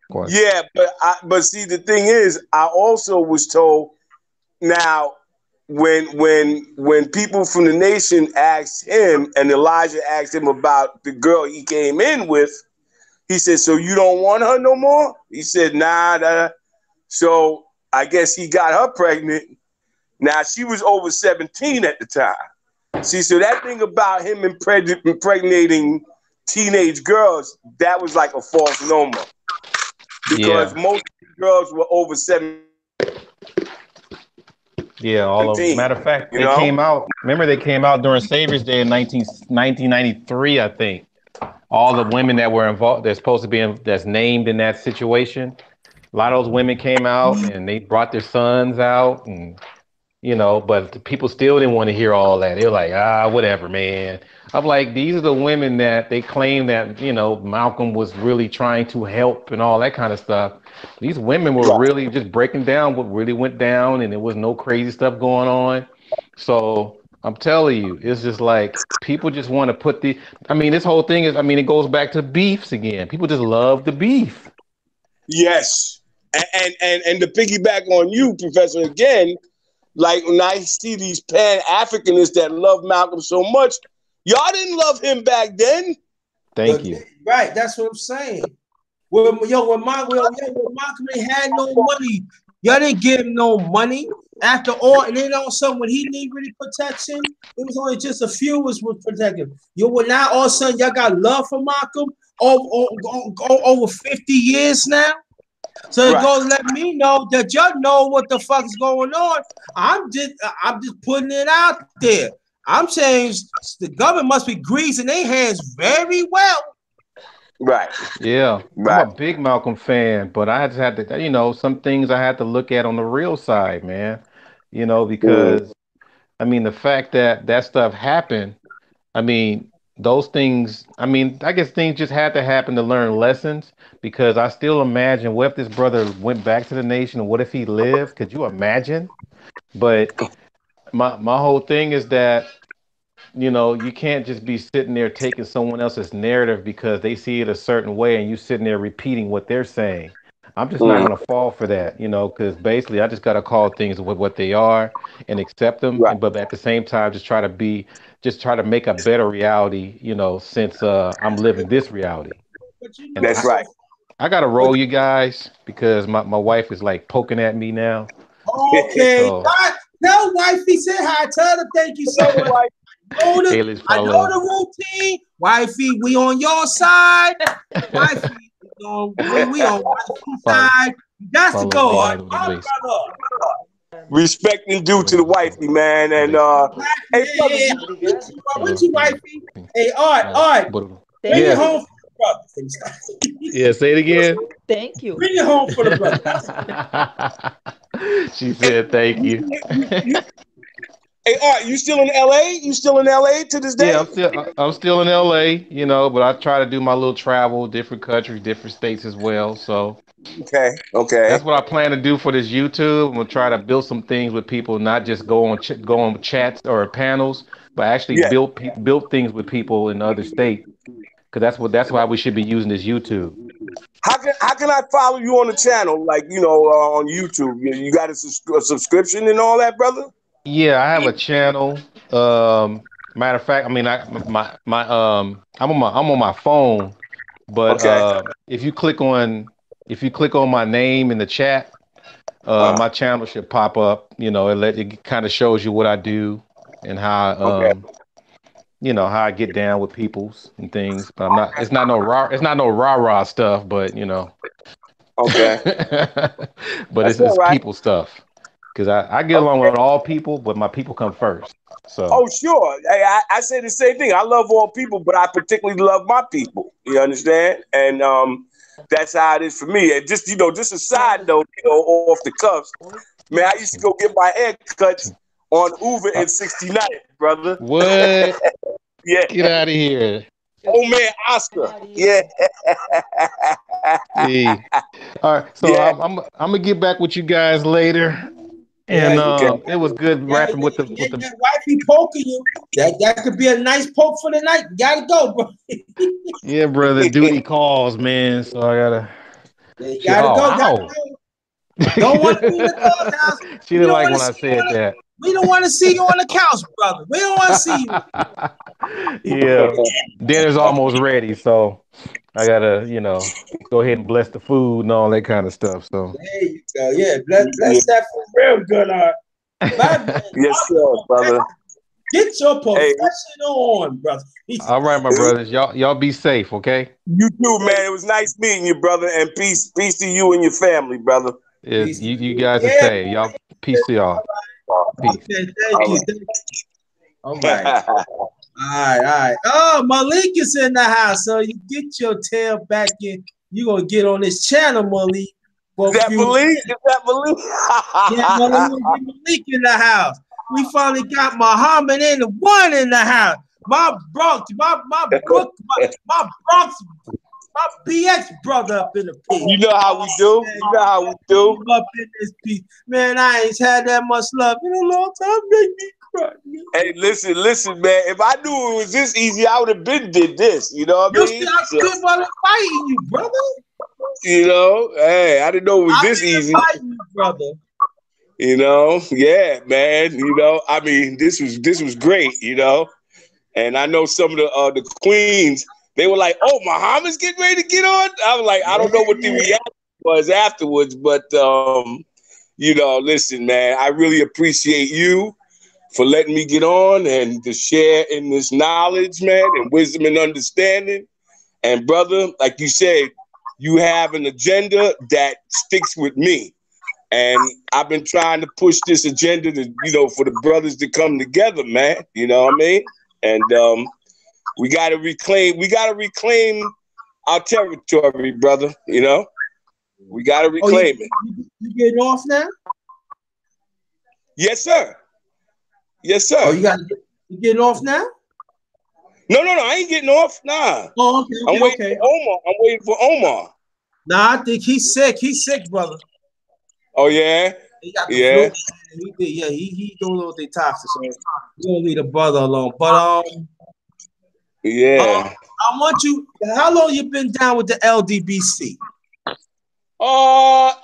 What? yeah, but see the thing is, I also was told now when people from the nation asked him and Elijah asked him about the girl he came in with, he said, "So you don't want her no more?" He said, "Nah." So I guess he got her pregnant. Now she was over 17 at the time. See, so that thing about him impregnating teenage girls, that was like a false normal because Yeah. most girls were over 17. Yeah, all of them. Matter of fact, You they know? came out. Remember, they came out during Savior's Day in 1993, I think. All the women that were involved, they're supposed to be that's named in that situation. A lot of those women came out and they brought their sons out, and but the people still didn't want to hear all that. They were like, whatever, man. I'm like, these are the women that they claim that, Malcolm was really trying to help and all that kind of stuff. These women were Right. really just breaking down what really went down, and there was no crazy stuff going on. So I'm telling you, it's just like people just want to this whole thing is, it goes back to beefs again. People just love the beef. Yes. And to piggyback on you, Professor, again, like when I see these Pan Africanists that love Malcolm so much, y'all didn't love him back then. Thank you. Right, that's what I'm saying. When Malcolm ain't had no money, y'all didn't give him no money. After all, and then also when he needed really protection, it was only just a few was protecting. Now all of a sudden y'all got love for Malcolm over 50 years now. So it Right. goes let me know that y'all know what the fuck is going on. I'm just putting it out there. I'm saying the government must be greasing their hands very well. Right. Yeah, I'm a Right. big Malcolm fan, but I just had to, some things I had to look at on the real side, man. Mm. Because the fact that that stuff happened, I mean, those things, I guess things just had to happen to learn lessons because I still imagine what if this brother went back to the nation and what if he lived? Could you imagine? But my whole thing is that you can't just be sitting there taking someone else's narrative because they see it a certain way and you sitting there repeating what they're saying. I'm just not Mm. going to fall for that, because basically I just got to call things what they are and accept them. Right. But at the same time, just try to make a better reality, since I'm living this reality. But And That's right. I gotta roll you guys because my wife is like poking at me now. Okay. So Tell wifey, say hi. Tell her thank you so much. I know the routine. Wifey, we on your side. Wifey, we on wifey's side. You got to go. Brother. Respect and due to the wifey, man. And hey, yeah. With you, wifey. Hey, all right. Bring it home for the brother. Yeah, say it again. Thank you. Bring it home for the brother. She said thank you. Hey, Art, you still in LA? You still in LA to this day? Yeah, I'm still in LA, you know, but I try to do my little travel, different countries, different states as well. So okay. that's what I plan to do for this YouTube. I'm gonna try to build some things with people, not just go on chats or panels, but actually build things with people in other states. Because that's why we should be using this YouTube. How can I follow you on the channel? Like, on YouTube, you got a subscription and all that, brother? Yeah, I have a channel. Matter of fact, I mean, I'm on my phone, but if you click on my name in the chat, my channel should pop up. You know, it kind of shows you what I do and how how I get down with peoples and things. But it's not no rah stuff, but Okay. but it's people stuff. Because I get along with all people, but my people come first. So. Oh, sure. Hey, I say the same thing. I love all people, but I particularly love my people. You understand? And that's how it is for me. And just a side note, off the cuffs, man, I used to go get my hair cut on Uber in 69, brother. What? Yeah. Get out of here. Oh man, Oscar. Yeah. Hey. All right. So I'm gonna get back with you guys later. And it was good rapping with the wifey poking you. That could be a nice poke for the night. Gotta go, bro. Yeah, brother. Duty calls, man. So I gotta. You gotta go. Don't want to be in the doghouse. She didn't like when I said that. We don't want to see you on the couch, brother. We don't want to see you. Yeah. Dinner's almost ready, so I gotta, go ahead and bless the food and all that kind of stuff. So there you go. Yeah, bless that food real good, yes, sir, brother. Get your professional on, brother. All right, my brothers. Y'all be safe, okay? You too, man. It was nice meeting you, brother, and peace to you and your family, brother. Yeah, you guys are safe. Y'all, peace to y'all. Peace. Okay, thank you. All right. All right. Oh, Malik is in the house, so you get your tail back in. You gonna get on this channel, Malik. Is that Malik? Yeah, Malik in the house. We finally got Muhammad in the one in the house. My Bronx, my Bronx, my BX brother up in the piece. You know how we do. Up in this piece. Man, I ain't had that much love in a long time. Make me cry. Hey, listen, man. If I knew it was this easy, I would have been did this. You know what I mean? I'm still about to fighting you, brother. Hey, I didn't know it was this easy. Fighting you, brother. Yeah, man. I mean, this was great. And I know some of the queens. They were like, "Oh, Muhammad's getting ready to get on." I was like, I don't know what the reaction was afterwards, but listen, man, I really appreciate you for letting me get on and to share in this knowledge, man, and wisdom and understanding. And brother, like you said, you have an agenda that sticks with me. And I've been trying to push this agenda to, for the brothers to come together, man. You know what I mean? And we gotta reclaim our territory, brother. We gotta reclaim it. You getting off now? Yes, sir. Yes, sir. Oh, you getting off now? No, I ain't getting off. Nah. Oh, okay. I'm waiting for Omar. I'm waiting for Omar. Nah, I think he's sick. He's sick, brother. Oh yeah. He got the flu. He doing what they toxic. So we gonna leave the brother alone. But yeah. I want you. How long you been down with the LDBC?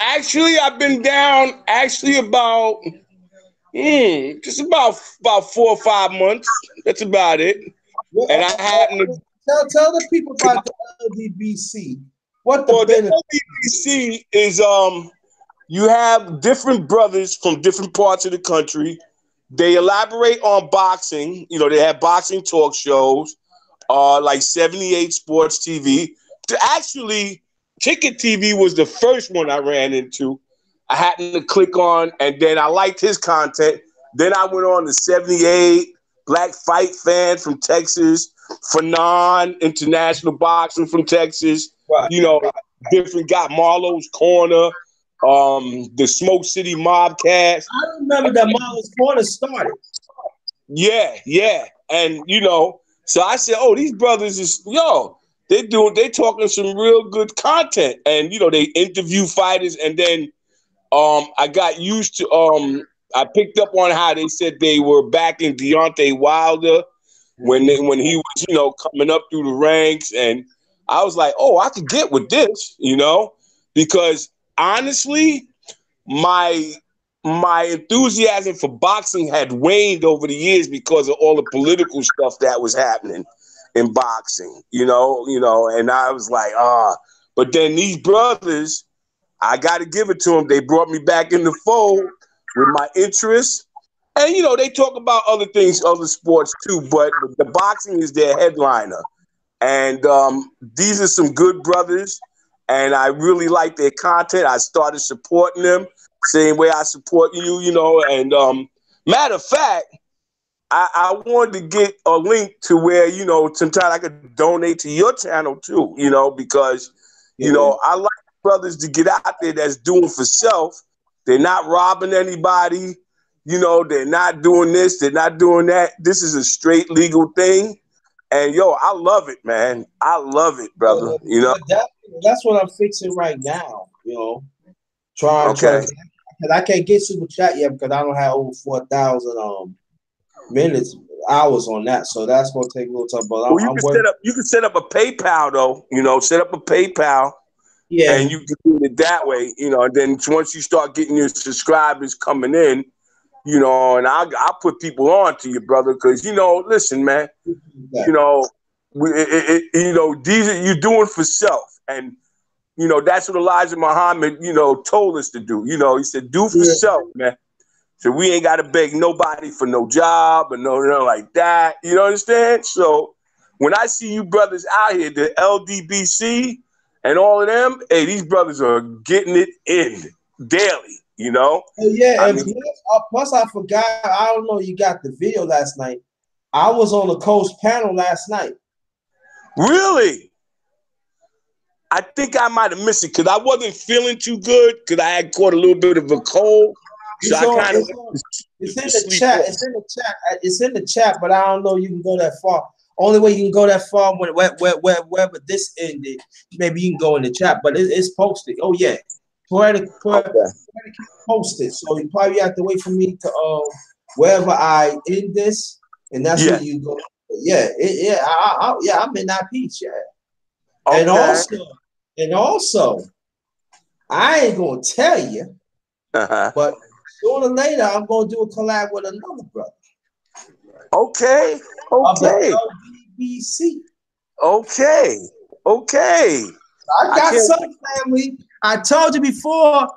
Actually, I've been down about just about 4 or 5 months. That's about it. Well, and I hadn't tell the people about the LDBC. What the Well, the benefit? LDBC is you have different brothers from different parts of the country. They elaborate on boxing. You know, they have boxing talk shows, like 78 Sports TV. Actually, Ticket TV was the first one I ran into. I happened to click on, and then I liked his content. Then I went on to 78, Black Fight Fan from Texas, Fanon International Boxing from Texas. Right. You know, different got Marlowe's Corner, the Smoke City Mobcast. I remember that Marlon's Corner started. Yeah. And you know, so I said, oh, these brothers is they talking some real good content. And you know, they interview fighters, and then I got used to I picked up on how they said they were backing Deontay Wilder when he was, you know, coming up through the ranks, and I was like, oh, I could get with this, you know, because honestly, my enthusiasm for boxing had waned over the years because of all the political stuff that was happening in boxing, you know, and I was like, but then these brothers, I got to give it to them. They brought me back in the fold with my interests. And, you know, they talk about other things, other sports too, but the boxing is their headliner. And these are some good brothers, and I really like their content. I started supporting them, same way I support you, you know. And matter of fact, I wanted to get a link to where, you know, sometimes I could donate to your channel too, you know, because, you know, I like brothers to get out there that's doing for self. They're not robbing anybody. You know, they're not doing this. They're not doing that. This is a straight legal thing. And, I love it, man. I love it, brother. You know? That's what I'm fixing right now, you know. Trying, Okay. because I can't get super chat yet because I don't have over 4,000 minutes, hours on that. So that's going to take a little time. But you can set up a PayPal, though. You know, set up a PayPal. Yeah. And you can do it that way, you know. And then once you start getting your subscribers coming in, you know, and I'll put people on to you, brother, because, you know, listen, man, you know, these are you doing for self. And, you know, that's what Elijah Muhammad, you know, told us to do. You know, he said, do for self, man. So we ain't got to beg nobody for no job or no like that. You know, understand? So when I see you brothers out here, the LDBC and all of them, hey, these brothers are getting it in daily, you know? Oh, yeah, plus I forgot, I don't know, you got the video last night. I was on the coach panel last night. Really? I think I might have missed it because I wasn't feeling too good because I had caught a little bit of a cold. So it's in the chat. It's in the chat, but I don't know you can go that far. Only way you can go that far wherever this ended, maybe you can go in the chat, but it's posted. Oh yeah. Poetic posted. So you probably have to wait for me to wherever I end this, and that's where you go. Yeah, I'm in that piece, yeah. Okay. And also, I ain't gonna tell you, but sooner or later I'm gonna do a collab with another brother. Okay. Of the LDBC. Okay. I got some family. I told you before.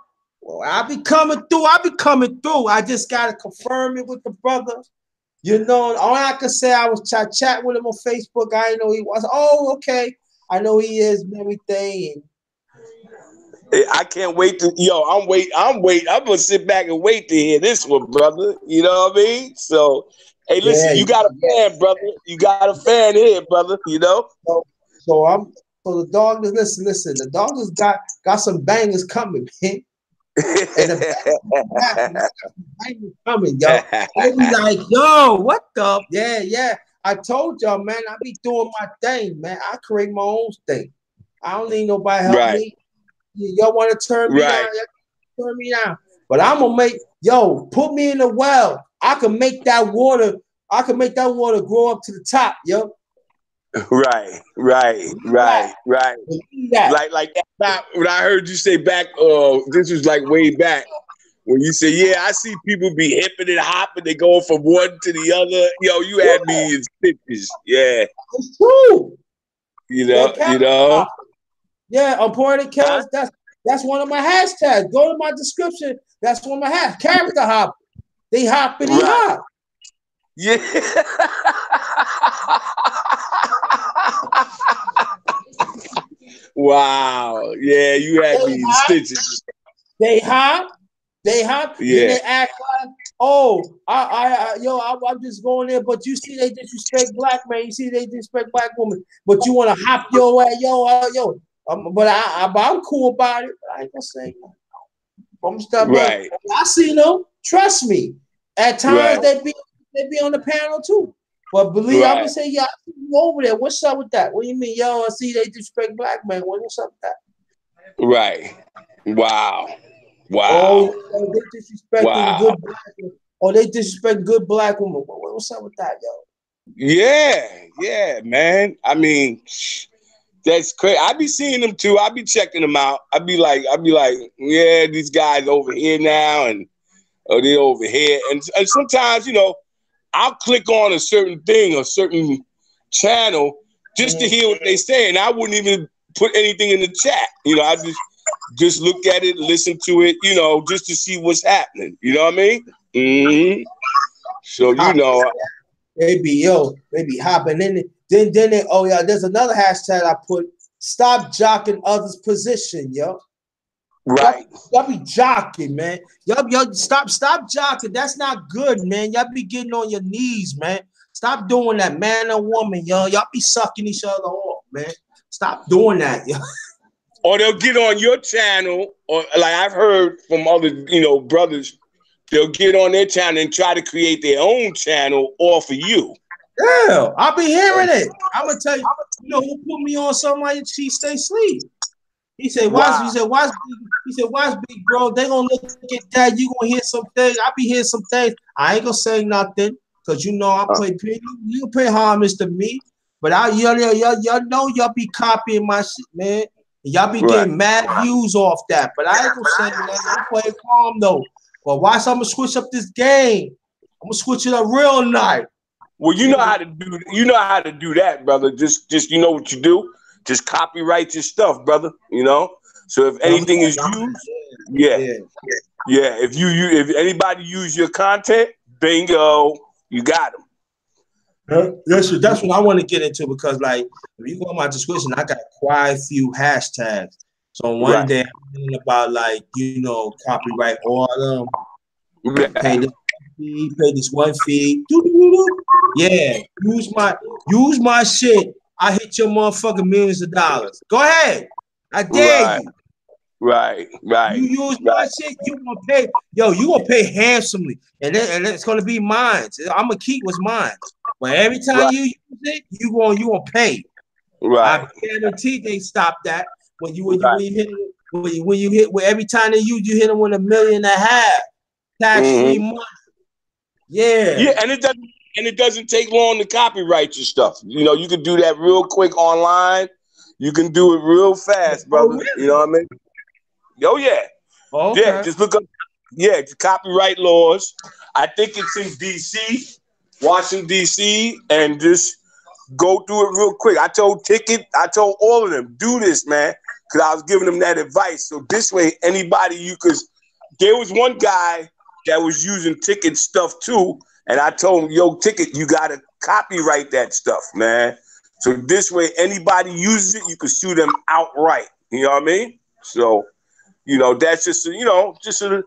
Well, I'll be coming through. I just gotta confirm it with the brother. You know, all I could say, I was chat with him on Facebook. I didn't know he was. Oh, okay. I know he is and everything. I can't wait to I'm gonna sit back and wait to hear this one, brother. You know what I mean? So hey, listen, you got a fan, brother. You got a fan here, brother, you know? So the dog is listen, the dog has got some bangers coming, man. And the bangers coming, yo. They be like, yo, what the? Yeah. I told y'all, man, I be doing my thing, man. I create my own thing. I don't need nobody help me. Y'all want to turn me down? Turn me down. But I'm gonna put me in the well. I can make that water grow up to the top, yo. Right. Like that. When I heard you say back, this was like way back when you say, "Yeah, I see people be hipping and hopping, they going from one to the other." Yo, you had me in stitches. Yeah, it's true. You know. Yeah, imported chaos. That's one of my hashtags. Go to my description. That's one of my hashtags. Character hop. They hoppity hop. Yeah. Wow. Yeah, you had me in stitches. They hop. Yeah. Then they act like, oh, I'm just going there, but you see they disrespect black man. You see they disrespect black woman, but you want to hop your way, yo. But I'm cool about it. I ain't gonna say I'm stuff, but Right. I see them. Trust me. At times they be on the panel too. But believe I'm gonna say, yeah, I see you over there. What's up with that? What do you mean, yo? I see they disrespect black man. What's up with that? Right. Wow. Oh, Wow. they disrespecting Wow. good black women. Oh, they disrespect good black women. What's up with that, yo? Yeah, man. I mean, that's crazy. I be seeing them too. I be checking them out. I be like, yeah, these guys over here now, and they over here. And sometimes, I'll click on a certain thing, a certain channel, just to hear what they say, and I wouldn't even put anything in the chat. I just look at it, listen to it, just to see what's happening. You know what I mean? Mm-hmm. So they be hopping in it. Then they, oh yeah, there's another hashtag I put. Stop jocking others' position, yo. Right. Y'all be jocking, man. Y'all stop jocking. That's not good, man. Y'all be getting on your knees, man. Stop doing that, man or woman, yo. Y'all be sucking each other off, man. Stop doing that, yo. Or they'll get on your channel, or like I've heard from other, brothers, they'll get on their channel and try to create their own channel off of you. Yeah, I'll be hearing it. I'm gonna tell you, who put me on something like she stay asleep. He said, watch big bro. They gonna look at that. You gonna hear some things. I be hearing some things. I ain't gonna say nothing because I play pretty. You pay homage to me, but y'all know y'all be copying my shit, man. Y'all be getting mad views off that. But I ain't gonna say nothing. I'm playing calm though. But watch, I'm gonna switch up this game. I'm gonna switch it up real nice. Well, you know how to do that, brother. Just you know what you do. Just copyright your stuff, brother. So if anything is used, if anybody use your content, bingo, you got them. That's what I want to get into because, like, if you go on my description, I got quite a few hashtags. So one day I'm thinking about, like, copyright all of them. Pay this one fee. Yeah, use my shit. I hit your motherfucking millions of dollars. Go ahead. I dare you. Right. You use my shit, you gonna pay. Yo, you gonna pay handsomely, and it's gonna be mine. I'm gonna keep what's mine. But every time you use it, you gonna pay. Right. I guarantee they stop that when you hit every time they use, you hit them with $1.5 million tax-free money. Yeah, and it doesn't take long to copyright your stuff. You can do that real quick online. You can do it real fast, brother. Oh, really? You know what I mean? Oh yeah. Okay. Yeah, just look up. Yeah, copyright laws. I think it's in DC, Washington DC, and just go through it real quick. I told all of them, do this, man, because I was giving them that advice. So this way, there was one guy that was using Ticket stuff too, and I told him, yo, Ticket, you gotta copyright that stuff, man. So this way, anybody uses it, you can sue them outright. You know what I mean? So, that's just just a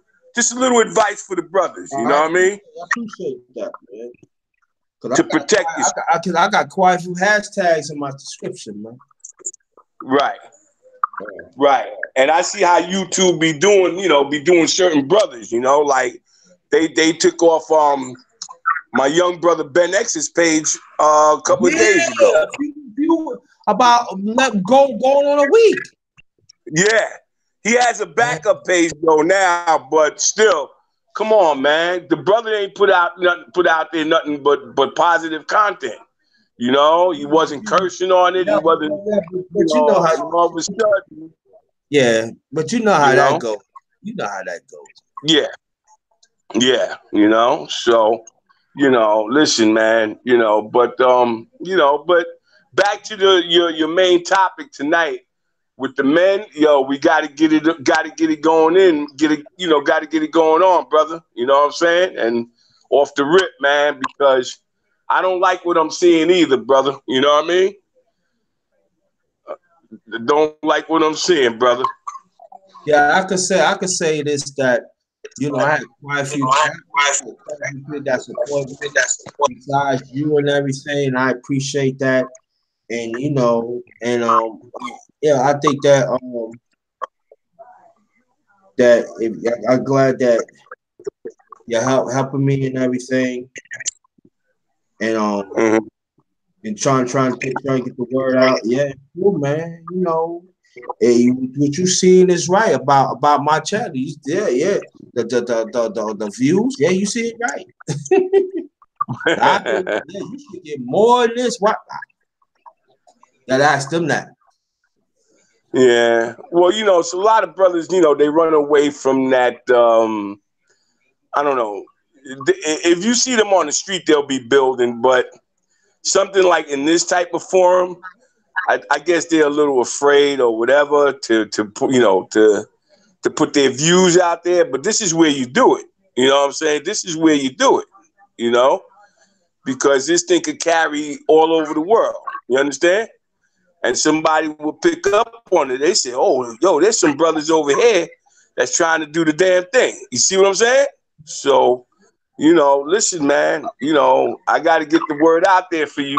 little advice for the brothers. You know what I mean? I appreciate that, man. To protect yourself. I got quite a few hashtags in my description, man. Right. And I see how YouTube be doing certain brothers, like they took off my young brother Ben X's page a couple of days ago. About going on a week. Yeah. He has a backup page though now, but still, come on, man. The brother ain't put out there nothing but positive content. He wasn't cursing on it. He wasn't. But you know how all of a sudden. Yeah, but you know how that goes. You know how that goes. Yeah. So, listen, man. But back to your main topic tonight. with the men, yo, we got to get it going in, got to get it going on, brother. You know what I'm saying? And off the rip, man, because I don't like what I'm seeing either, brother. You know what I mean? Don't like what I'm seeing, brother. Yeah, I could say this, that I had quite a few people that support me besides you and everything, and I appreciate that. And yeah, I think that I'm glad that you're helping me and everything, and Mm-hmm. and trying to get the word out. Yeah, cool, man. Hey, what you seeing is right about my channel. Yeah. The views. Yeah, you see it right. You should get more of this. What? Gotta ask them that. Yeah. Well, it's a lot of brothers, they run away from that. I don't know. If you see them on the street, they'll be building, but something like in this type of forum, I guess they're a little afraid or whatever to put their views out there. But this is where you do it. You know what I'm saying? This is where you do it, because this thing could carry all over the world. You understand? And somebody will pick up on it. They say, oh, yo, there's some brothers over here that's trying to do the damn thing. You see what I'm saying? So, listen, man, I got to get the word out there for you.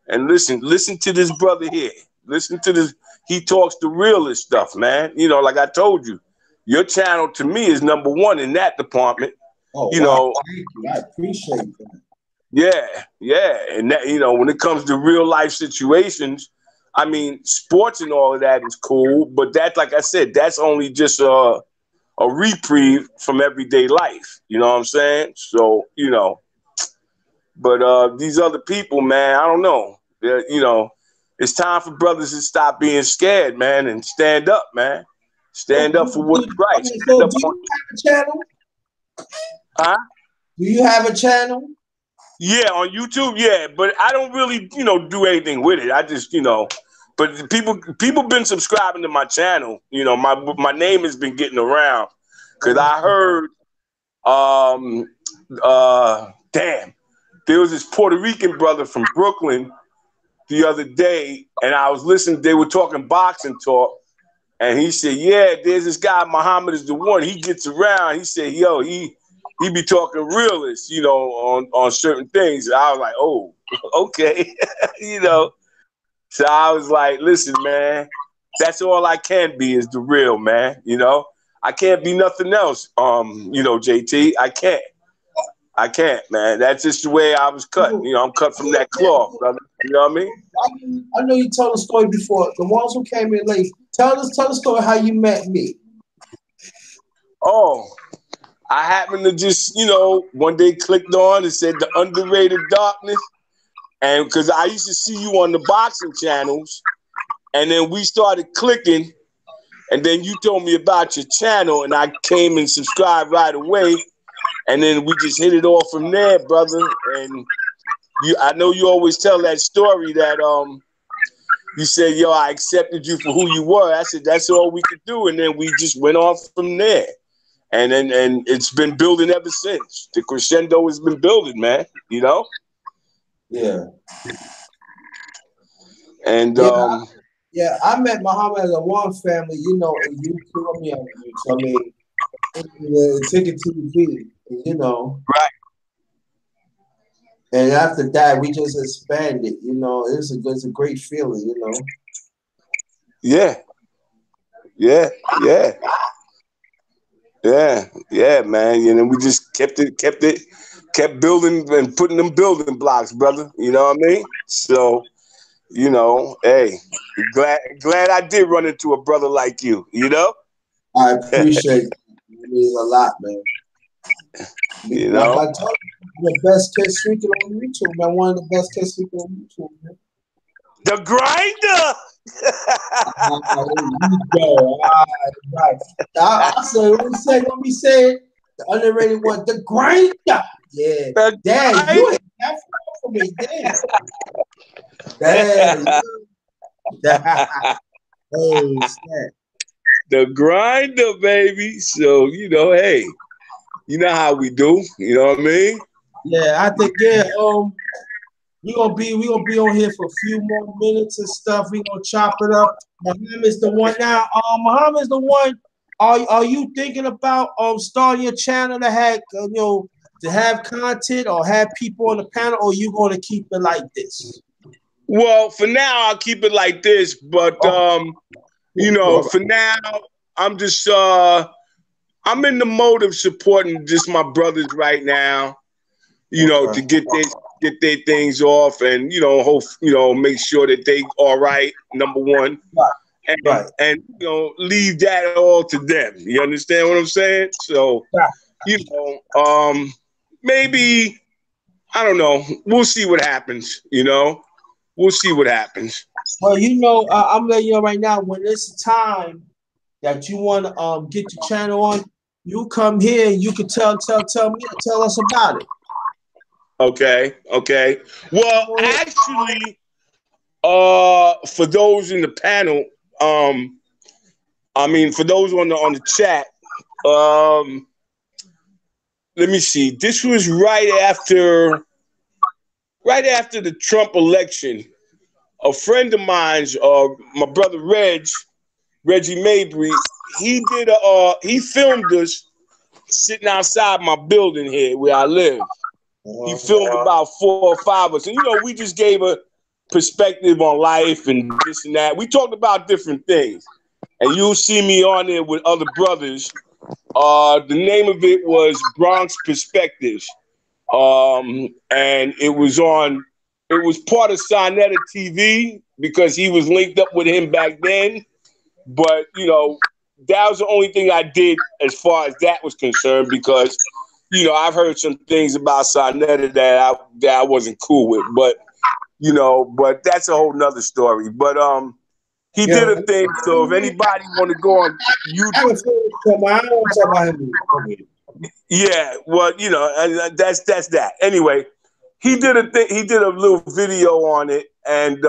And listen to this brother here. Listen to this. He talks the realest stuff, man. Like I told you, your channel to me is number one in that department. Oh, wow. Thank you. I appreciate that. Yeah. And that, when it comes to real life situations, I mean, sports and all of that is cool, but that, like I said, that's only just a reprieve from everyday life. You know what I'm saying? So, but these other people, man, I don't know. It's time for brothers to stop being scared, man, and stand up, man. Stand up for what's right. So, do you have a channel? Huh? Do you have a channel? Yeah, on YouTube, yeah, but I don't really, do anything with it. I just, but people been subscribing to my channel. My name has been getting around because I heard, damn, there was this Puerto Rican brother from Brooklyn the other day, and I was listening. They were talking boxing talk, and he said, "Yeah, there's this guy Muhammad is the one. He gets around." He said, "Yo, he be talking realist, on certain things." And I was like, "Oh, okay," So I was like, "Listen, man, that's all I can be is the real, man. I can't be nothing else. JT, I can't, man. That's just the way I was cut. I'm cut from that cloth, brother. You know what I mean?" I know you told a story before. The ones who came in late, tell the story how you met me. Oh, I happened to just, one day clicked on and said the Underrated Darkness. And because I used to see you on the boxing channels, and then we started clicking, and then you told me about your channel, and I came and subscribed right away. And then we just hit it off from there, brother. And I know you always tell that story that you said, "Yo, I accepted you for who you were." I said, "That's all we could do," and then we just went on from there. And it's been building ever since. The crescendo has been building, man. Yeah. And I met Muhammad as a one family, in YouTube. I mean, on YouTube. I mean, Ticket TV, right. And after that, we just expanded. It's a great feeling. Yeah, man. We just kept building and putting them building blocks, brother. You know what I mean? So, hey, glad I did run into a brother like you. I appreciate it. It means a lot, man. Like I told you, the best kid speaking on YouTube, man. One of the best kids speaking on YouTube, man. The grinder. Right. I say, let me say it. The underrated one, the grinder. Yeah. Dad, you ain't that far from me. Damn. Oh, snap. The grinder, baby. So, hey, you know how we do. You know what I mean? Yeah, I think we gonna be on here for a few more minutes and stuff. We gonna chop it up. Muhammad's the one now. Muhammad's the one. Are you thinking about starting your channel to have to have content or have people on the panel, or you gonna keep it like this? Well, for now, I'll keep it like this. But for now, I'm just I'm in the mode of supporting just my brothers right now. To get their things off, and hope make sure that they all right. Number one, and leave that all to them. You understand what I'm saying? So maybe I don't know. We'll see what happens. We'll see what happens. Well, I'm letting you know right now. When it's time that you want to get your channel on, you come here and you can tell us about it. Okay. Well, actually, for those in the panel, for those on the chat, let me see. This was right after the Trump election. A friend of mine's, my brother Reggie Mabry, he filmed us sitting outside my building here where I live. He filmed about 4 or 5 of us. And, we just gave a perspective on life and this and that. We talked about different things. And you'll see me on there with other brothers. The name of it was Bronx Perspectives. And it was part of Sonetta TV because he was linked up with him back then. But, that was the only thing I did as far as that was concerned because I've heard some things about Sonetta that I wasn't cool with, but but that's a whole nother story. But he did a thing. So if anybody want to go on YouTube, yeah, well, and that's that. Anyway, he did a thing. He did a little video on it, and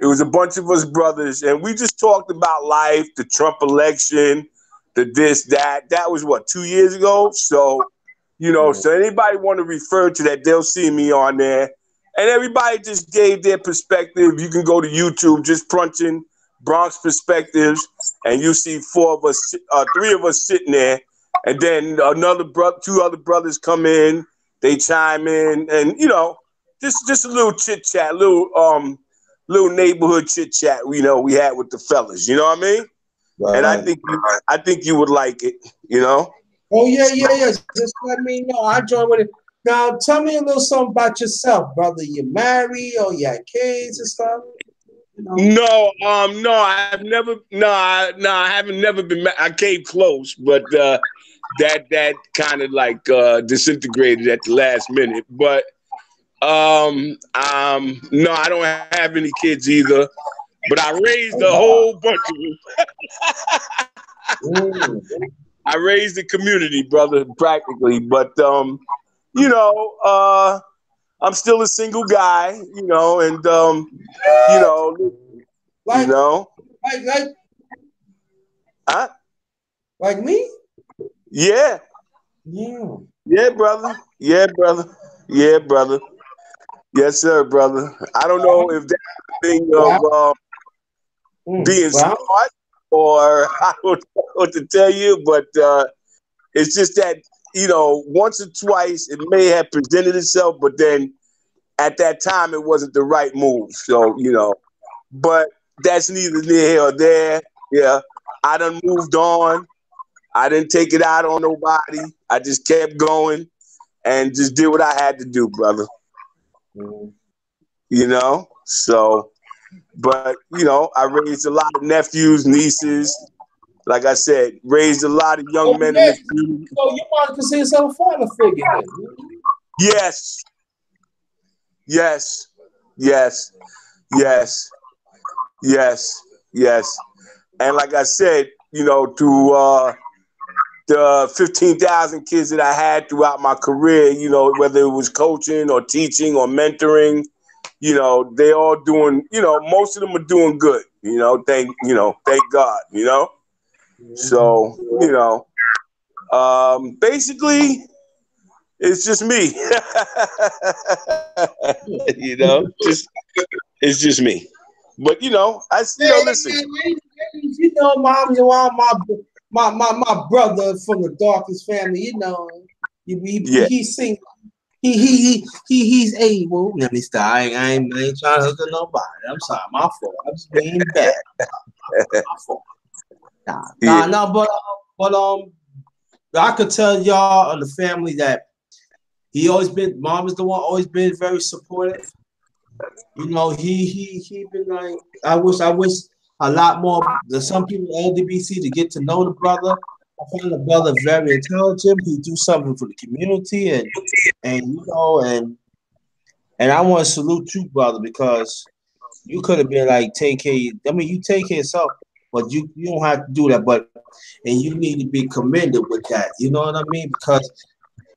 it was a bunch of us brothers, and we just talked about life, the Trump election, the this, that. That was 2 years ago. So, so anybody want to refer to that, they'll see me on there. And everybody just gave their perspective. You can go to YouTube, just punch in Bronx Perspectives, and you see 3 of us sitting there. And then two other brothers come in, they chime in, and just a little chit chat, little neighborhood chit chat. We had with the fellas. You know what I mean? Right. And I think you would like it. Oh yeah. Just let me know. I join with it. Now tell me a little something about yourself, brother. You married or you had kids and stuff? No, I haven't never been. I came close, but that kind of like disintegrated at the last minute. But no, I don't have any kids either. But I raised a whole bunch of them. I raised the community, brother, practically. But I'm still a single guy, and huh? Like me? Yeah. Yeah, brother. Yes, sir, brother. I don't know if that's a thing of being smart or I don't know what to tell you, but it's just that, once or twice it may have presented itself, but then at that time it wasn't the right move. So, but that's neither near here or there. Yeah. I done moved on. I didn't take it out on nobody. I just kept going and just did what I had to do, brother. So, but, I raised a lot of nephews, nieces. Like I said, raised a lot of young men in the community. So you want to consider yourself a father figure then? Yes. And like I said, to the 15,000 kids that I had throughout my career, whether it was coaching or teaching or mentoring, you know, they all doing, you know, most of them are doing good, you know, thank God, you know. So, you know, basically it's just me. You know, it's just me. But you know, listen. You know, my brother from the darkest family. You know, he sing. He's able. Let me stop. I ain't trying to hook up nobody. I'm sorry, my fault. I'm just being bad. My fault. No, but I could tell y'all of the family that mom is the one always been very supportive. You know, he been like, I wish a lot more some people LDBC to get to know the brother. I find the brother very intelligent. He do something for the community and you know and I want to salute you, brother, because you could have been like take care. I mean, you take care of yourself, but you don't have to do that. But and you need to be commended with that. You know what I mean? Because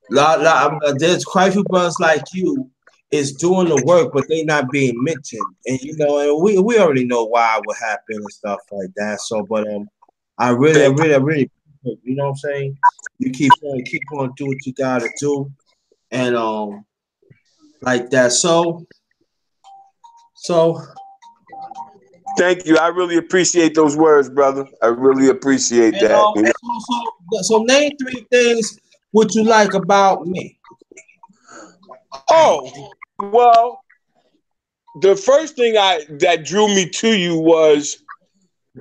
there's quite a few brothers like you is doing the work, but they not being mentioned. And you know, and we already know why it would happen and stuff like that. So, but I really, you know what I'm saying? You keep on do what you gotta do, and like that. So Thank you. I really appreciate those words, brother. I really appreciate and that. You know? so name 3 things what you like about me. Oh, well, the first thing that drew me to you was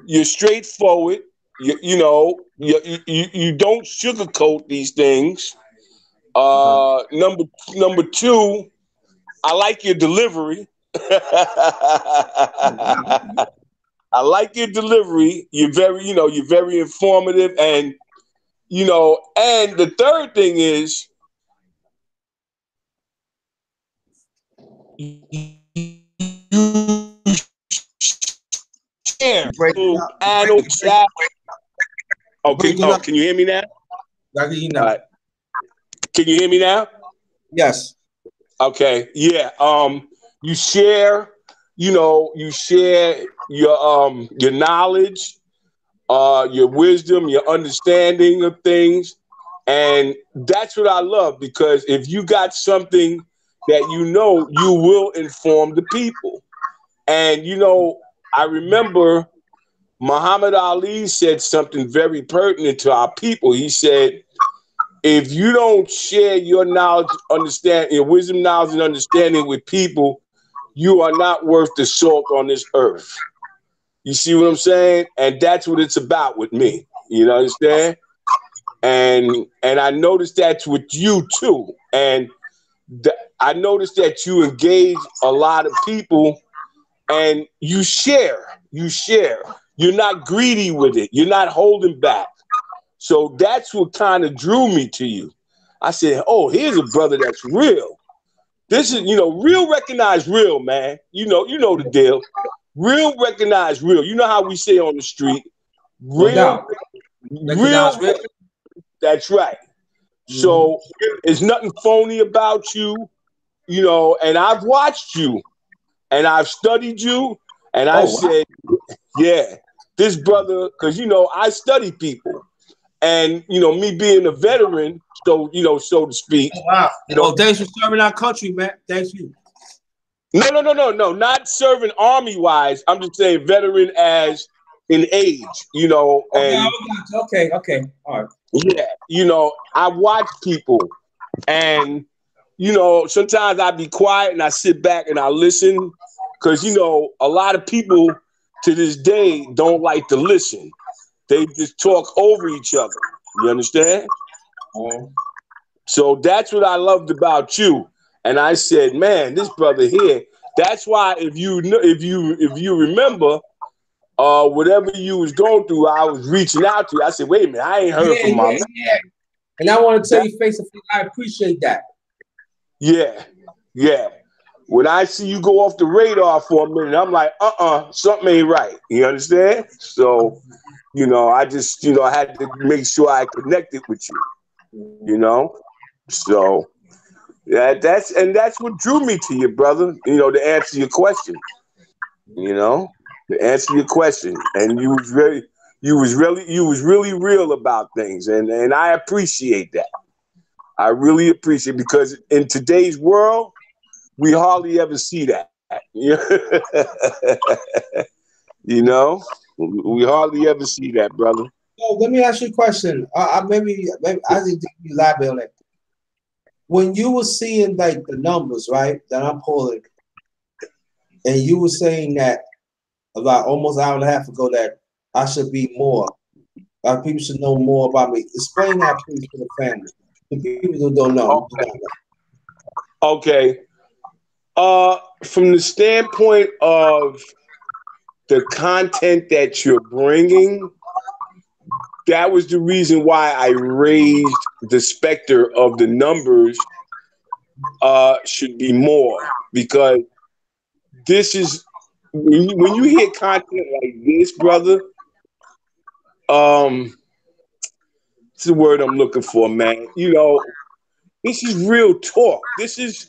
you're straightforward. You know, you don't sugarcoat these things. Number 2, I like your delivery. I like your delivery. You're very informative, and you know. And the third thing is you share Breaking up. animal chat. Breaking up. Can you hear me now? I can hear you All now. right. Can you hear me now? Yes. Okay. Yeah. You share. You share your knowledge, your wisdom, your understanding of things, and that's what I love, because if you got something that you will inform the people. And you know, I remember Muhammad Ali said something very pertinent to our people. He said, if you don't share your knowledge, your wisdom, knowledge, and understanding with people, you are not worth the salt on this earth. You see what I'm saying? And that's what it's about with me. You understand? And I noticed that's with you too. And I noticed that you engage a lot of people and you share. You share. You're not greedy with it. You're not holding back. So that's what kind of drew me to you. I said, oh, here's a brother that's real. This is, real recognize real, man. You know the deal. Real recognize real. You know how we say on the street, No doubt. real. That's right. So there's nothing phony about you, and I've watched you and I've studied you, and I said, yeah, this brother, because I study people. And me being a veteran, so so to speak. Oh, wow. Thanks for serving our country, man. Thanks you. No, not serving army wise. I'm just saying veteran as in age, and okay. All right. Yeah, I watch people, and sometimes I be quiet and I sit back and I listen, because a lot of people to this day don't like to listen. They just talk over each other. You understand? So that's what I loved about you. And I said, man, this brother here. That's why if you remember, whatever you was going through, I was reaching out to you. I said, wait a minute, I ain't heard from my man. Yeah. And I want to tell you face to face, I appreciate that. Yeah. When I see you go off the radar for a minute, I'm like, something ain't right. You understand? So, I just, I had to make sure I connected with you, So That's what drew me to you, brother. You know, to answer your question. You know, to answer your question, and you was really real about things, and I appreciate that. I really appreciate it because in today's world, we hardly ever see that. You know, we hardly ever see that, brother. So let me ask you a question. Maybe I think you elaborate on it. When you were seeing like the numbers, right, that I'm pulling, and you were saying that about almost an hour and a half ago that I should be more. People should know more about me. Explain that, please, to the family. The people who don't know. Okay. From the standpoint of the content that you're bringing, that was the reason why I raised the specter of the numbers should be more, because this is when you hear content like this, brother. It's the word I'm looking for, man. You know, this is real talk. This is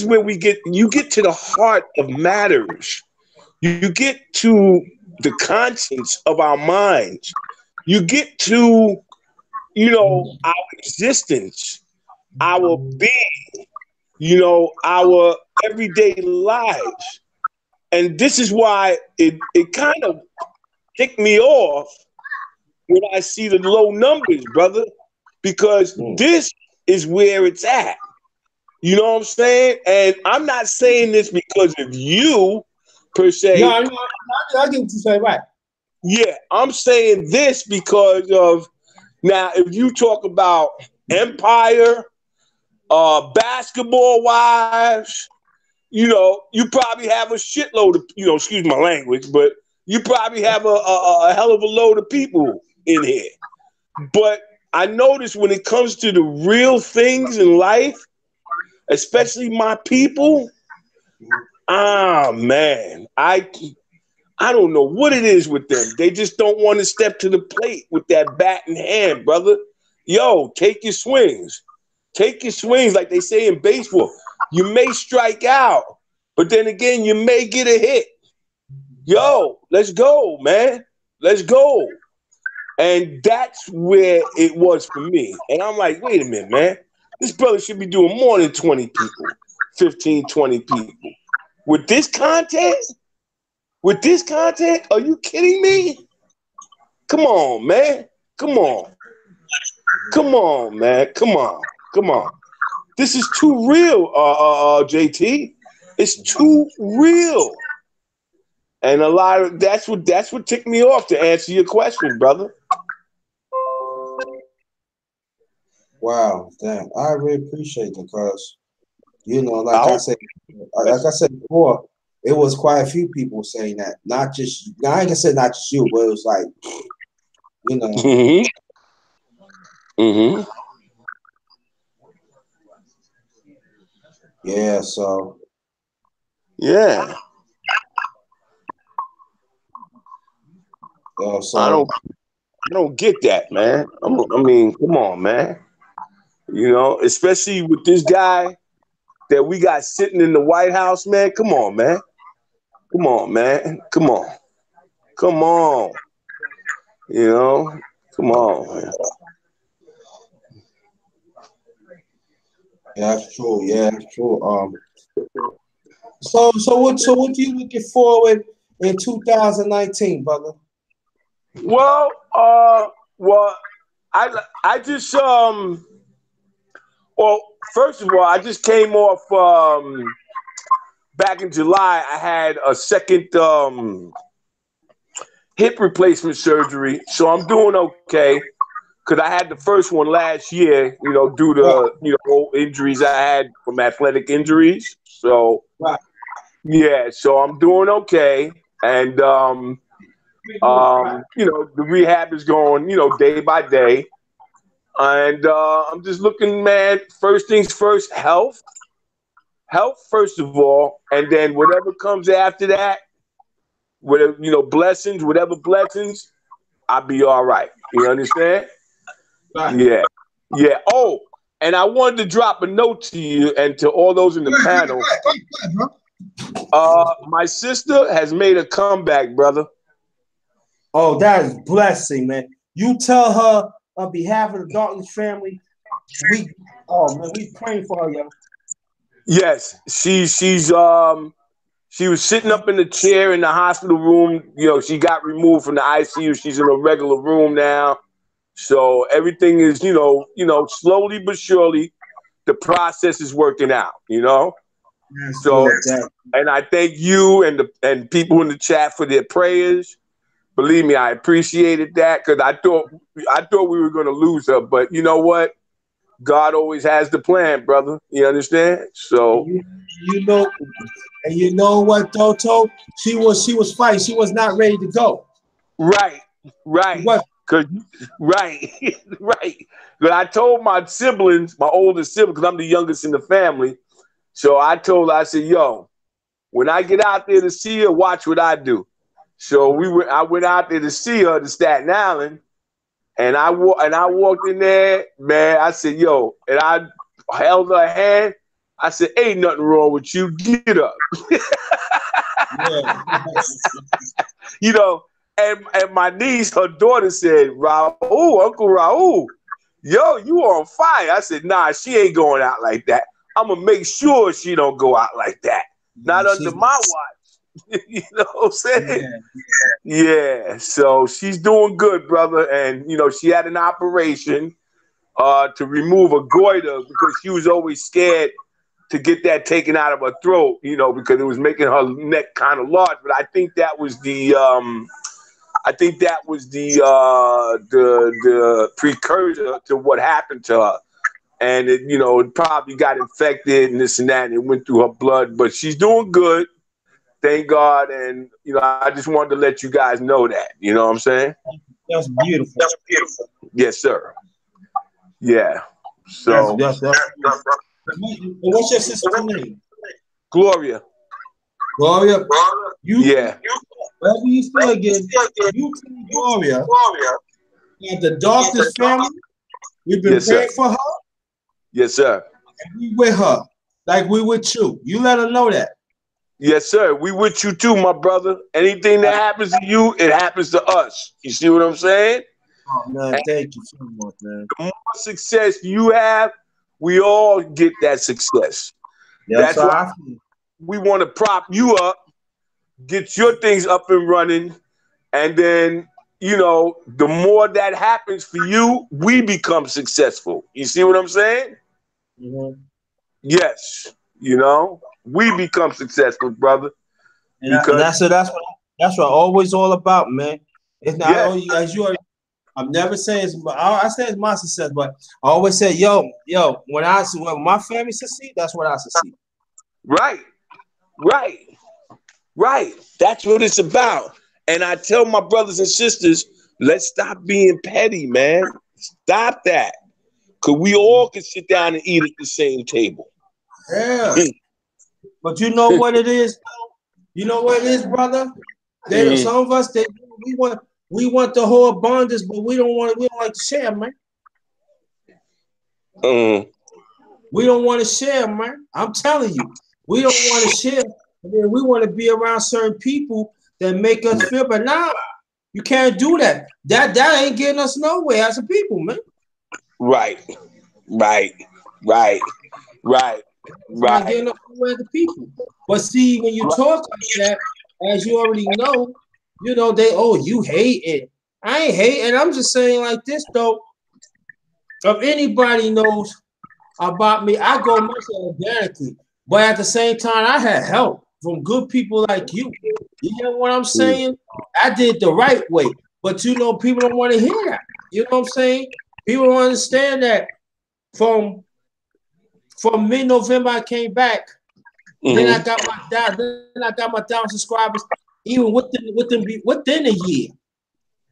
where you get to the heart of matters. You get to the conscience of our minds. You get to, our existence, our being, our everyday lives. And this is why it kind of ticked me off when I see the low numbers, brother, because this is where it's at. You know what I'm saying? And I'm not saying this because of you per se. No, I get what you're saying, right? Yeah, I'm saying this because of, now, if you talk about empire, basketball wives, you probably have a shitload of, excuse my language, but you probably have a hell of a load of people in here. But I notice when it comes to the real things in life, especially my people, man, I don't know what it is with them. They just don't want to step to the plate with that bat in hand, brother. Yo, take your swings. Take your swings, like they say in baseball. You may strike out, but then again, you may get a hit. Yo, let's go, man. Let's go. And that's where it was for me. And I'm like, wait a minute, man. This brother should be doing more than 20 people, 15, 20 people. With this content? Are you kidding me? Come on, man. Come on, man. Come on. This is too real, JT. It's too real. And a lot of that's what ticked me off, to answer your question, brother. Wow, damn! I really appreciate it because, like I said before, it was quite a few people saying that. Not just, I ain't gonna say not just you, but it was like, Yeah. So. Yeah. So I don't get that, man. I mean, come on, man. Especially with this guy that we got sitting in the White House, man. Come on, man. Come on, man. Come on. Come on. Come on, man. Yeah, that's true. Yeah, that's true. So what you looking forward in 2019, brother? Well, I just well, first of all, I just came off back in July. I had a second hip replacement surgery, so I'm doing okay. Because I had the first one last year, due to old injuries I had from athletic injuries. So yeah, so I'm doing okay, and the rehab is going, day by day, and I'm just looking, man. First things first, health first of all, and then whatever comes after that, whatever whatever blessings, I'll be all right. You understand? Right. Yeah. Oh, And I wanted to drop a note to you and to all those in the panel. My sister has made a comeback, brother. Oh, that is blessing, man. You tell her on behalf of the Darkness family, we praying for her, yo. Yes, she was sitting up in the chair in the hospital room. You know, she got removed from the ICU. She's in a regular room now. So everything is, slowly but surely, the process is working out, That's So, good, and I thank you and people in the chat for their prayers. Believe me, I appreciated that because I thought we were going to lose her. But you know what? God always has the plan, brother. You understand? So you know what, Toto? She was fighting. She was not ready to go. Right. What? Right. But I told my siblings, my oldest sibling, because I'm the youngest in the family. So I said, yo, when I get out there to see her, watch what I do. So I went out there to see her to Staten Island, and I walked in there, man. I said, yo, and I held her hand. I said, ain't nothing wrong with you. Get up. And my niece, her daughter said, Raul, Uncle Raul, yo, you on fire. I said, nah, she ain't going out like that. I'm going to make sure she don't go out like that. Not under my watch. You know what I'm saying? Yeah. So she's doing good, brother. And, she had an operation to remove a goiter because she was always scared to get that taken out of her throat, because it was making her neck kind of large. But I think that was the precursor to what happened to her. And it probably got infected and this and that, and it went through her blood. But she's doing good, thank God. And I just wanted to let you guys know that. You know what I'm saying? That's beautiful. Yes, sir. Yeah. So what's your sister's name? Gloria. Wherever you feel again, you tell Gloria that the Darkness family, we've been praying for her. Yes, sir. And we with her, like we with you. You let her know that. Yes, sir. We with you too, my brother. Anything that happens to you, it happens to us. You see what I'm saying? Oh, man, thank you so much, man. The more success you have, we all get that success. That's why we want to prop you up, get your things up and running, and then, the more that happens for you, we become successful. You see what I'm saying? Mm-hmm. Yes. We become successful, brother. That's what always all about, man. It's not I'm never saying I say it's my success, but I always say, yo, when my family succeed, that's what I succeed. Right. That's what it's about. And I tell my brothers and sisters, let's stop being petty, man. Stop that. Because we all can sit down and eat at the same table. Yeah. But you know what it is? You know what it is, brother? Some of us, we want the whole abundance, but we don't like to share, man. We don't want to share, man. I'm telling you, we don't want to share. We want to be around certain people that make us feel, but nah, you can't do that. That ain't getting us nowhere as a people, man. Right. Not getting us nowhere as a people. But see, when you talk like that, as you already know, you hate it. I ain't hating. I'm just saying like this, though. If anybody knows about me, I go much organically. But at the same time, I had help from good people like you. You know what I'm saying? I did the right way. But people don't want to hear that. You know what I'm saying? People don't understand that from mid-November I came back. Then I got my 1,000 subscribers even within a year.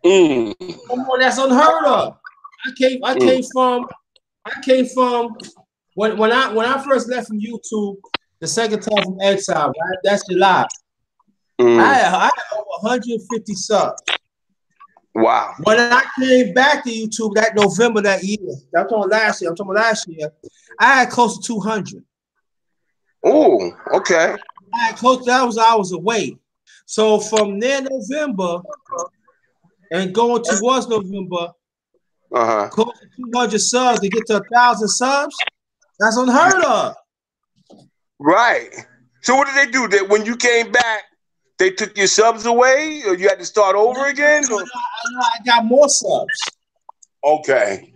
Come on, that's unheard of. I came from when I first left from YouTube the second time from exile, right? That's July. I had over 150 subs. Wow. When I came back to YouTube that November that year, I'm talking about last year, I had close to 200. Oh, okay. I had close to, that was hours away. So from there November and going towards November, close to 200 subs to get to 1,000 subs, that's unheard of. Right. So what did they do? That when you came back, they took your subs away, or you had to start over again? Or? I got more subs. Okay.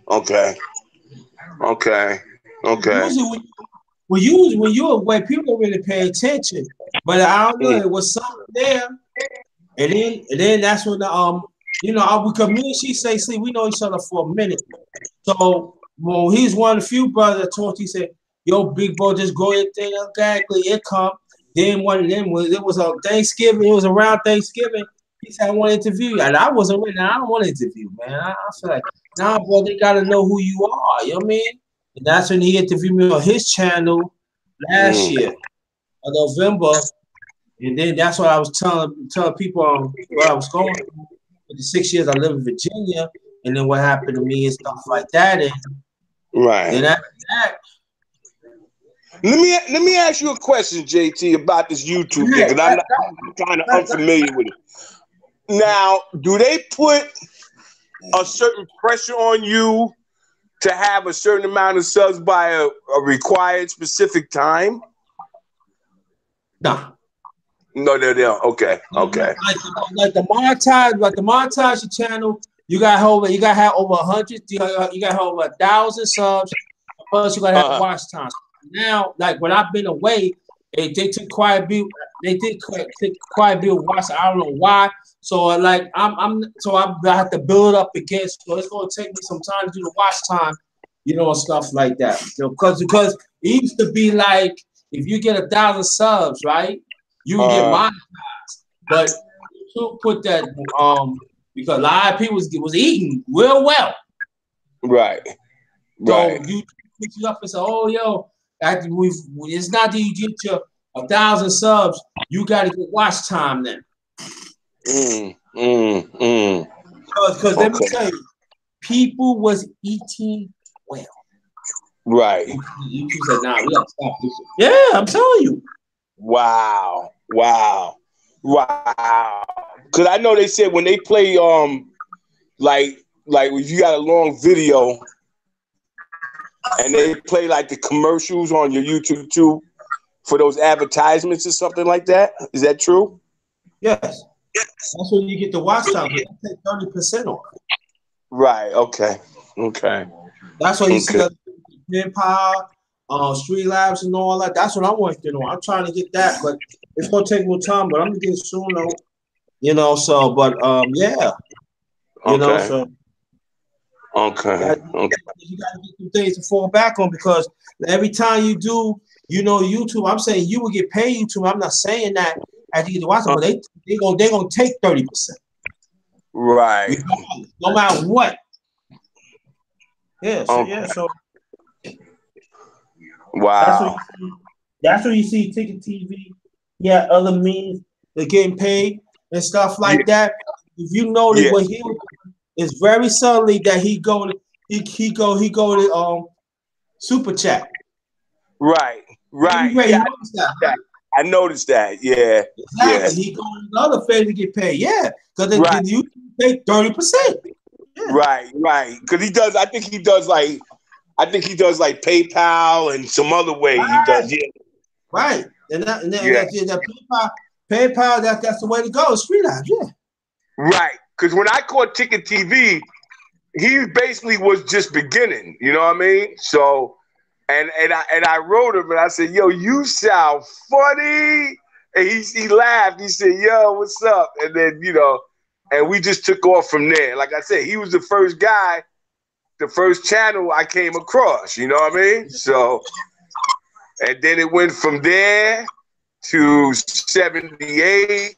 Usually when you're away, people don't really pay attention. But I don't know, it was something there. And then that's when because me and she say, see, we know each other for a minute. So well, he's one of the few brothers that talked. He said, "Yo, big bro, just grow your thing organically. It come." Then one of them was on Thanksgiving. It was around Thanksgiving. He said, "I want to interview you," and I wasn't ready. I don't want to interview, man. I feel like, nah, bro, they gotta know who you are. You know what I mean? And that's when he interviewed me on his channel last year, November. And then that's what I was telling people what I was going through for the 6 years I lived in Virginia, and then what happened to me and stuff like that. And then after that, let me ask you a question, JT, about this YouTube thing, because I'm kind of unfamiliar with it. Now, do they put a certain pressure on you to have a certain amount of subs by a required specific time? No. No, they don't. Okay. Like the montage channel, you got have over 100. You got have over 1,000 subs. Plus, you gotta have watch time. Now, like when I've been away, they took Quiet Bill. They did take Quiet Bill watch. I don't know why. So like I have to build up again. So it's gonna take me some time to do the watch time, and stuff like that. Because it used to be like if you get 1,000 subs, right, you can get monetized. But you put that because a lot of people was eating real well. Right. So you pick you up and say, "Oh, yo, it's not that you get your 1,000 subs. You got to get watch time then." Because let me tell you, people was eating well. Right. You said, "Nah, we got to stop this." Yeah, I'm telling you. Wow. Because I know they said when they play like if you got a long video and they play like the commercials on your YouTube too for those advertisements or something like that. Is that true? Yes. That's when you get the watch time. They take 30% off. Right. Okay. That's why you see the Empire, Street Labs and all that. That's what I'm working on. I'm trying to get that, but it's gonna take more time. But I'm gonna get it soon, though. So, but yeah, so. Okay. You gotta get some things to fall back on because every time you do, YouTube. I'm saying you will get paid YouTube. I'm not saying that as you get to watch it, but they gonna take 30%. Right. No matter what. Yeah. So wow. That's what you see Ticket TV. Yeah, other means they're getting paid and stuff like that. If you notice what he is very subtly that he go to super chat. Right. I noticed that. Yeah. Exactly. Yeah. He go to the other phase to get paid. Yeah. Because then you pay 30%. Yeah. Right. Because he does, I think he does like PayPal and some other way he does. Yeah. Right. And that PayPal, that's the way to go. It's free live, yeah. Right. Because when I caught Ticket TV, he basically was just beginning. You know what I mean? So, and I wrote him and I said, "Yo, you sound funny." And he laughed. He said, "Yo, what's up?" And then and we just took off from there. Like I said, he was the first guy, the first channel I came across. You know what I mean? So, and then it went from there to 78.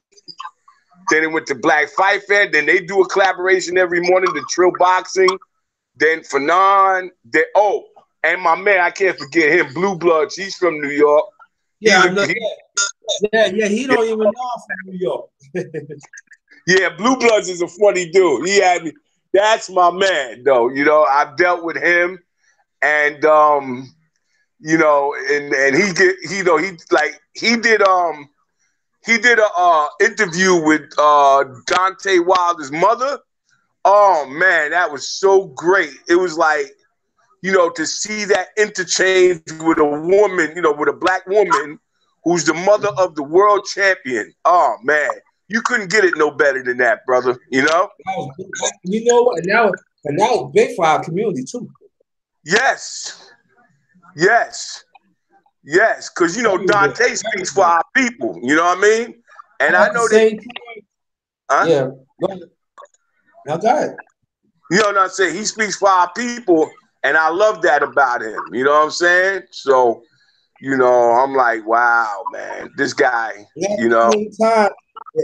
Then it went to Black Fight Fan. Then they do a collaboration every morning, the Trill Boxing. Then Fanon. And my man, I can't forget him, Blue Bloods. He's from New York. Yeah, he don't even know I'm from New York. Yeah, Blue Bloods is a funny dude. He had me. That's my man, though. You know, I've dealt with him, and you know, and he did a interview with Dante Wilder's mother. Oh man, that was so great. It was like, you know, to see that interchange with a woman, you know, with a black woman who's the mother of the world champion. Oh man, you couldn't get it no better than that, brother. You know? You know what? And that was big for our community too. Yes. Yes. Yes. Because, you know, Dante speaks for our people. You know what I mean? And I know that. Huh? Yeah. Now go ahead. You know what I'm saying? He speaks for our people, and I love that about him. You know what I'm saying? So, you know, I'm like, wow, man, this guy, you know. Time,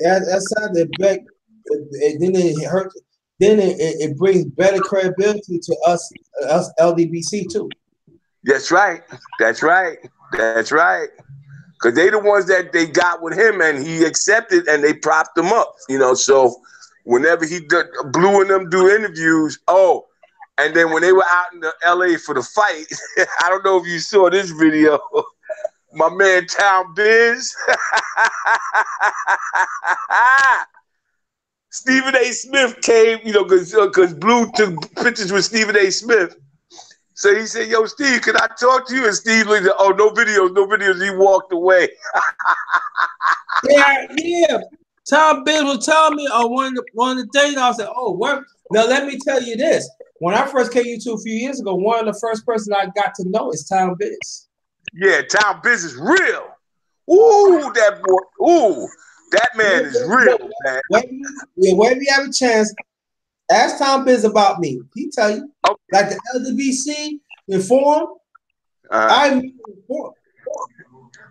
outside the back, then it hurts. Then it brings better credibility to us LDBC too. That's right. That's right. That's right. Because they the ones that they got with him, and he accepted, and they propped him up. You know, so whenever he did, Blue and them do interviews, and then when they were out in the LA for the fight, I don't know if you saw this video. My man Town Biz, Stephen A. Smith came, you know, because Blue took pictures with Stephen A. Smith. So he said, "Yo, Steve, can I talk to you?" And Steve looked at, "Oh, no videos, no videos." He walked away. Yeah. Tom Biz was telling me on one of the days, I said, "Oh, what?" Now let me tell you this: when I first came to YouTube a few years ago, one of the first person I got to know is Tom Biz. Yeah, Town Biz is real. Ooh, that boy. Ooh, that man is real, man. Whenever you have a chance, ask Tom Biz about me. He tell you. Okay. Like the LDBC inform. I'm informed.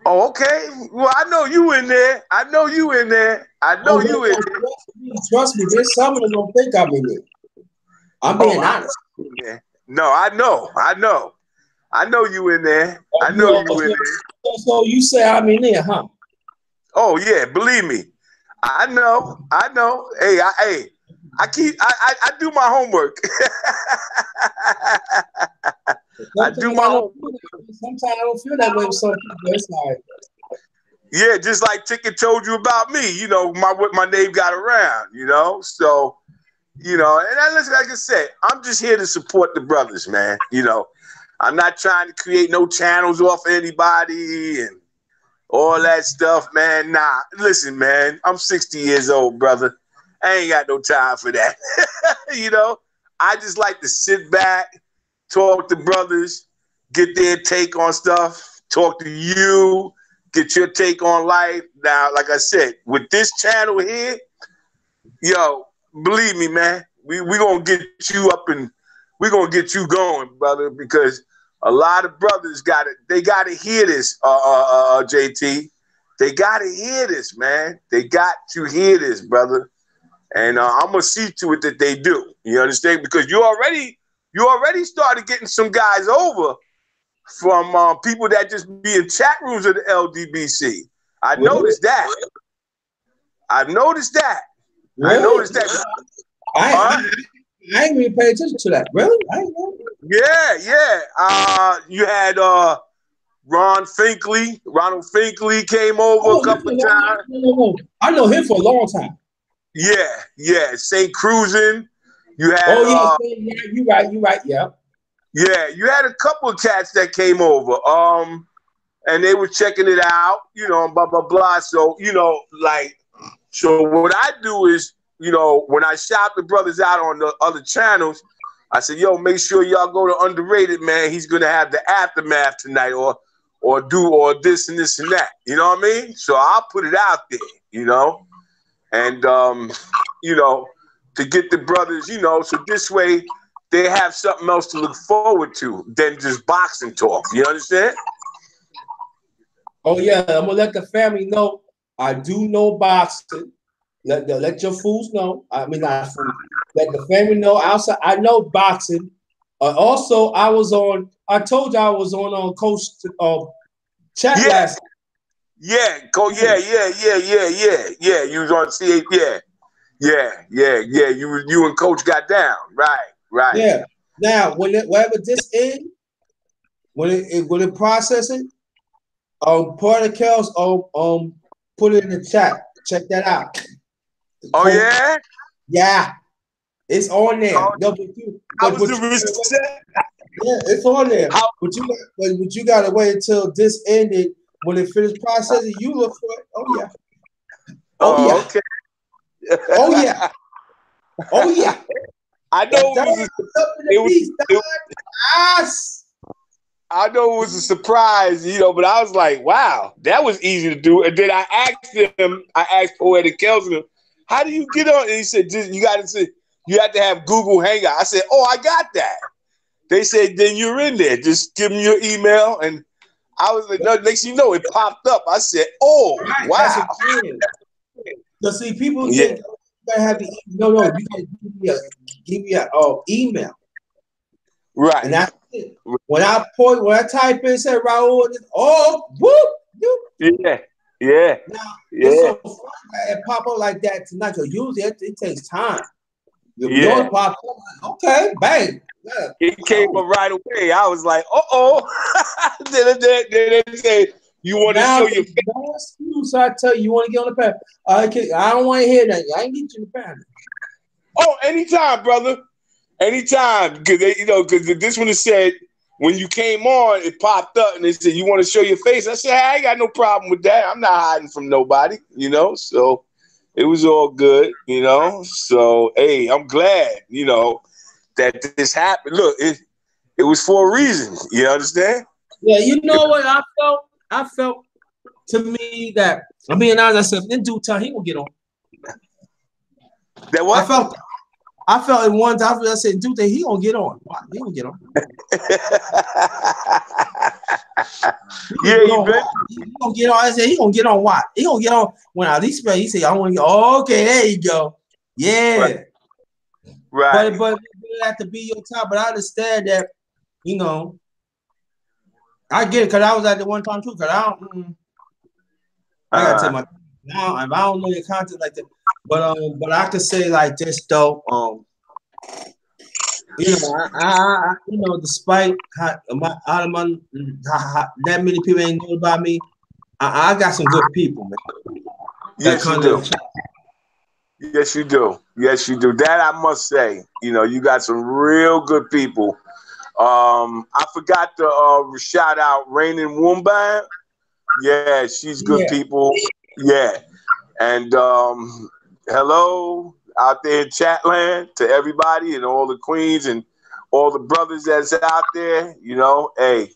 Oh, okay. Well, I know you in there. I know you in there. Trust me, there's some of them don't think I'm in there. I'm being honest. No, I know. I know you in there. I know you in there. So you say I'm in there, huh? Oh yeah, believe me. I know. Hey, I do my homework. Sometimes I don't feel that way with some people. It's like, yeah, just like Ticket told you about me. You know, what my name got around. You know, so you know, and listen, like I said, I'm just here to support the brothers, man. You know, I'm not trying to create no channels off anybody and all that stuff, man. Nah, listen, man, I'm 60 years old, brother. I ain't got no time for that. You know, I just like to sit back, talk to brothers, get their take on stuff, talk to you, get your take on life. Now, like I said, with this channel here, yo, believe me, man, we gonna get you up and we gonna get you going, brother, because a lot of brothers they gotta hear this, JT. They gotta hear this, man. They got to hear this, brother. And I'm gonna see to it that they do. You understand? Because you already started getting some guys over from people that just be in chat rooms of the LDBC. I noticed that. I've noticed that. really? I noticed that. I ain't even pay attention to that. Really? I ain't know. Yeah. You had Ronald Finkley came over a couple of times. No. I know him for a long time. Yeah. St. Cruising. You had. You're right. Yeah. Yeah, you had a couple of cats that came over. And they were checking it out. You know, blah blah blah. So you know, like, so what I do is, you know, when I shout the brothers out on the other channels, I said, yo, make sure y'all go to Underrated, man. He's gonna have the aftermath tonight, or do this and this and that. You know what I mean? So I'll put it out there, you know, and you know, to get the brothers, you know, so this way they have something else to look forward to than just boxing talk. You understand? Oh yeah, I'm gonna let the family know. I do know boxing. Let your fools know. I mean, not fools. Let the family know. Outside, I know boxing. Also, I told you I was on Coach chat last. Yeah. You was on CA. Yeah. You and Coach got down. Right. Yeah. Now, whenever this end, when it processing, part of Kel's put it in the chat. Check that out. Oh yeah. Yeah, it's on there. Oh, No, how was the reception? yeah, it's on there. How? But you gotta wait until this ended. When it finished processing, you look for it. Oh yeah. Oh yeah. Okay. Oh yeah. Oh yeah. I know it was. I know it was a surprise, but I was like, wow, that was easy to do. And then I asked Poetic Kelson, how do you get on? And he said, you have to have Google Hangout. I said, oh, I got that. They said, then you're in there. Just give them your email. And I was like, no, next thing you know, it popped up. I said, oh, right, wow. So see, people think you gotta have the no, you gotta give me a email. Right. And that's it. When I type in say Raul, Yeah. Now it's so fun that it pop up like that tonight. So usually it takes time. Yours pop up, okay, bang. Yeah. It came up right away. I was like, then they say, you want to show your face? No excuse. I tell you want to get on the panel. I don't want to hear that. I ain't get you the panel. Oh, anytime, brother. Anytime. Because this one has said, when you came on, it popped up and they said, you want to show your face? I said, I ain't got no problem with that. I'm not hiding from nobody, so it was all good, So, hey, I'm glad, that this happened. Look, it was for a reason. You understand? Yeah, you know what I felt to me that I'm being honest. I said in due time he will get on. That what? I felt in one time I said, dude, he gonna get on. Why? He gonna get on. He gonna get on. I said he gonna get on. Why? He gonna get on when at least he said, I want to get. Okay, there you go. Yeah. Right. But it have to be your time. But I understand that, I get it because I was at the one time too. Because I gotta tell my now if I don't know your content like that. But I could say like this though. I despite that many people ain't know about me, I got some good people, man. Yes, you do. Yes, you do. Yes, you do. That I must say. You got some real good people. I forgot to shout out Rainin Wumban. Yeah, she's good people. Yeah. And hello out there in Chatland to everybody and all the queens and all the brothers that's out there. Hey,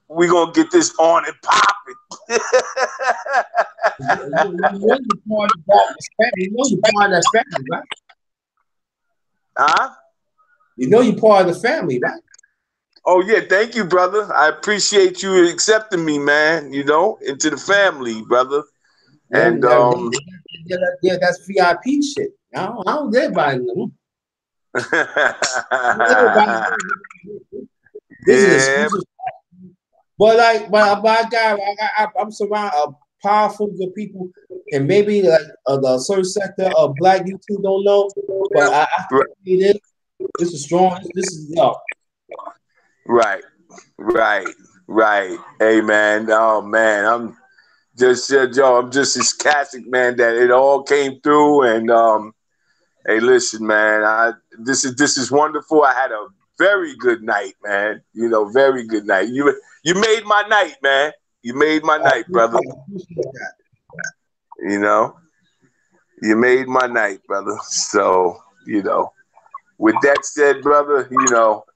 we gonna get this on and popping. You're part of that family, right? Huh? You're part of the family, right? Oh yeah, thank you, brother. I appreciate you accepting me, man. Into the family, brother. And yeah, that's VIP shit. I don't live by them. Business. But I'm surrounded of powerful good people, and maybe like the certain sector of Black YouTube don't know, but I it is. This is strong. This is Right. Hey man, oh man, I'm just I'm just ecstatic, man, that it all came through. And hey, listen, man, this is wonderful. I had a very good night, man. Very good night. You made my night, man. You made my night, brother. You made my night, brother. So, with that said, brother,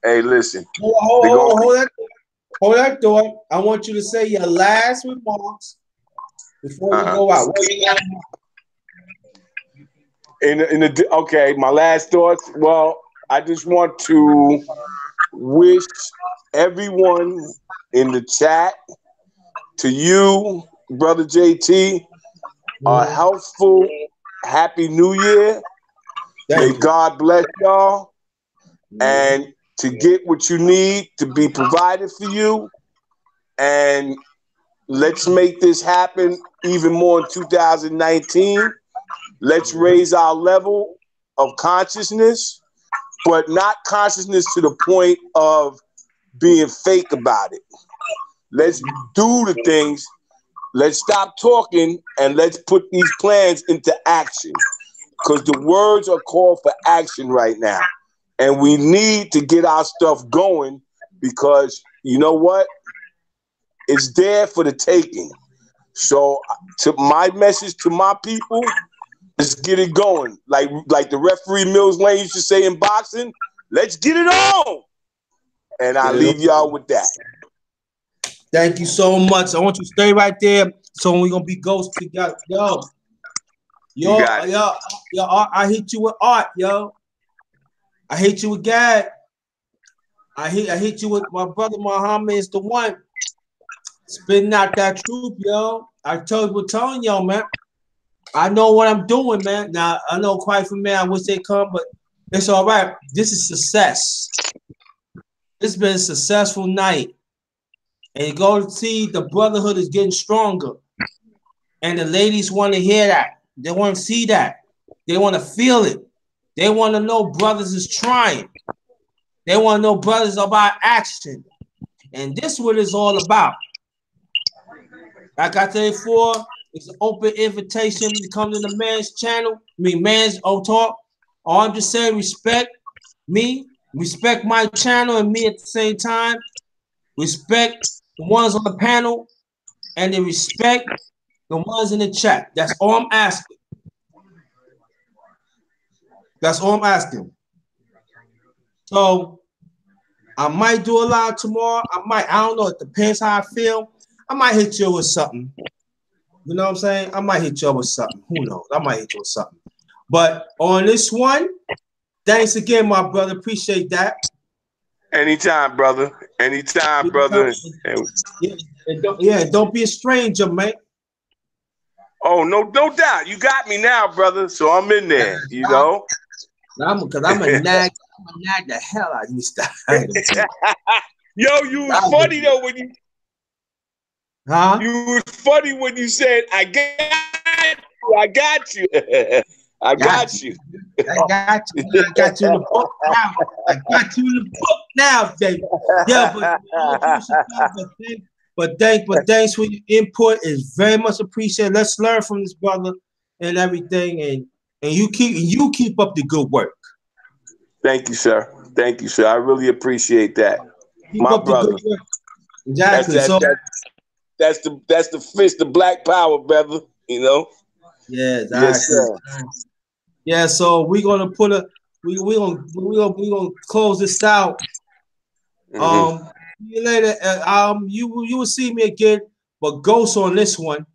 hey, listen. Hold that door. I want you to say your last remarks before you go out. Okay, my last thoughts. Well, I just want to wish everyone in the chat, to you, brother JT, a healthful, happy New Year. May God bless y'all, and to get what you need to be provided for you. And let's make this happen even more in 2019. Let's raise our level of consciousness, but not consciousness to the point of being fake about it. Let's do the things. Let's stop talking and let's put these plans into action. Because the words are called for action right now. And we need to get our stuff going because you know what? It's there for the taking. So to my message to my people, let's get it going. Like the referee Mills Lane used to say in boxing, let's get it on. And I leave y'all with that. Thank you so much. I want you to stay right there. So we're gonna be ghosts together. Yo, I hit you with art, yo. I hit you with Gad. I hit you with my brother Muhammad is the one. Spitting out that truth, yo. We're telling y'all, man. I know what I'm doing, man. Now I know quite for me, I wish they come, but it's all right. This is success. It's been a successful night. And you go to see the brotherhood is getting stronger. And the ladies want to hear that. They want to see that. They want to feel it. They want to know brothers is trying. They want to know brothers about action. And this is what it's all about. Like I said before, it's an open invitation to come to the man's channel. Man's talk. All I'm just saying, respect me, respect my channel and me at the same time. Respect the ones on the panel and they respect the ones in the chat. That's all I'm asking. That's all I'm asking. So I might do a live tomorrow. I don't know. It depends how I feel. I might hit you with something. You know what I'm saying? I might hit you with something. Who knows? I might hit you with something. But on this one, thanks again, my brother. Appreciate that. Anytime, brother. Anytime, brother. Don't be a stranger, man. Oh, no doubt. You got me now, brother. So I'm in there, you know. Because I'm a nag the hell out of you. Yo, you was funny though when you. Huh? You was funny when you said, I got you. I got you. I got you. I got you in the book now. I got you in the book now, baby. Yeah, but thanks for your input. It's very much appreciated. Let's learn from this brother and everything. And you keep up the good work. Thank you, sir. Thank you, sir. I really appreciate that. Keep my up brother. The good work. Exactly. That's the fist, the black power, brother. You know. Yeah, exactly. Yes, sir. Yeah, so we're gonna we're gonna close this out. See you later. You will see me again, but Ghost on this one.